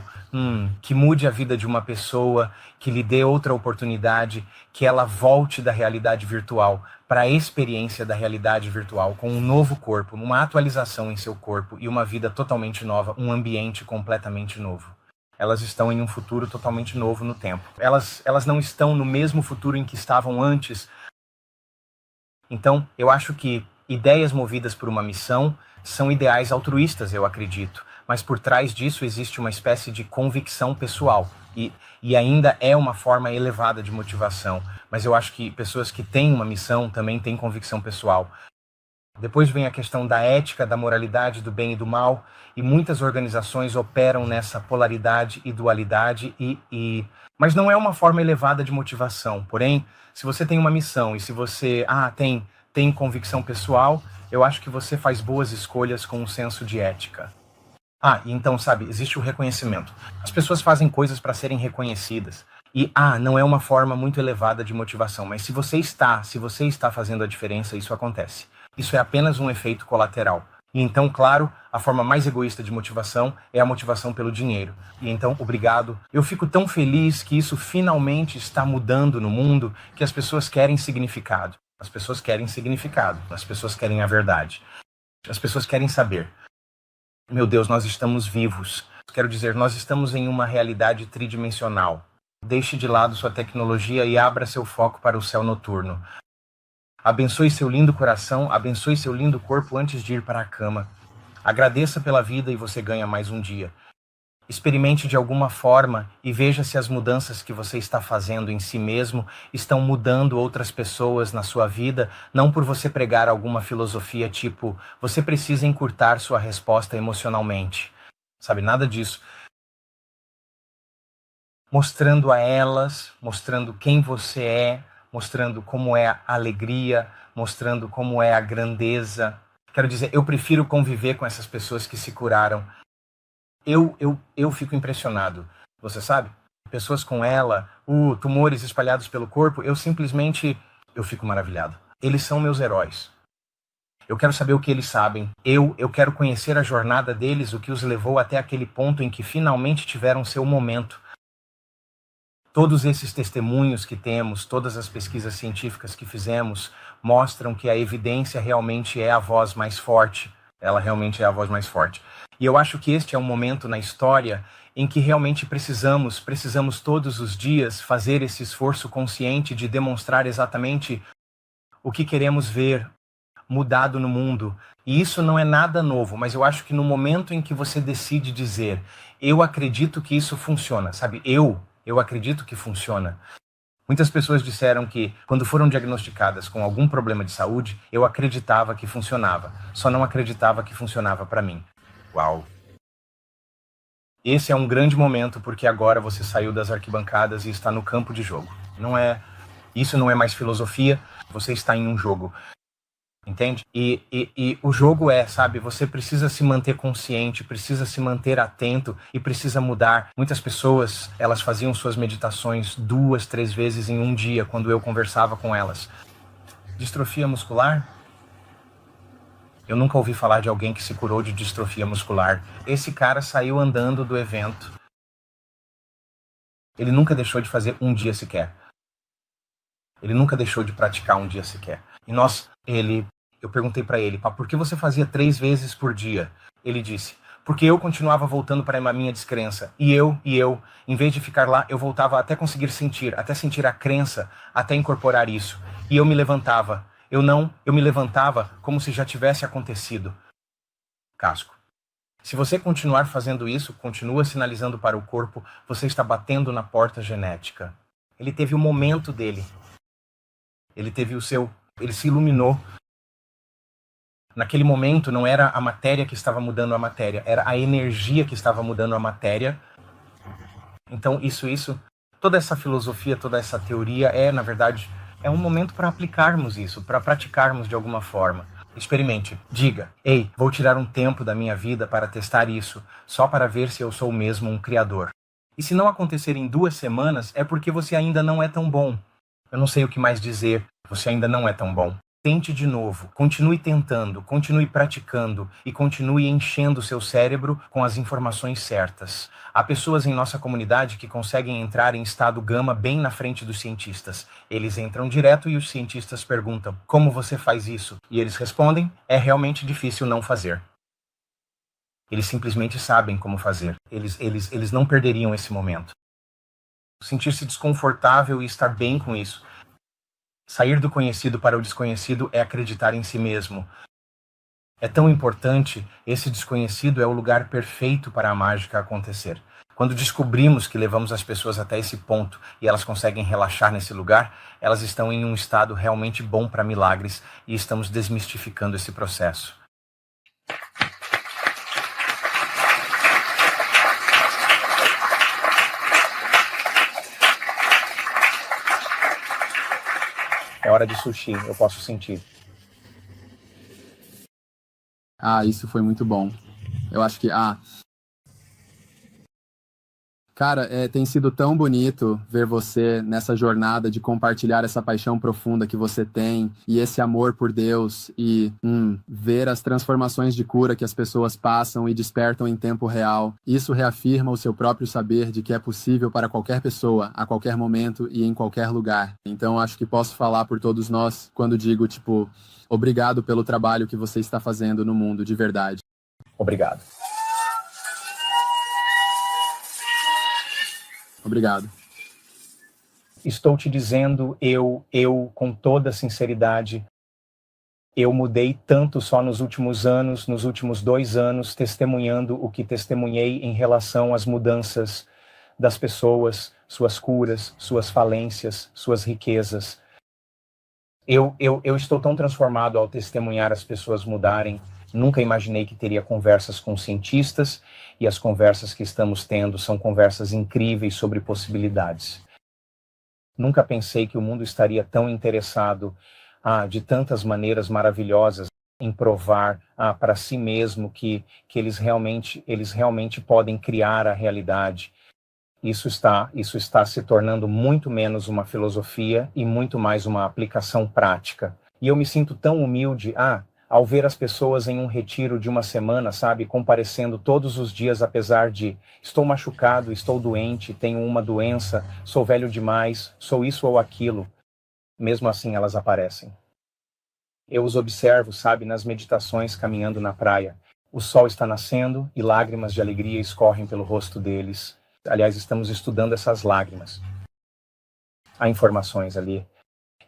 que mude a vida de uma pessoa, que lhe dê outra oportunidade, que ela volte da realidade virtual para a experiência da realidade virtual, com um novo corpo, uma atualização em seu corpo e uma vida totalmente nova, um ambiente completamente novo. Elas estão em um futuro totalmente novo no tempo. Elas não estão no mesmo futuro em que estavam antes. Então, eu acho que ideias movidas por uma missão são ideais altruístas, eu acredito. Mas por trás disso existe uma espécie de convicção pessoal. E ainda é uma forma elevada de motivação. Mas eu acho que pessoas que têm uma missão também têm convicção pessoal. Depois vem a questão da ética, da moralidade, do bem e do mal. E muitas organizações operam nessa polaridade e dualidade. Mas não é uma forma elevada de motivação. Porém, se você tem uma missão e se você tem convicção pessoal, eu acho que você faz boas escolhas com um senso de ética. Então, existe o reconhecimento. As pessoas fazem coisas para serem reconhecidas. E, não é uma forma muito elevada de motivação. Mas se você está fazendo a diferença, isso acontece. Isso é apenas um efeito colateral. E então, claro, a forma mais egoísta de motivação é a motivação pelo dinheiro. E então, obrigado. Eu fico tão feliz que isso finalmente está mudando no mundo, que as pessoas querem significado. As pessoas querem significado. As pessoas querem a verdade. As pessoas querem saber. Meu Deus, nós estamos vivos. Quero dizer, nós estamos em uma realidade tridimensional. Deixe de lado sua tecnologia e abra seu foco para o céu noturno. Abençoe seu lindo coração, abençoe seu lindo corpo antes de ir para a cama. Agradeça pela vida e você ganha mais um dia. Experimente de alguma forma e veja se as mudanças que você está fazendo em si mesmo estão mudando outras pessoas na sua vida, não por você pregar alguma filosofia tipo, você precisa encurtar sua resposta emocionalmente. Nada disso. Mostrando a elas, mostrando quem você é, mostrando como é a alegria, mostrando como é a grandeza. Quero dizer, eu prefiro conviver com essas pessoas que se curaram. Eu fico impressionado. Você sabe? Pessoas com ela, tumores espalhados pelo corpo, eu fico maravilhado. Eles são meus heróis. Eu quero saber o que eles sabem. Eu quero conhecer a jornada deles, o que os levou até aquele ponto em que finalmente tiveram seu momento. Todos esses testemunhos que temos, todas as pesquisas científicas que fizemos, mostram que a evidência realmente é a voz mais forte. Ela realmente é a voz mais forte. E eu acho que este é um momento na história em que realmente precisamos todos os dias fazer esse esforço consciente de demonstrar exatamente o que queremos ver, mudado no mundo. E isso não é nada novo, mas eu acho que no momento em que você decide dizer, eu acredito que isso funciona, sabe? Eu acredito que funciona. Muitas pessoas disseram que, quando foram diagnosticadas com algum problema de saúde, eu acreditava que funcionava, só não acreditava que funcionava para mim. Uau! Esse é um grande momento, porque agora você saiu das arquibancadas e está no campo de jogo. Isso não é mais filosofia, você está em um jogo. Entende? E o jogo sabe, você precisa se manter consciente, precisa se manter atento e precisa mudar. Muitas pessoas, elas faziam suas meditações 2, 3 vezes em um dia, quando eu conversava com elas. Distrofia muscular? Eu nunca ouvi falar de alguém que se curou de distrofia muscular. Esse cara saiu andando do evento. Ele nunca deixou de fazer um dia sequer. Ele nunca deixou de praticar um dia sequer. Eu perguntei para ele, por que você fazia 3 vezes por dia? Ele disse, porque eu continuava voltando para a minha descrença. E eu, em vez de ficar lá, eu voltava até conseguir sentir, até sentir a crença, até incorporar isso. E eu me levantava. Eu me levantava como se já tivesse acontecido. Casco. Se você continuar fazendo isso, continua sinalizando para o corpo, você está batendo na porta genética. Ele teve o momento dele. Ele se iluminou. Naquele momento não era a matéria que estava mudando a matéria, era a energia que estava mudando a matéria. Então toda essa filosofia, toda essa teoria na verdade, é um momento para aplicarmos isso, para praticarmos de alguma forma. Experimente, diga, vou tirar um tempo da minha vida para testar isso, só para ver se eu sou mesmo um criador. E se não acontecer em 2 semanas, é porque você ainda não é tão bom. Eu não sei o que mais dizer, você ainda não é tão bom. Tente de novo, continue tentando, continue praticando e continue enchendo seu cérebro com as informações certas. Há pessoas em nossa comunidade que conseguem entrar em estado gama bem na frente dos cientistas. Eles entram direto e os cientistas perguntam, como você faz isso? E eles respondem, é realmente difícil não fazer. Eles simplesmente sabem como fazer. Eles não perderiam esse momento. Sentir-se desconfortável e estar bem com isso. Sair do conhecido para o desconhecido é acreditar em si mesmo. É tão importante, esse desconhecido é o lugar perfeito para a mágica acontecer. Quando descobrimos que levamos as pessoas até esse ponto e elas conseguem relaxar nesse lugar, elas estão em um estado realmente bom para milagres e estamos desmistificando esse processo. É hora de sushi, eu posso sentir. Isso foi muito bom. Eu acho que... Cara, tem sido tão bonito ver você nessa jornada de compartilhar essa paixão profunda que você tem e esse amor por Deus e ver as transformações de cura que as pessoas passam e despertam em tempo real. Isso reafirma o seu próprio saber de que é possível para qualquer pessoa, a qualquer momento e em qualquer lugar. Então, acho que posso falar por todos nós quando digo, obrigado pelo trabalho que você está fazendo no mundo, de verdade. Obrigado. Obrigado. Estou te dizendo, eu, com toda sinceridade, eu mudei tanto só nos últimos anos, nos últimos 2 anos, testemunhando o que testemunhei em relação às mudanças das pessoas, suas curas, suas falências, suas riquezas. Eu estou tão transformado ao testemunhar as pessoas mudarem. Nunca imaginei que teria conversas com cientistas e as conversas que estamos tendo são conversas incríveis sobre possibilidades. Nunca pensei que o mundo estaria tão interessado de tantas maneiras maravilhosas em provar para si mesmo que eles realmente podem criar a realidade. Isso está se tornando muito menos uma filosofia e muito mais uma aplicação prática. E eu me sinto tão humilde ao ver as pessoas em um retiro de 1 semana, comparecendo todos os dias, apesar de estou machucado, estou doente, tenho uma doença, sou velho demais, sou isso ou aquilo. Mesmo assim elas aparecem. Eu os observo, nas meditações caminhando na praia. O sol está nascendo e lágrimas de alegria escorrem pelo rosto deles. Aliás, estamos estudando essas lágrimas. Há informações ali.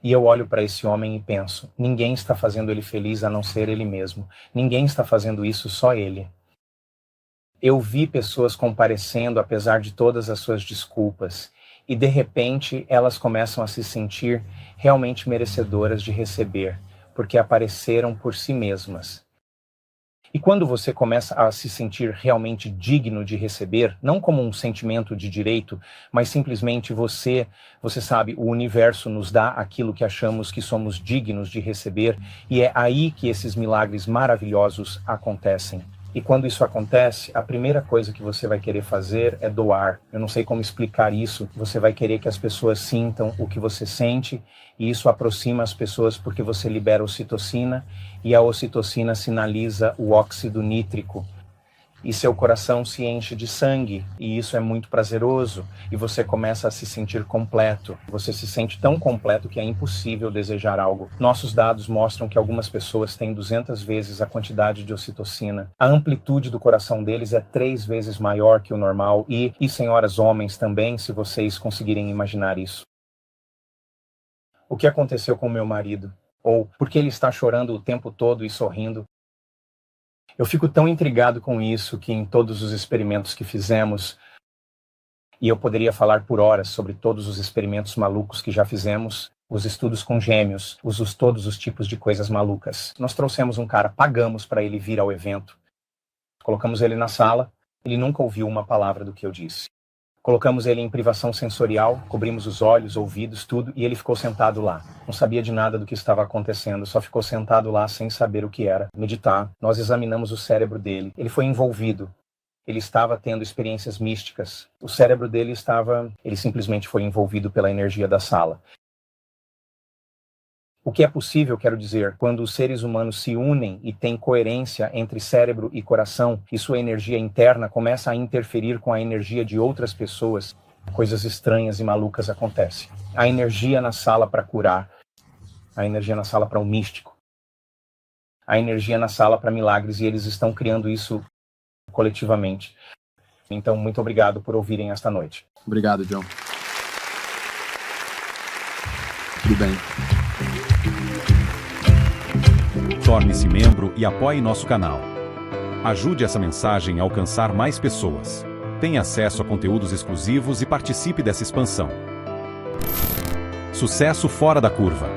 E eu olho para esse homem e penso, ninguém está fazendo ele feliz a não ser ele mesmo. Ninguém está fazendo isso, só ele. Eu vi pessoas comparecendo apesar de todas as suas desculpas. E de repente elas começam a se sentir realmente merecedoras de receber, porque apareceram por si mesmas. E quando você começa a se sentir realmente digno de receber, não como um sentimento de direito, mas simplesmente você sabe, o universo nos dá aquilo que achamos que somos dignos de receber, e é aí que esses milagres maravilhosos acontecem. E quando isso acontece, a primeira coisa que você vai querer fazer é doar. Eu não sei como explicar isso. Você vai querer que as pessoas sintam o que você sente, e isso aproxima as pessoas porque você libera ocitocina, e a ocitocina sinaliza o óxido nítrico. E seu coração se enche de sangue, e isso é muito prazeroso, e você começa a se sentir completo. Você se sente tão completo que é impossível desejar algo. Nossos dados mostram que algumas pessoas têm 200 vezes a quantidade de ocitocina. A amplitude do coração deles é 3 vezes maior que o normal, e senhoras homens também, se vocês conseguirem imaginar isso. O que aconteceu com meu marido? Ou por que ele está chorando o tempo todo e sorrindo? Eu fico tão intrigado com isso que em todos os experimentos que fizemos, e eu poderia falar por horas sobre todos os experimentos malucos que já fizemos, os estudos com gêmeos, todos os tipos de coisas malucas. Nós trouxemos um cara, pagamos para ele vir ao evento, colocamos ele na sala, ele nunca ouviu uma palavra do que eu disse. Colocamos ele em privação sensorial, cobrimos os olhos, ouvidos, tudo, e ele ficou sentado lá. Não sabia de nada do que estava acontecendo, só ficou sentado lá sem saber o que era. Meditar. Nós examinamos o cérebro dele. Ele foi envolvido. Ele estava tendo experiências místicas. O cérebro dele ele simplesmente foi envolvido pela energia da sala. O que é possível, quero dizer, quando os seres humanos se unem e têm coerência entre cérebro e coração, e sua energia interna começa a interferir com a energia de outras pessoas, coisas estranhas e malucas acontecem. A energia na sala para curar, a energia na sala para o místico, a energia na sala para milagres, e eles estão criando isso coletivamente. Então, muito obrigado por ouvirem esta noite. Obrigado, John. Tudo bem. Torne-se membro e apoie nosso canal. Ajude essa mensagem a alcançar mais pessoas. Tenha acesso a conteúdos exclusivos e participe dessa expansão. Sucesso fora da curva.